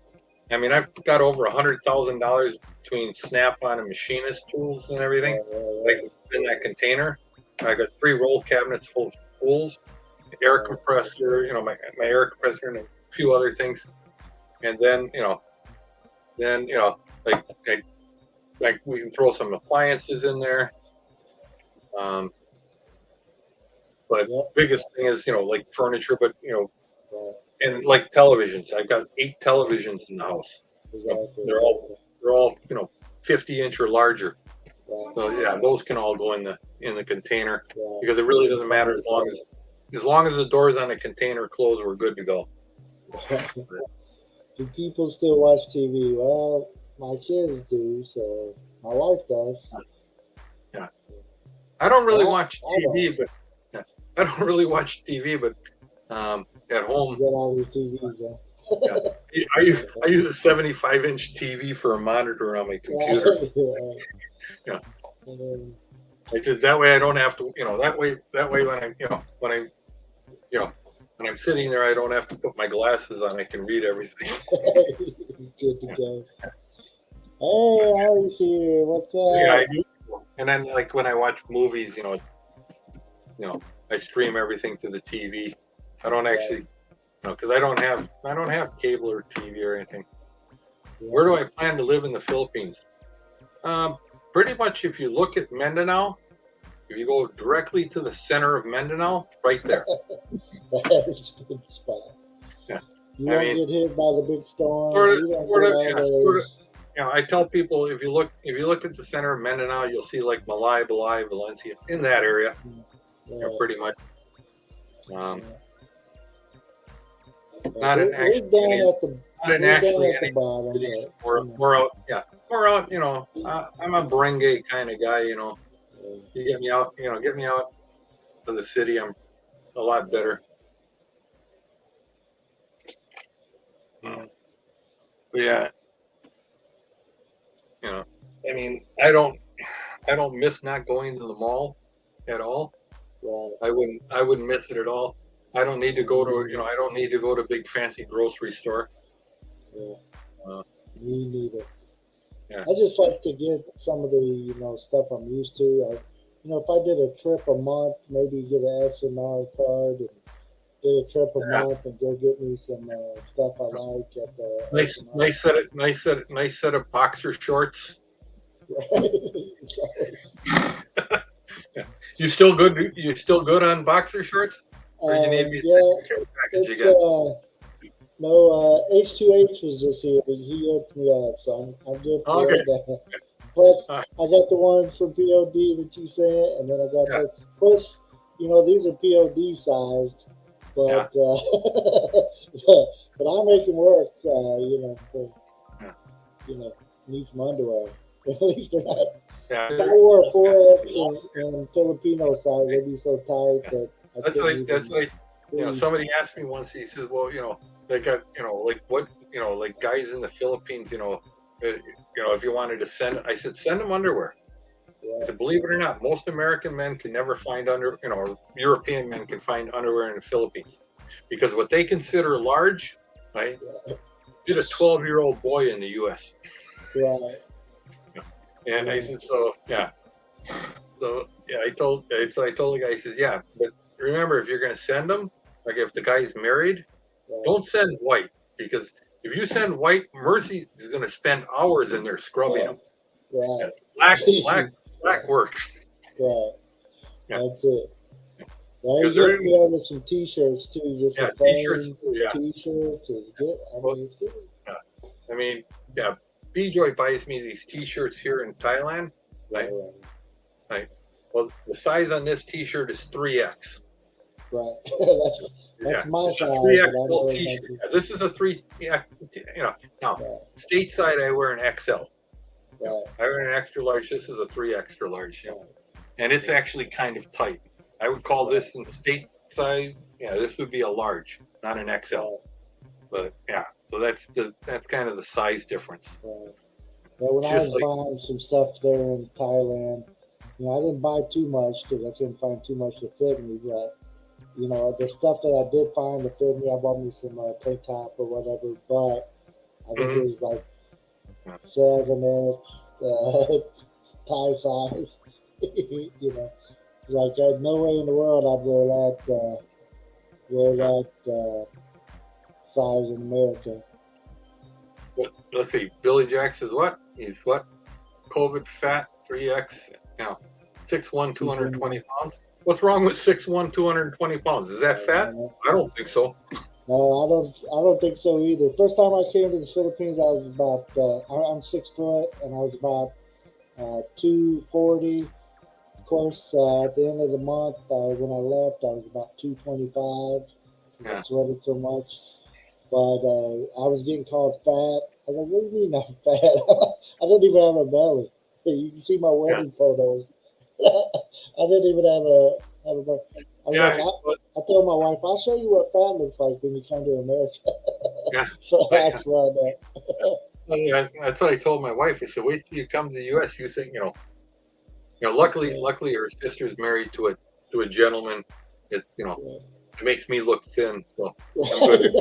I mean, I've got over $100,000 between Snap-on and machinist tools and everything. I can put in that container. I got 3 roll cabinets full of tools, air compressor, you know, my air compressor and a few other things. And then, you know, like we can throw some appliances in there. But biggest thing is, you know, like furniture, but, you know, and like televisions. I've got 8 televisions in the house. Exactly. They're all, you know, 50-inch or larger. So yeah, those can all go in the container because it really doesn't matter as long as the doors on the container close, we're good to go. Do people still watch TV? Well, my kids do, so my wife does. Yeah. I don't really I- watch I TV, but I don't really watch TV, but at home, Get all these TVs. I use a 75-inch TV for a monitor on my computer. Yeah. And then, It's just that way I don't have to, that way when I'm, when I'm sitting there, I don't have to put my glasses on. I can read everything. good to go. Hey, Ari's here. What's up? Yeah, I do. And then like when I watch movies, I stream everything to the TV. I don't actually, because I don't have cable or TV or anything. Yeah. Where do I plan to live in the Philippines? Pretty much if you look at Mindanao, if you go directly to the center of Mindanao, right there. That is a good spot. Yeah. You I won't mean, get hit by the big storm. I tell people if you look at the center of Mindanao, you'll see like Malay, Balay, Valencia in that area. Pretty much. Not in actually any bottom. cities. We're out. Yeah, we're out. I'm a Barangay kind of guy. You get me out. Get me out of the city. I'm a lot better. But yeah. I mean, I don't miss not going to the mall at all. Right. I wouldn't miss it at all. I don't need to go to, I don't need to go to a big fancy grocery store. Yeah. Me neither. Yeah. I just like to get some of the, stuff I'm used to. If I did a trip a month, maybe get an SNR card and get a trip a month and go get me some stuff I like at the nice set of boxer shorts. You still good? You still good on boxer shorts? Or you need me to package again? No, H2H was just here. He hooked me up, so I'm good for Okay. that. Plus, I got the ones from POD that you sent, and then I got those. Plus, these are POD sized, but but I'll make them work. Need some underwear. At least they're not. Yeah. If I wore a 4X in Filipino size, they'd be so tight that That's like somebody asked me once. He says, "Well, they got like what like guys in the Philippines, if you wanted to send," I said, "Send them underwear." I said, "Believe it or not, most American men can never find European men can find underwear in the Philippines, because what they consider large, right? Did a 12-year-old boy in the U.S." Right. And I said, I told the guy, he says, "Yeah, but remember, if you're going to send them, like if the guy's married, don't send white, because if you send white, Mercy is going to spend hours in there scrubbing them. Right. Black works." Right. Yeah. That's it. Well, Because you get me over some T-shirts too. Just some T-shirts too. Yeah. T-shirts is good. It's good. I mean, B-Joy buys me these T-shirts here in Thailand. Right. Well, the size on this T-shirt is 3X. Right. That's my size. 3XL T-shirt. This is a 3. Now stateside I wear an XL. Right. I wear an extra large. This is a 3 extra large. And it's actually kind of tight. I would call this in stateside. This would be a large, not an XL. But so that's kind of the size difference. Right. Yeah, when I was buying some stuff there in Thailand, I didn't buy too much because I couldn't find too much to fit me. But the stuff that I did find to fit me, I bought me some tank top or whatever. But I think it was like 7X Thai size. Like no way in the world I'd wear that size in America. But let's see, Billy Jack says what? He's what? COVID fat, 3X, 6'1", 220 pounds. What's wrong with 6'1", 220 pounds? Is that fat? I don't think so. No, I don't think so either. First time I came to the Philippines, I was about I'm 6 foot, and I was about 240. Of course, at the end of the month, when I left, I was about 225. I sweated so much. But I was getting called fat. I was like, "What do you mean I'm fat? I don't even have a belly. You can see my wedding photos. I didn't even have a birthday. Yeah, I told my wife, I'll show you what fat looks like when you come to America. yeah. So that's why that. Yeah, that's what I told my wife. I said, wait till you come to the U.S. You think, luckily her sister's married to a gentleman. It makes me look thin, so I'm good.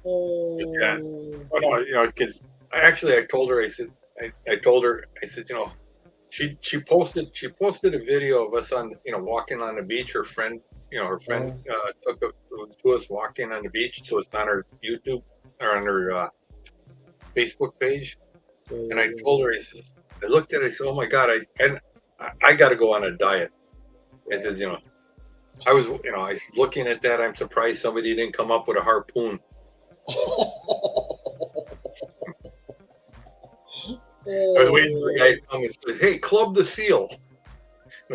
Yeah. Oh, no, because I told her, I said, she posted a video of us on, walking on the beach. Her friend took to us walking on the beach, so it's on her YouTube or on her Facebook page. And I told her, I looked at it, I said, oh my God, I got to go on a diet. I said, I was looking at that. I'm surprised somebody didn't come up with a harpoon. I was waiting for the guy to come and say, hey, club the seal.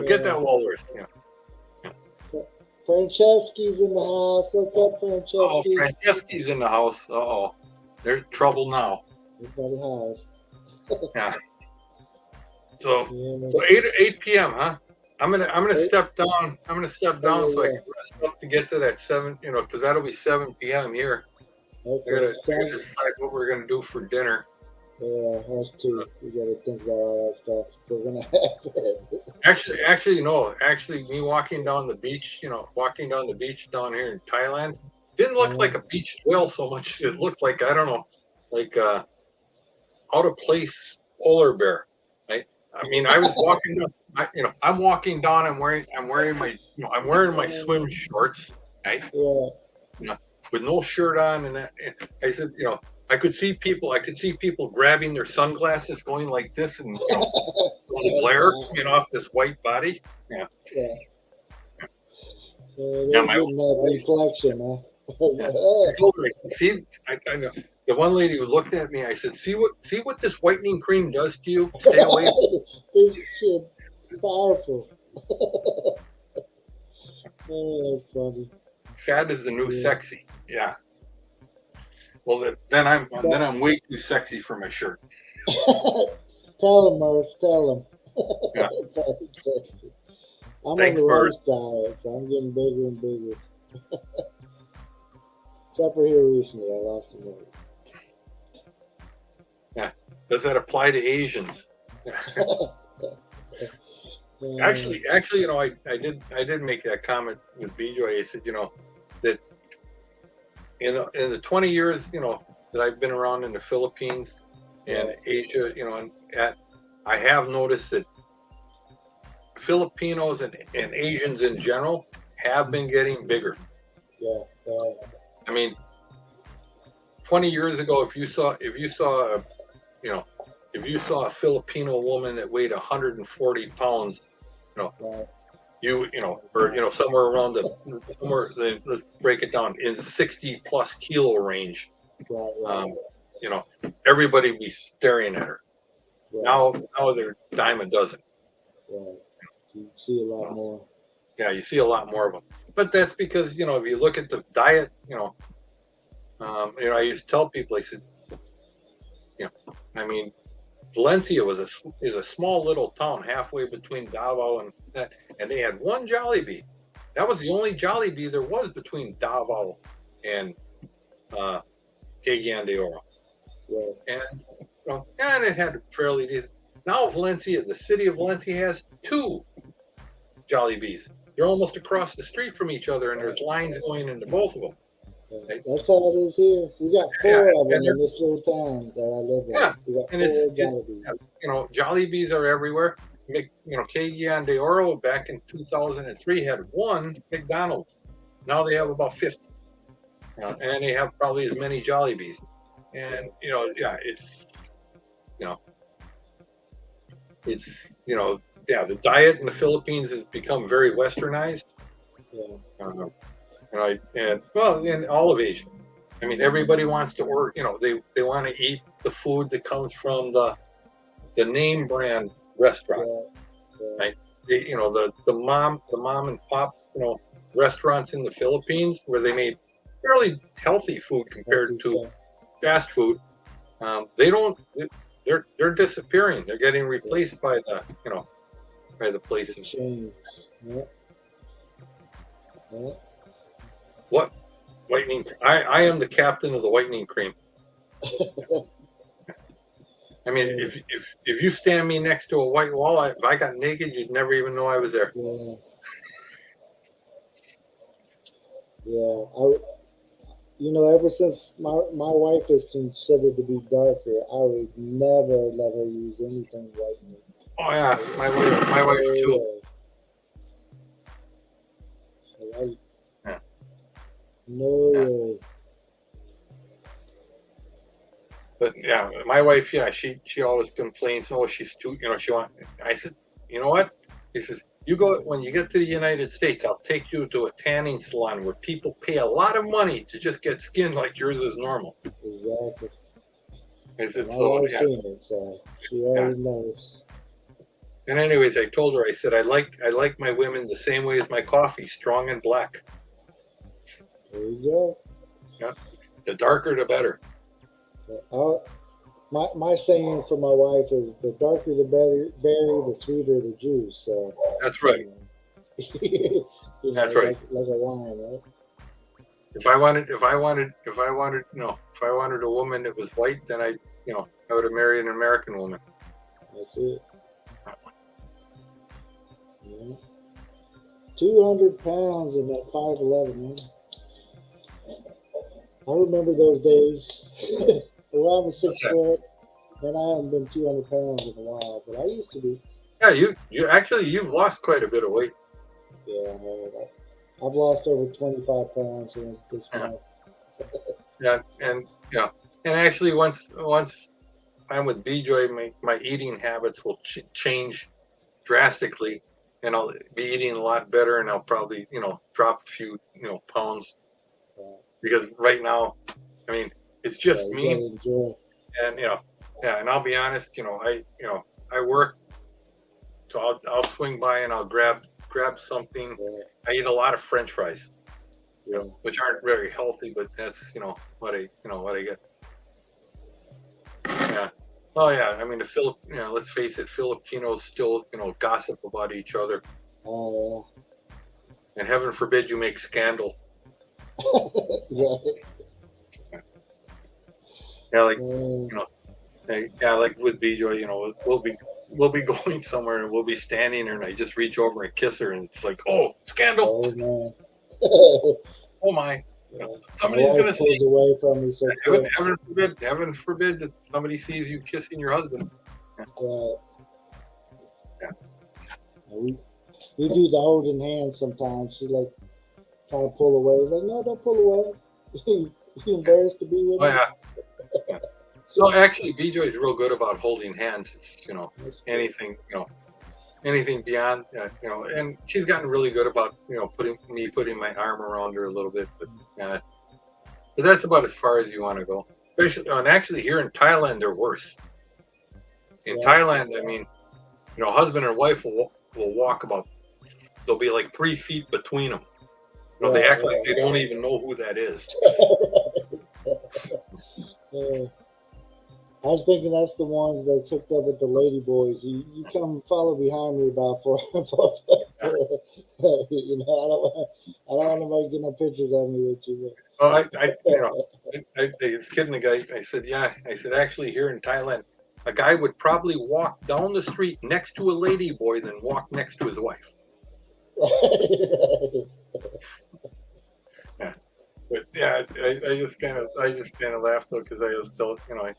Get that walrus. Yeah. Franceschi's in the house. What's up, Franceschi? Oh, Franceschi's in the house. Uh-oh. There's trouble now. Everybody hides. Yeah. So 8 p.m., huh? I'm gonna step down. I'm gonna step down so I can rest up to get to that 7, because that'll be 7 p.m. here. Okay. I gotta decide what we're gonna do for dinner. Yeah, us too. We gotta think about all that stuff. If we're gonna have it. Actually, no. Actually, me walking down the beach, down here in Thailand, didn't look like a beach whale so much. It looked like, I don't know, like out of place polar bear. Right? I mean, I was walking down. I'm walking down. I'm wearing my swim shorts, right? Yeah. With no shirt on, and I said, I could see people grabbing their sunglasses, going like this, and the glare coming off this white body. Yeah. Yeah. Yeah, my reflection, huh? Yeah. I told her, see, I know. The one lady who looked at me, I said, see what this whitening cream does to you? Stay away. This shit powerful. Oh, that's funny. Fat is the new sexy. Yeah. Well, then I'm way too sexy for my shirt. Tell him, Merce. Tell him. Yeah. I'm Thanks, on the Merce. rice diet, so I'm getting bigger and bigger. Except for here recently, I lost some weight. Yeah. Does that apply to Asians? Actually, I did make that comment with BJ. I said, that in the 20 years, that I've been around in the Philippines and Asia, I have noticed that Filipinos and Asians in general have been getting bigger. Yeah. I mean, 20 years ago, if you saw a Filipino woman that weighed 140 pounds, somewhere around let's break it down in 60 plus kilo range. Right. Everybody be staring at her. Right. Now they're dime a dozen. Right. You see a lot more. Yeah, you see a lot more of them. But that's because, if you look at the diet, I used to tell people, I said, Valencia is a small little town halfway between Davao and that, and they had one Jollibee. That was the only Jollibee there was between Davao and Cagayan de Oro. Right. And it had fairly decent. Now the city of Valencia has 2 Jollibees. They're almost across the street from each other, and there's lines going into both of them. Right. That's how it is here. We got 4 of them in this little town that I live in. Yeah, We got and 4 Jollibees. Jollibees are everywhere. Cagayan de Oro back in 2003 had 1 McDonald's. Now they have about 50, and they have probably as many Jollibees. And the diet in the Philippines has become very westernized. Yeah. And all of Asia. I mean, everybody wants to they want to eat the food that comes from the name brand restaurant, right? The mom and pop, restaurants in the Philippines where they made fairly healthy food compared to fast food. They they're disappearing. They're getting replaced by the by the places. Change. Yeah. Yeah. What whitening? I am the captain of the whitening cream. I mean, if you stand me next to a white wall, if I got naked, you'd never even know I was there. Yeah. Yeah. Ever since my wife is considered to be darker, I would never let her use anything whitening. Oh yeah, my wife too. Yeah. No Yeah. way. But yeah, my wife, yeah, she always complains. Oh, she's too, she want. I said, you know what? He says, when you get to the United States, I'll take you to a tanning salon where people pay a lot of money to just get skin like yours is normal. Exactly. I said, My so wife's yeah. seen it, so she already knows. And anyways, I told her, I said, I like my women the same way as my coffee, strong and black. There you go. Yeah, the darker the better. My saying for my wife is the darker the berry, the sweeter the juice. So That's right. That's right. Like a wine, right? If I wanted a woman that was white, then I would have married an American woman. That's it. Yeah. 200 pounds in that 5'11", man. I remember those days. Well, I'm 6 foot, and I haven't been 200 pounds in a while, but I used to be. Yeah, you've lost quite a bit of weight. Yeah, I've lost over 25 pounds in this month. Yeah, and actually once I'm with B-Joy, my eating habits will change drastically, and I'll be eating a lot better, and I'll probably drop a few pounds, because right now, I mean, it's just me, and and I'll be honest, I work, so I'll swing by and I'll grab something. I eat a lot of French fries, which aren't very healthy, but that's what I get. Yeah. Oh yeah. I mean, let's face it, Filipinos still gossip about each other. Oh And heaven forbid you make scandal. yeah. Yeah, like like with B-Joy, we'll be going somewhere and we'll be standing there, and I just reach over and kiss her, and it's like, oh, scandal. Oh man. Oh my. Yeah. Somebody's gonna see. Away from me, so Heaven forbid that somebody sees you kissing your husband. Yeah. We do the holding hands sometimes. She like trying to pull away. Like, no, don't pull away. You embarrassed to be with me? Yeah. No, actually, B-Joy is real good about holding hands. It's anything beyond and she's gotten really good about putting my arm around her a little bit, but that's about as far as you want to go. Especially, and actually here in Thailand, they're worse. In Thailand, I mean, husband and wife will walk about. There'll be like 3 feet between them. They act like they don't even know who that is. I was thinking that's the ones that's hooked up with the lady boys. You come follow behind me about 4 I don't want nobody getting no pictures of me with you. Well, I was kidding the guy. I said, actually, here in Thailand, a guy would probably walk down the street next to a lady boy than walk next to his wife. Yeah, but yeah, I just kind of laughed though, because I was still, I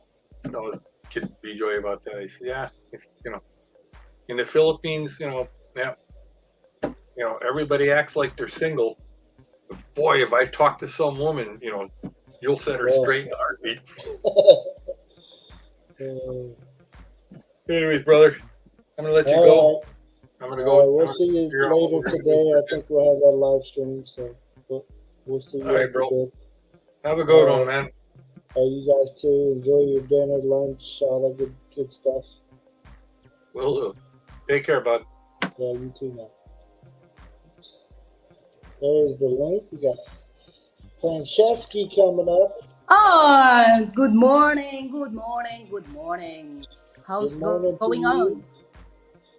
was kidding B-Joy about that. I said, in the Philippines, everybody acts like they're single. But boy, if I talk to some woman, you'll set her straight in a heartbeat. Anyways, brother, I'm gonna let you go. Right. I'm gonna go. We'll see you later today. I think we'll have that live stream, so we'll see you. All right, bro. Have a good one, man. You guys too. Enjoy your dinner, lunch, all that good stuff. Will do. Take care, bud. Yeah, you too, man. There's the link. We got Franceschi coming up. Oh, good morning, good morning, good morning. Good How's morning to going you. on?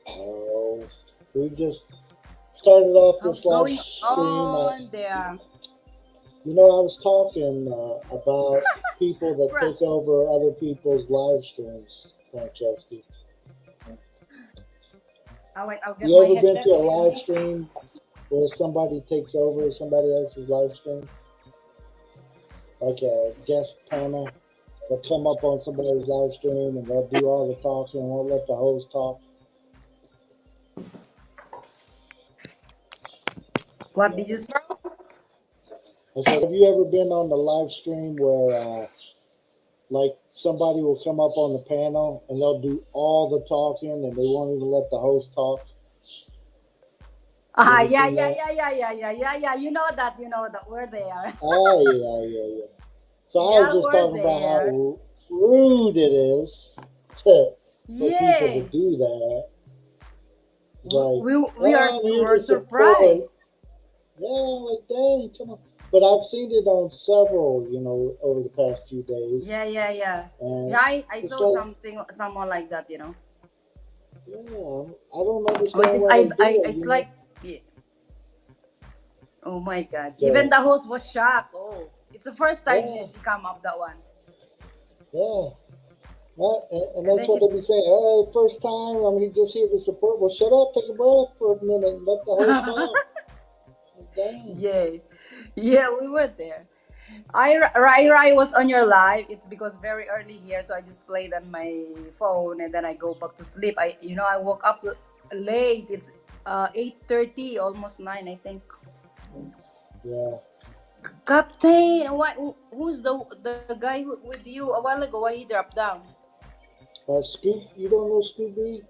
Oh, we just started off How's this live going stream. on there? I was talking about people that Bruh. take over other people's live streams, Francesca. Oh wait, I'll get You my ever been headset. to a live stream where somebody takes over somebody else's live stream? Like a guest panel? They'll come up on somebody's live stream and they'll do all the talking and won't let the host talk. What did you say? I said, have you ever been on the live stream where like somebody will come up on the panel and they'll do all the talking and they won't even let the host talk? You Ah, ever yeah, seen yeah, that? yeah, yeah, yeah, yeah, yeah, yeah. You know that. We're there. Oh yeah. So I was Yeah, just we're talking about how there. rude it is for people to Yay! do that. Like, We are I'm here we're to support. surprised. Yeah, like dang, come on. But I've seen it on several, over the past few days, Yeah, yeah, yeah. and Yeah, I it's saw like, someone like that. yeah, I don't Oh, it understand is. why they do it. It's like. Yeah. Oh my God! Even So, the host was shocked. Oh, it's the first time yeah, she come up that one, yeah. And and that's then what she. they be saying. Hey, first time, I'm just here to support. Well, shut up, take a breath for a minute, and let the host talk. Dang. Yeah, yeah, we were there. Rai was on your live. It's because very early here, so I just played on my phone and then I go back to sleep. I woke up late. It's 8:30, almost 9, I think. Yeah. Captain, who's the guy with you a while ago? Why he dropped down? Scoot, you don't know Scooby?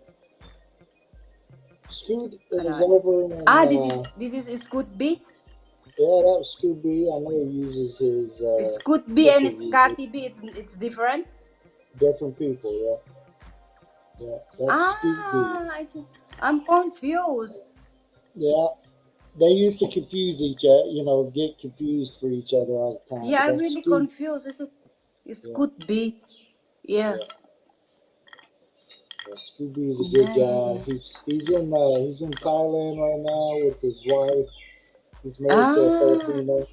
Scoot is Ano? over in, This is Scoot B. yeah, that was Scooby. I know he uses his, Scoot B and sister uses Scotty B. It's different. different people, yeah. Yeah, that's Scoot B. I see. I'm confused. Yeah, they used to confuse each other, get confused for each other all the time. Yeah, But I'm that's really Scoot. confused. I said, it's Yeah, could be. Yeah. yeah. Scooby is a good Yeah, yeah, guy. yeah. He's in Thailand right now with his wife. He's married to a Ah, Filipino,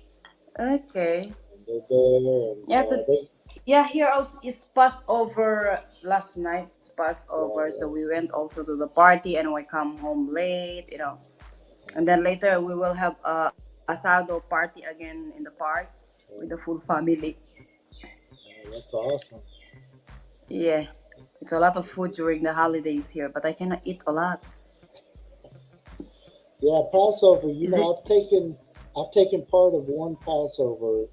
okay. and they're there, and Yeah, they here also is Passover last night. It's Passover, so yeah, we went also to the party and we come home late. And then later we will have a asado party again in the park with the full family. that's awesome. Yeah. It's a lot of food during the holidays here, but I cannot eat a lot. Yeah, Passover. Is it? I've taken part of one Passover.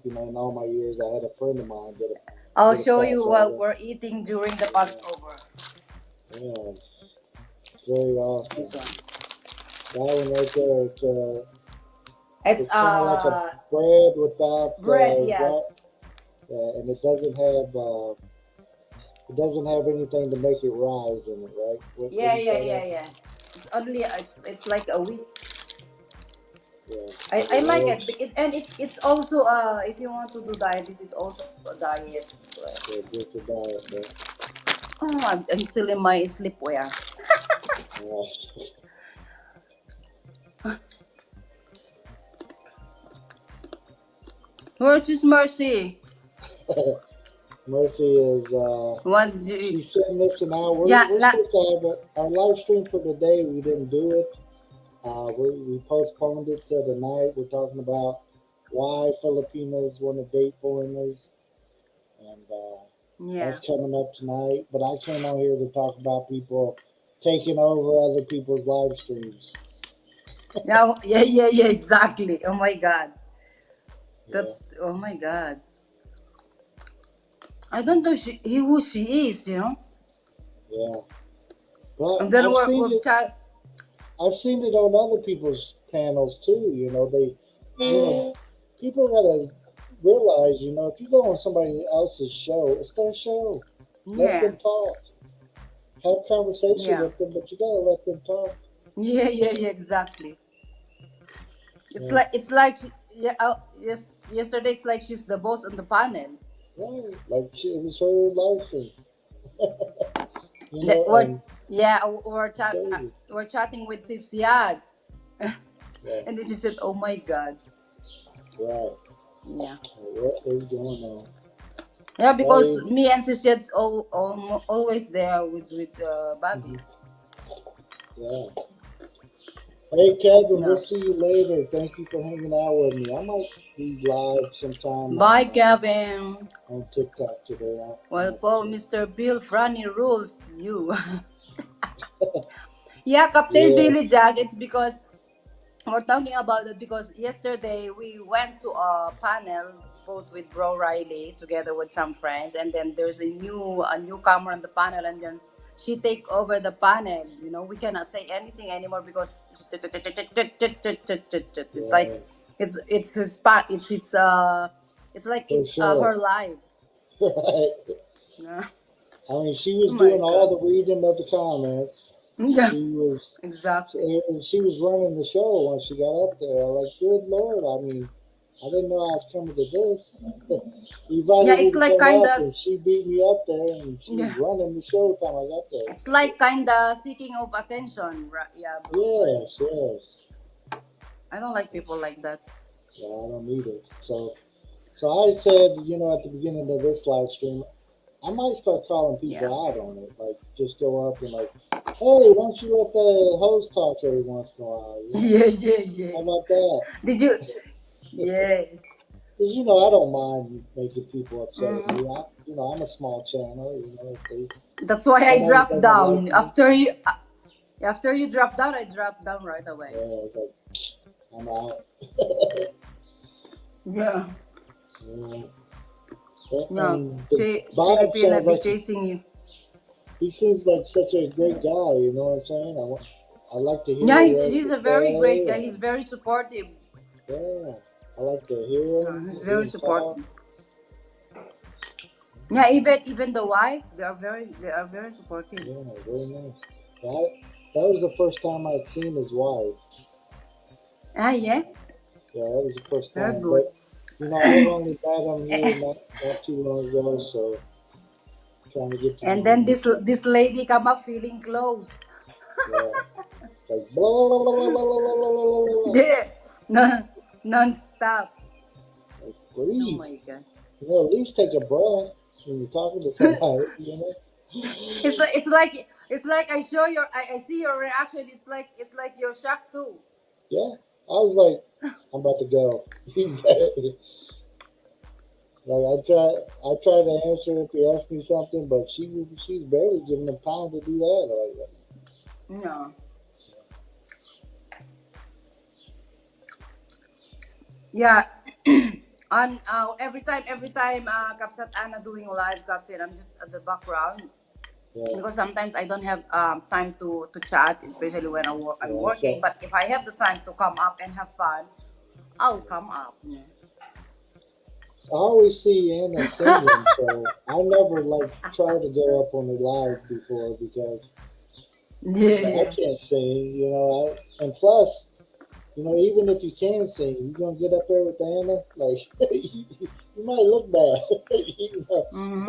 In all my years, I had a friend of mine I'll did a show you what Passover. we're eating during the Passover. Yeah, it's very This awesome. one. That one right there. It's It's kind of like a bread without bread, right, yes. and it doesn't have anything to make it rise in it, right? What do Yeah, you yeah, call yeah, that? yeah. It's like a wheat. Yeah, I it like it, works. and it's also if you want to do diet, this is also a diet. Yeah, just a diet, but Oh, I'm still in my sleepwear. uh, Where's this Mercy? Mercy is What? she's sitting listening now. Yeah, We're supposed to have our live stream for today. We didn't do it. We postponed it till the night. We're talking about why Filipinos want to date foreigners, and yeah. that's coming up tonight. But I came on here to talk about people taking over other people's live streams. Yeah, yeah, exactly. Oh my God. Yeah, Oh my God. I don't know who she is, yeah. But And then I've seen we're it. I've seen it on other people's panels too. People gotta realize, if you go on somebody else's show, it's their show. Let yeah, them talk. Have conversation yeah, with them, but you gotta let them talk. yeah, exactly. Yeah. It's like yes, yesterday it's like she's the boss on the panel. Right. Like it was her live stream. You know, We're, and yeah, crazy. we're chatting with Sis Yads. Yeah, And then she said, "Oh my God." right. Yeah. What is going on? Yeah, because Hey, me and Sis Yads always there with Bobby. mhm, yeah. Hey, Kevin, we'll Yeah. see you later. Thank you for hanging out with me. I might be live sometime Bye, Kevin. on TikTok today. I'm Well, not Paul, sure. Mr. Bill Franny rules you. Yeah, Captain Yeah. Billy Jack. It's because we're talking about it because yesterday we went to a panel both with Bro Riley together with some friends, and then there's a newcomer on the panel, and then she take over the panel. You know, we cannot say anything anymore because it's like Right. it's like For it's sure. her live. Right. Yeah. I mean, she Oh was my doing all God. the reading of the comments. Yeah. She was Exactly. she was running the show when she got up there. I'm like, good lord! I mean, I didn't know I was coming to this. You Yeah, invited me it's to like come kind up, of and she beat me up there, and she was yeah. running the show time I got there. It's like kind of seeking of attention, yeah, bro. But Yes, yes. I don't like people like that. Yeah, I don't need it. So I said, at the beginning of this live stream, I might start calling people Yeah. out on it. Like, just go up and like, hey, why don't you let the host talk every once in a while? Yeah, yeah, yeah. How about that? Did you? Yeah. Because I don't mind making people upset at me. Mhm. I'm a small channel. If That's why I somebody dropped doesn't like down. me, After you drop down, I dropped down right away. it's like I'm out. Yeah. Yeah. Yeah. And the Bob Filipina sounds be like chasing you. he seems like such a great guy. You know what I'm saying? I like to hear Yeah, what he has he's to a very great guy. say. He's very supportive. Yeah, I like to hear Yeah, him, he's hear very him talk. supportive. Yeah, even the wife, they are very supportive. Yeah, very nice. That was the first time I'd seen his wife. Ah, yeah, Yeah, that was the first very time. good. But I've only met him here not too long ago, so trying to get to And know then him. this lady come up feeling close. Yeah, like blah blah blah blah blah blah blah blah blah blah. Blah. Yeah, no, non-stop. Like, Oh breathe. my God. At least take a breath when you're talking to somebody. It's like I see your reaction. It's like you're shocked too. Yeah, I was like, I'm about to go. Like I try to answer if he asks me something, but she's barely giving him time to do that. Like, No. Yeah. And every time Kapsat Anna doing live, Captain, I'm just at the background yeah, because sometimes I don't have time to chat, especially when I'm yeah. working. So But if I have the time to come up and have fun, I'll come up. Yeah. I always see Anna singing, so I never like tried to go up on her live before because Yeah, I yeah. can't sing. And plus, even if you can sing, you gonna get up there with Anna, like you might look bad. you know, Mm-hmm.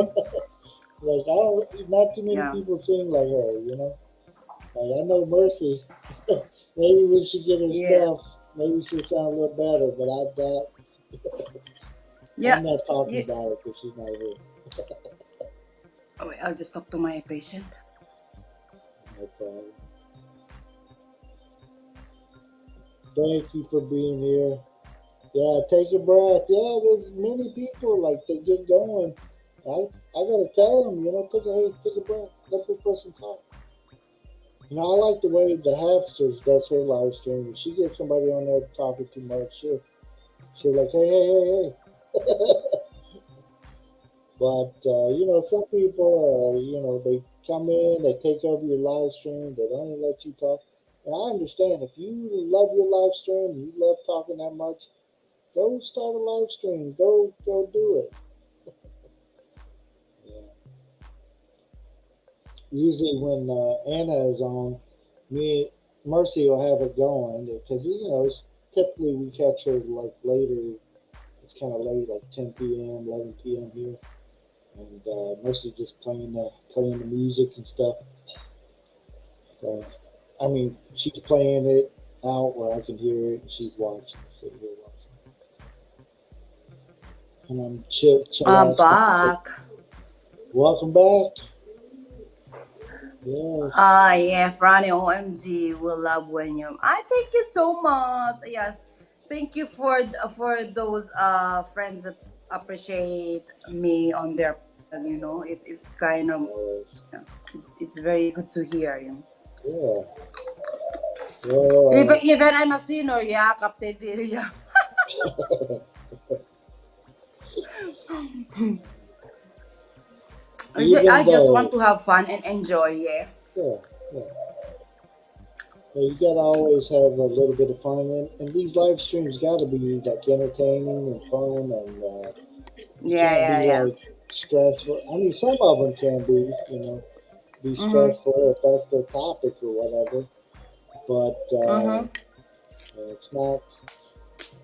like I don't, not too many Yeah. people sing like her. Like I know Mercy. Maybe when she get her Yeah. stuff, maybe she'll sound a little better, but I doubt. Yeah. I'm not talking Yeah. about it because she's not here. Oh, wait, I'll just talk to my patient. No problem. Thank you for being here. Yeah, take a breath. Yeah, there's many people like they get going. I gotta tell them, take a breath. Let the person talk. I like the way the Hamsters does her live stream. If she gets somebody on there talking too much, she'll like, hey, hey, hey, hey. But some people, they come in, they take over your live stream, they don't even let you talk. And I understand if you love your live stream, you love talking that much, go start a live stream. Go do it. Yeah. Usually when Anna is on, me Mercy will have it going because typically we catch her like later. It's kind of late, like 10 p.m., 11 p.m. here, and Mercy just playing the music and stuff. So, I mean, she's playing it out where I can hear it, and she's watching, sitting here watching, and I'm I'm chillaxing. back. Welcome back. Yes. Yeah, Franny, OMG, will love when you. I thank you so much. Yeah, thank you for those friends that appreciate me on their. It's kind of Yes. yeah, it's very good to hear. Yeah. Well, Even I'm a senior, yeah, Captain yeah. I even just want though, to have fun and enjoy. Yeah. yeah, yeah. Well, you gotta always have a little bit of fun, and these live streams gotta be like entertaining and fun, and it Yeah, can't yeah, be yeah. like stressful. I mean, some of them can be Mhm. stressful if that's their topic or whatever, but Mhm. it's not.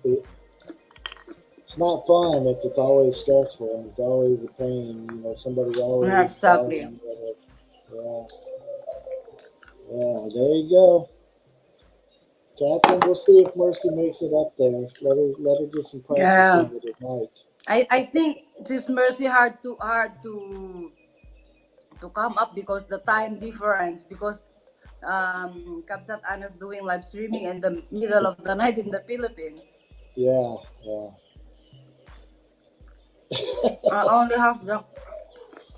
It, it's not fun if it's always stressful and it's always a pain. Somebody Yeah, always exactly. calling you. Yeah, yeah. There you go. Catherine, we'll see if Mercy makes it up there. Let her get some practice Yeah. in with her mic. I think this mercy hard to come up because the time difference because Kabsat Anas doing live streaming in the middle of the night in the Philippines. Yeah, yeah. I only have the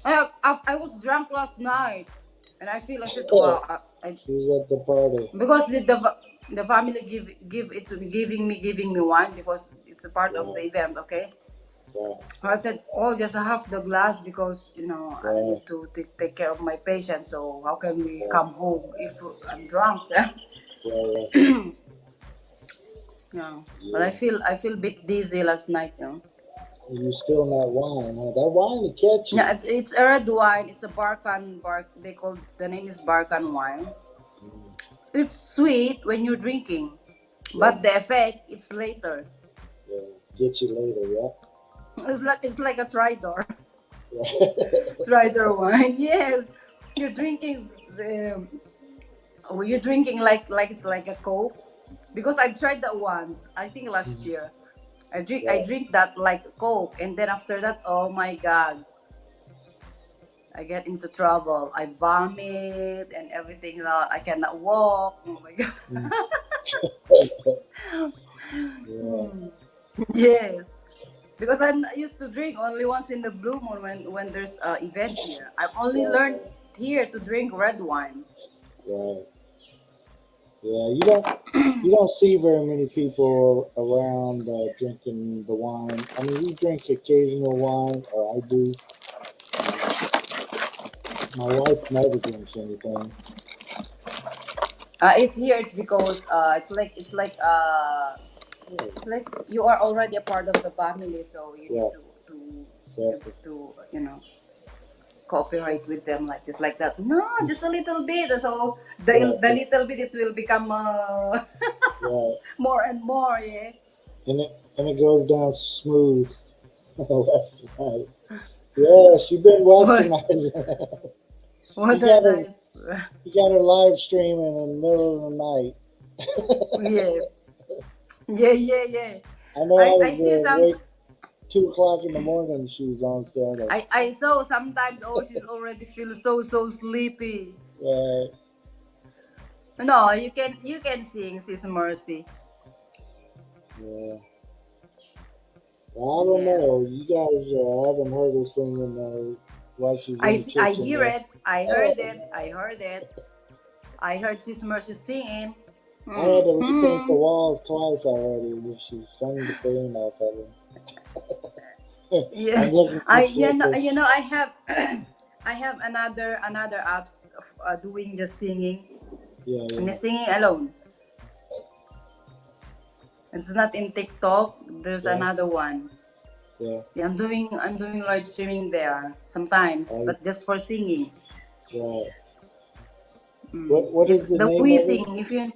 I was drunk last night and I feel I said wow I She's at the party. because the family giving me wine because it's a part of Yeah, the event. Okay, yeah, I said, oh, just half the glass because I yeah, need to take care of my patient. So how can we yeah, come home if I'm drunk? yeah, Yeah, but I yeah. feel I feel a bit dizzy last night. You still not wine, huh? That wine will catch Yeah, you. it's a red wine. It's a Bark. They call the name is Barkan wine. Mm, It's sweet when you're drinking, yeah, but the effect it's later. yeah. Get you later, yeah. It's like a Tridor. Right. Tridor wine. Yes, you're drinking the you're drinking like it's like a Coke because I've tried that once. I think last Mhm. year. I drink Right. that like Coke, and then after that, oh my god, I get into trouble. I vomit and everything. I cannot walk. Oh my god. Mm. Yeah, Hmm. Yeah, because I'm not used to drink only once in the blue moon when there's event here. I only learned right, here to drink red wine. right. Yeah, you don't see very many people around drinking the wine. I mean, we drink occasional wine, or I do. Uh, my wife never drinks anything. It's here. It's because Yeah, it's like you are already a part of the family, so you need yeah, to exactly. to you know cooperate with them like this, like that. No, just a little bit. So Right, the little bit it will become right. more and more. Yeah. And it goes down smooth. Westernized. Yeah, she been What westernizing. you what are got her, nice. you got her live streaming in the middle of the night. Yeah. Yeah. Yeah. Yeah. I know I I was see some. awake 2 o'clock in the morning. She was on Saturday. I saw sometimes. Oh, she's already feel so sleepy. Right. No, you can sing, Sis Mercy. Yeah. Well, I don't Yeah. know. You guys haven't heard her singing while she's in the I kitchen hear there. it. I Oh, heard it. I heard it. I heard Sis Mercy singing. I had to repaint the Hmm. walls twice already when she sung the paint off of them. Yeah. I'm looking for I you slippers. know I have I have another apps of, doing just singing Yeah, and yeah, singing alone. It's not in TikTok. There's yeah, another one. yeah. Yeah, I'm doing live streaming there sometimes, Right, but just for singing. right. What is It's the the name we of it? sing. If you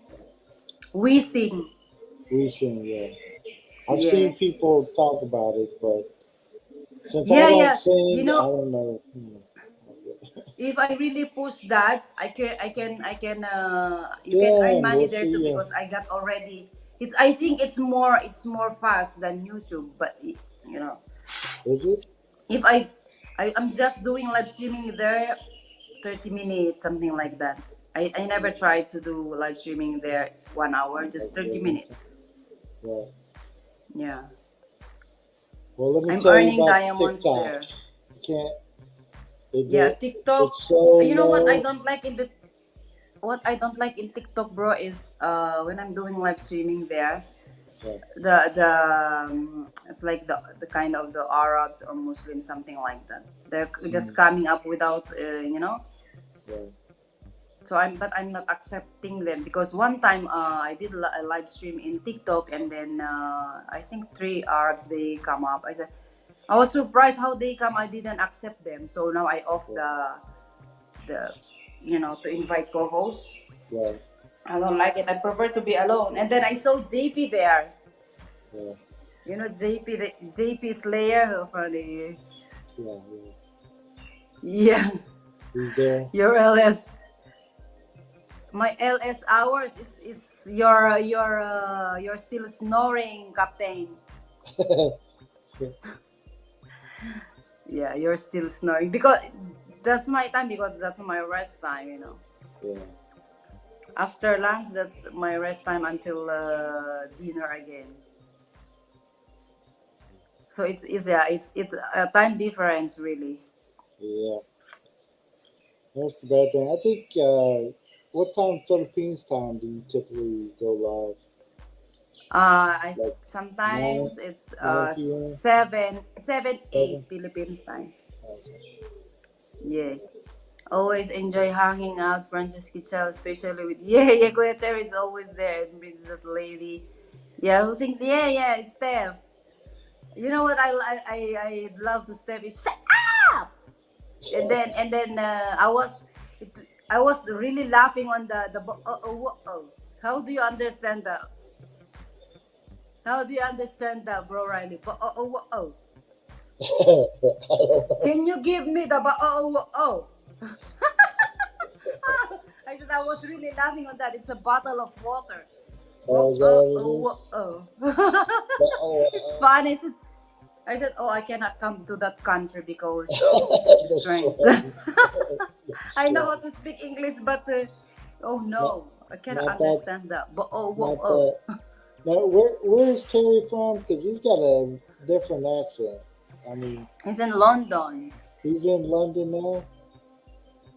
we sing, We sing, yeah. I've yeah, seen people talk about it, but since I yeah, don't yeah. sing, I don't know. if I really push that, you can earn We'll money there see too ya. because I got already. I think it's more fast than YouTube, but Is it? if I'm just doing live streaming there, 30 minutes, something like that. I never tried to do live streaming there 1 hour, just 30 Okay. minutes. Right. Yeah, Well, let me I'm tell you earning about diamonds TikTok. there. You can't. It, Yeah, it, TikTok. it's so You know what I low. don't like in the what I don't like in TikTok, bro, is when I'm doing live streaming there, Right. it's like the kind of the Arabs or Muslims, something like that. They're just Mm, coming up without right. So I'm not accepting them because one time I did a live stream in TikTok, and then I think three Arabs they come up. I was surprised how they come. I didn't accept them, so now I off Right. the to invite co-hosts. Right. I don't like it. I prefer to be alone. And then I saw JP there. Right. JP, the JP Slayer for the Yeah. yeah He's there. your LS. My LS hours is it's you're still snoring, Captain. Yeah, you're still snoring because that's my time, because that's my rest time. Yeah. After lunch, that's my rest time until dinner again. So it's a time difference really. Yeah. That's the bad thing. I think. What time Philippines time do you typically go live? I Like nine, sometimes it's 9 p.m. 7 8 7. Philippines time. Okay. Yeah. Always enjoy hanging out, Francis Kitchell, especially with yeah, Kuya Terry is always there and brings that lady. Yeah, who thinks yeah, it's Steph. You know what I love to Steph is shut up. And then it, I was really laughing on the. How do you understand the How do you understand that, bro Riley? I don't know. Can you give me the I said I was really laughing on that. It's a bottle of water. Is that what it is? But, It's oh, fun. I said, oh, I cannot come to that country because the the strength. slang. The I know how slang. to speak English, but oh Not, no, I cannot not that. understand that. Not that. Now, where's Terry from? Because he's got a different accent. I mean, It's in London. he's in London now.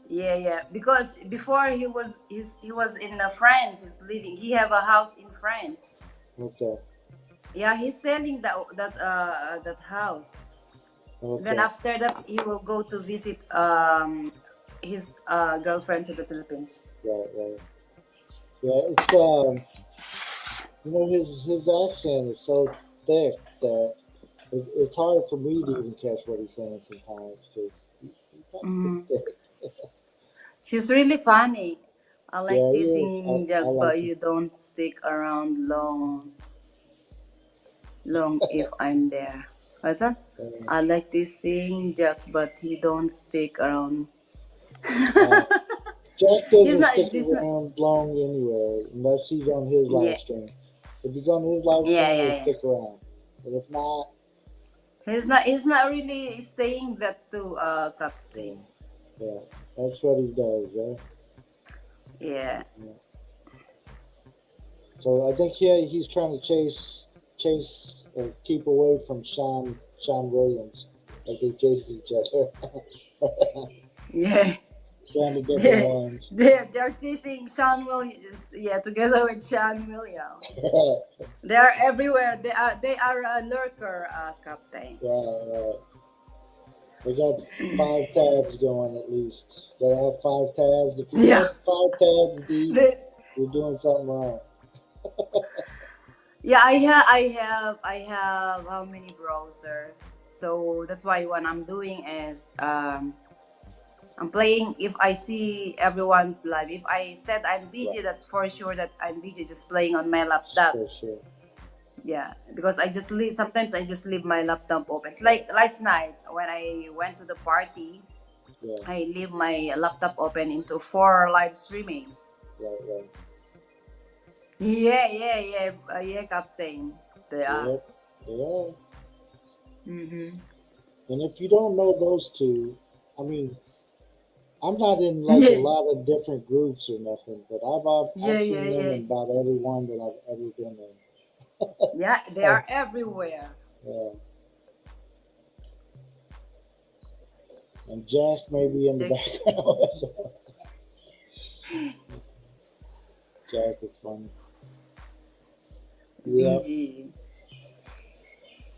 Yeah. Because before he was in France. He's living. He have a house in France. Okay. Yeah, he's selling that house. Then Okay. after that, he will go to visit his girlfriend to the Philippines. Right. Right. Yeah. It's his accent is so thick that it's hard for me to even catch what he's saying sometimes because he's kind of Hmm. thick. She's really funny. I like Yeah, he is. teasing I Jack, like but him. you don't stick around long if I'm there. What's that? Uh, I like teasing Jack, but he don't stick around. uh, Jack He's doesn't not. stick He's not. around long anyway, unless he's on his live Yeah, stream. If he's on his live yeah, stream, yeah, he'll yeah. stick around. But if not, He's not. He's not really staying that to yeah, Captain. yeah, that's what he does. Yeah. Yeah. Yeah. So I think he's trying to chase or keep away from Sean Williams, like they chase each other. Yeah. Trying to get the They're ones. they're teasing Sean Williams. Yeah, together with Sean Williams. They are everywhere. They are a lurker, Captain. Right. They got 5 tabs going at least. Gotta have 5 tabs. If you Yeah. got 5 tabs deep, The, you're doing something wrong. yeah, I have how many browser? So that's why what I'm doing is I'm playing. If I see everyone's live, if I said I'm busy, Right. that's for sure that I'm busy just playing on my laptop. Sure. Yeah, because I just leave. Sometimes I just leave my laptop open. It's like last night when I went to the party. Yeah. I leave my laptop open into for live streaming. Right. Yeah, Captain. They are. Yep. Yeah. Mm-hmm. And if you don't know those two, I mean, I'm not in like a Yeah, lot of different groups or nothing, but I've seen them yeah. in about every one that I've ever been in. Yeah, they Oh, are everywhere. yeah. And Jack may be in the They background. Jack is funny. Yeah. busy.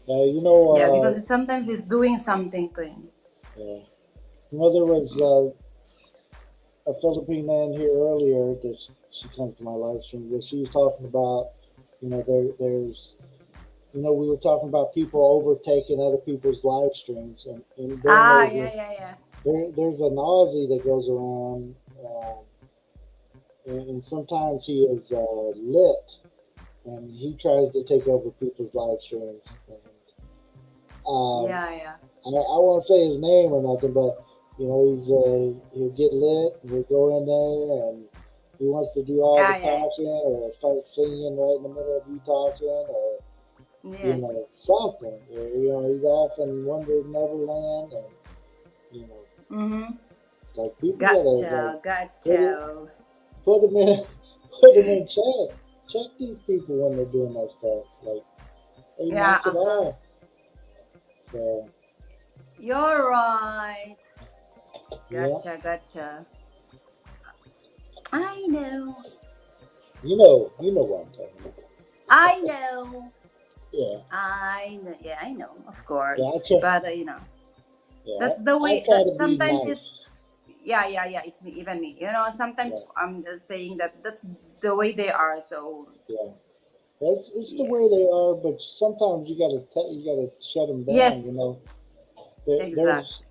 You know, Yeah, because sometimes it's doing something to him. yeah. You know, there was a Filipina in here earlier that she comes to my live stream where she was talking about, there's, we were talking about people overtaking other people's live streams, and then Ah, yeah. there's an Aussie that goes around, and sometimes he is lit, and he tries to take over people's live streams. And, Yeah. I won't say his name or nothing, but he'll get lit, and he'll go in there, and he wants to do all the Yeah. talking, or start singing right in the middle of you talking, or Yeah. something. He's off in Wonder Neverland, and Mm-hmm. it's like people gotta like Gotcha. put them in, put them in check. Check these people when they're doing that stuff. Like, hey, Yeah, knock it off. So You're right. yeah, Gotcha. I know. you know what I'm talking about. I know. Yeah, Yeah, I know, of yeah. course. But Yeah, that's the I way try that to be sometimes nice. yeah, it's me, even me. Sometimes Yeah, I'm just saying that that's the way they are. So yeah. It's the yeah, way they are, but sometimes you gotta shut them down. yes, exact.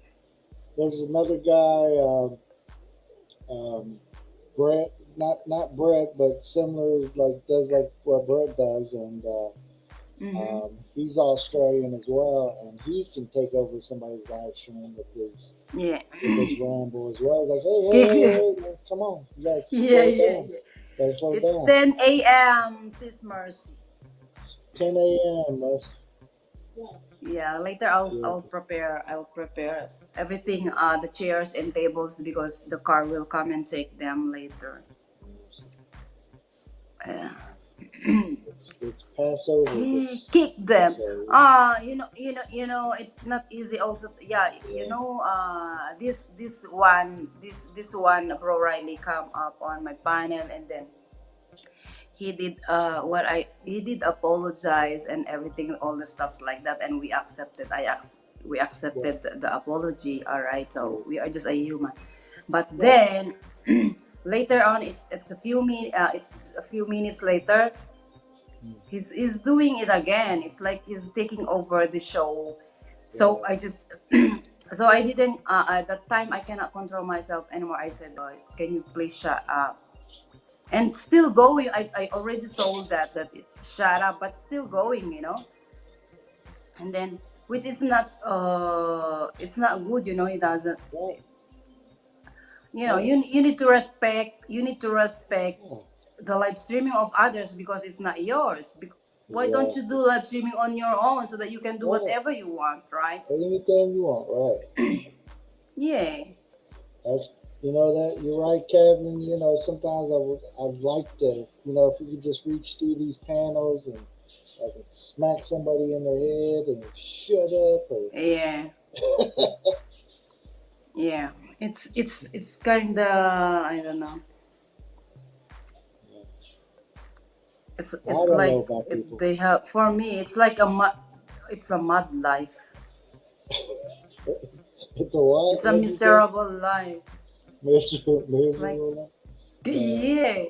There's another guy, um, Brett, not Brett, but similar, like does like what Brett does, and Mm-hmm. he's Australian as well, and he can take over somebody's live stream Yeah. with his ramble as well. It's like, hey, man, come on, you guys Yeah, slow it down. yeah. You gotta slow it It's down. 10 a.m. Sis Mercy. 10 a.m. Yeah, later Yeah, I'll prepare everything, the chairs and tables, because the car will come and take them later. Yeah. it's Passover this Kick them. so It's not easy also. Yeah, yeah, this one Bro Riley come up on my panel, and then he did apologize and everything, all the stuffs like that, and we yeah, accepted the apology. All right, so we are just a human. But right. then later on, it's a few minutes later, Mm, he's doing it again. It's like he's taking over the show. So right. I just so I didn't at that time I cannot control myself anymore. I said, can you please shut up? And still going. I already told shut up, but still going. And then, which is not it's not good. He doesn't. Right. You Right. you need to respect Yeah, the live streaming of others, because it's not yours. Why don't you exactly. do live streaming on your own, so that you can do Right. whatever you want, right? Anything you want, right. Yeah. That's, that you're right, Kevin. Sometimes I'd like to, if we could just reach through these panels and I could smack somebody in their head and shut up, or Yeah. Yeah. It's kind of, I don't know. I It's don't know like about people. they have, for me, it's a mud life. It's a what? It's a What'd you say? miserable life. It's like, Miserable. Yeah. yeah.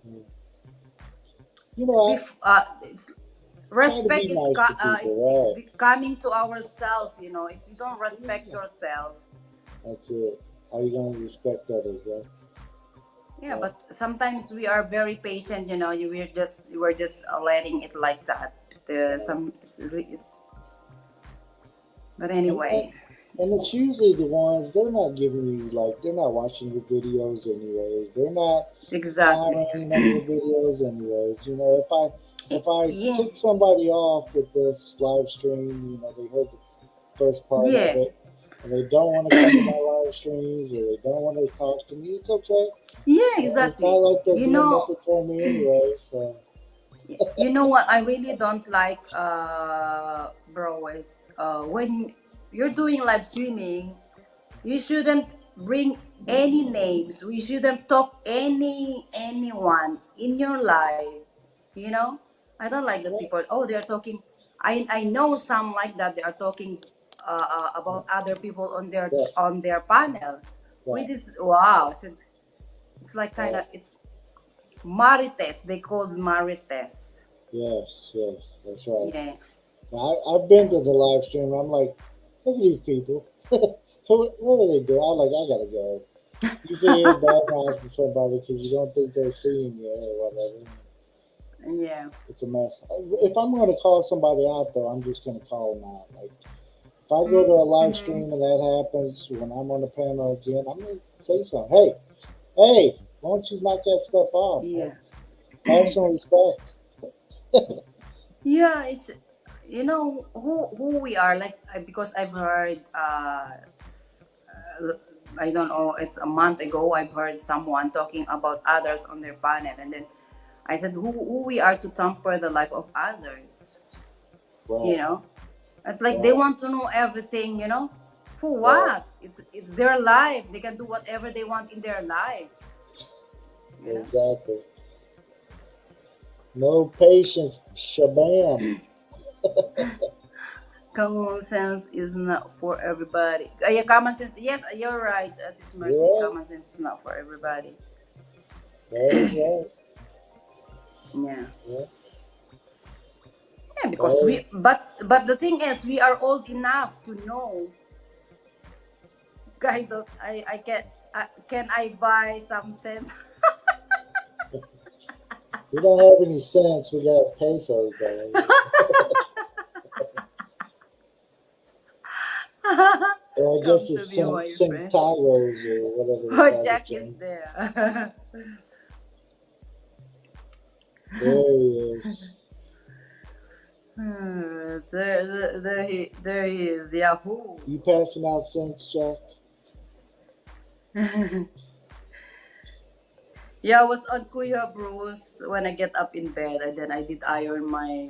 Mm. I It's try to be respect is nice to it's people, becoming to ourselves. If you don't right? respect Yeah, yourself. that's it. How you gonna respect others, right? Yeah, Yeah. but sometimes we are very patient. We're just letting it like that. Right. But And anyway. And it's usually the ones they're not giving you like they're not watching your videos anyways. They're not Exactly. commenting on your videos anyways. You know, if I Yeah. kick somebody off with this live stream, you know, they heard the first part of Yeah. it and they don't want to come to my live streams or they don't want to talk to me, it's okay. Yeah, It's not exactly. like they're You doing know, nothing for me anyway. So you know what I really don't like, bro, is when you're doing live streaming, you shouldn't bring any names. We shouldn't talk anyone in your life. You know, I don't like that yeah, people. Oh, they're talking. I know some like that. They are talking about other people yeah, on their panel. right. Which is wow. It's like kind Uh, of it's marites. They called marites. yes, yes, that's right. Yeah. I've been to the live stream. I'm like, look at these people. What are they doing? I'm like, I gotta go. Usually you're badmouthing somebody because you don't think they're seeing you or whatever. Yeah. It's a mess. If I'm going to call somebody out, though, I'm just going to call them out. Like, if I go to a live Mm-hmm. stream and that happens when I'm on the panel again, I'm going to say something. Hey, why don't you knock that stuff off? Yeah. Have some respect. Yeah, it's who we are like because I've heard I don't know, it's a month ago I've heard someone talking about others on their panel, and then I said who we are to tamper the life of others. you Right, know it's like they right, want to know everything, for right. what? It's their life, they can do whatever they want in their life you know Exactly. No patience. Shabam. Common sense is not for everybody. Yeah, common sense. Yes, you're right, Sis Mercy. You're right. Common sense is not for everybody. That is right. Yeah, Yeah. yeah. Because Hey, but the thing is, we are old enough to know. I don't. I can I buy some sense? we don't have any sense. We got pesos, though. Or I Come guess to it's me, my friend. centavos or whatever they Oh, call it, Jack is Jane. there. There he is. There he is. Yahoo. You passing out cents, Jack? Yeah, I was on Kuya Bruce when I get up in bed, and then I did iron my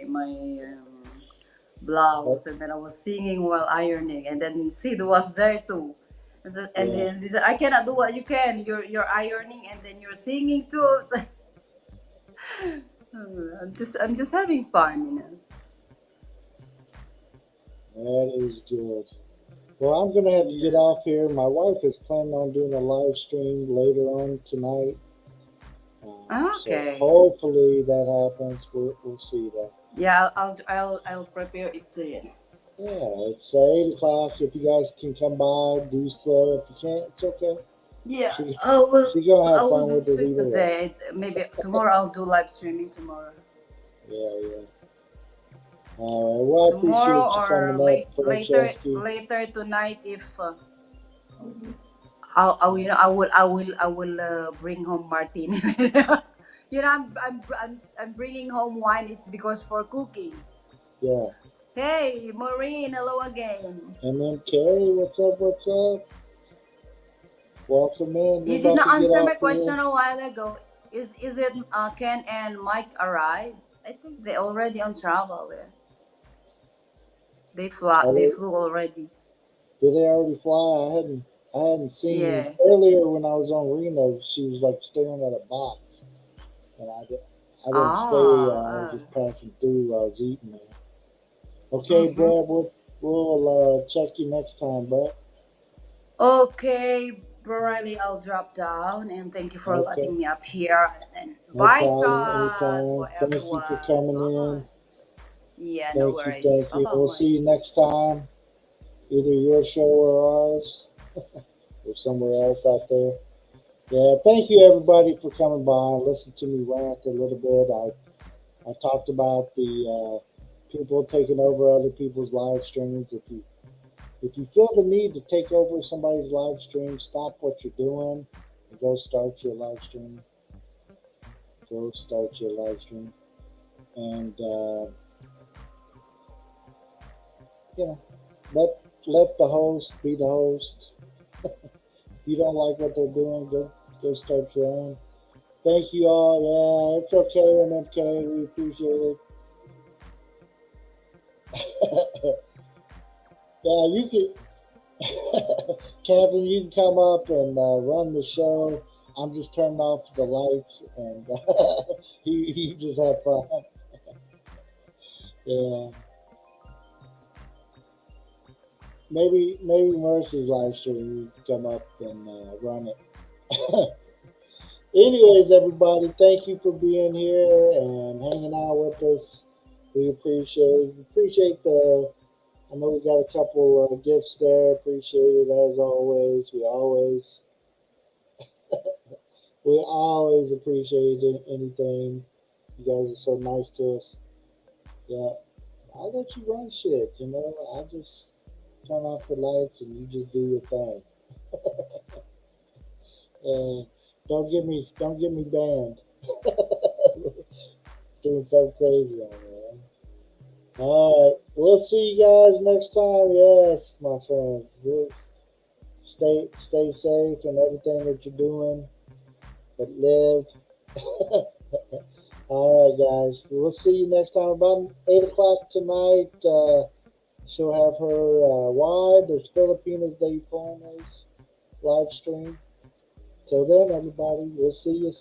Oh, blouse, and then I was singing while ironing, and then Sid was there too. And yeah. then she said, "I cannot do what you can. You're ironing, and then you're singing too." I'm just having fun. That is good. Well, I'm going to have to get off here. My wife is planning on doing a live stream later on tonight. So Okay. hopefully that happens. We'll see that. Yeah, I'll prepare it to you. Yeah, it's 8 o'clock. If you guys can come by, do so. If you can't, it's okay. Yeah, She, I will. she going to I have will fun do with it it either way. today. Maybe tomorrow I'll do live streaming tomorrow. Yeah. All right. Well, I Tomorrow appreciate you or coming up, Franceschi. later tonight if I will bring home martini. I'm bringing home wine. It's because for cooking. Yeah. Hey, Maureen, hello again. MMK, what's up? What's up? Welcome in. We're You did about not to get answer off my question here. a while ago. Is it Ken and Mike arrived? I think they already on travel there. They flew already. Did they already fly? I hadn't seen Yeah. earlier when I was on Rena's. She was like staring at a box, and I didn't stay. I was Ah. just passing through. I was eating there. Okay, Mm-hmm. Brad. We'll check you next time, Brad. Okay, Riley, I'll drop down and thank you for Okay. letting me up here. And No bye, problem. chat Anytime. for Thank you for everyone. coming Bye in. bye. Yeah, no Thank you. worries. Thank Bye you. We'll see bye. you next time. Either your show or ours, or somewhere else out there. Yeah, thank you everybody for coming by and listening to me rant a little bit. I talked about the people taking over other people's live streams. If if you feel the need to take over somebody's live stream, stop what you're doing and go start your live stream. Go start your live stream. And, you know, let the host be the host. If you don't like what they're doing, go start your own. Thank you all. Yeah, it's okay, MMK. We appreciate it. Yeah, you can, Captain, you can come up and run the show. I'm just turning off the lights and you just have fun. Yeah. Maybe Mercy's live stream, you can come up and run it. Anyways, everybody, thank you for being here and hanging out with us. We appreciate the. I know we got a couple gifts there. Appreciate it as always. We always appreciate anything. You guys are so nice to us. Yeah, I let you run shit. You know, I just turn off the lights and you just do your thing. Don't get me banned. Doing so crazy on there. All right, we'll see you guys next time. Yes, my friends. Stay safe and everything that you're doing, but live. All right, guys. We'll see you next time about 8 o'clock tonight. She'll have her wide. There's Filipinas Day Formers live stream. Till then, everybody, we'll see you.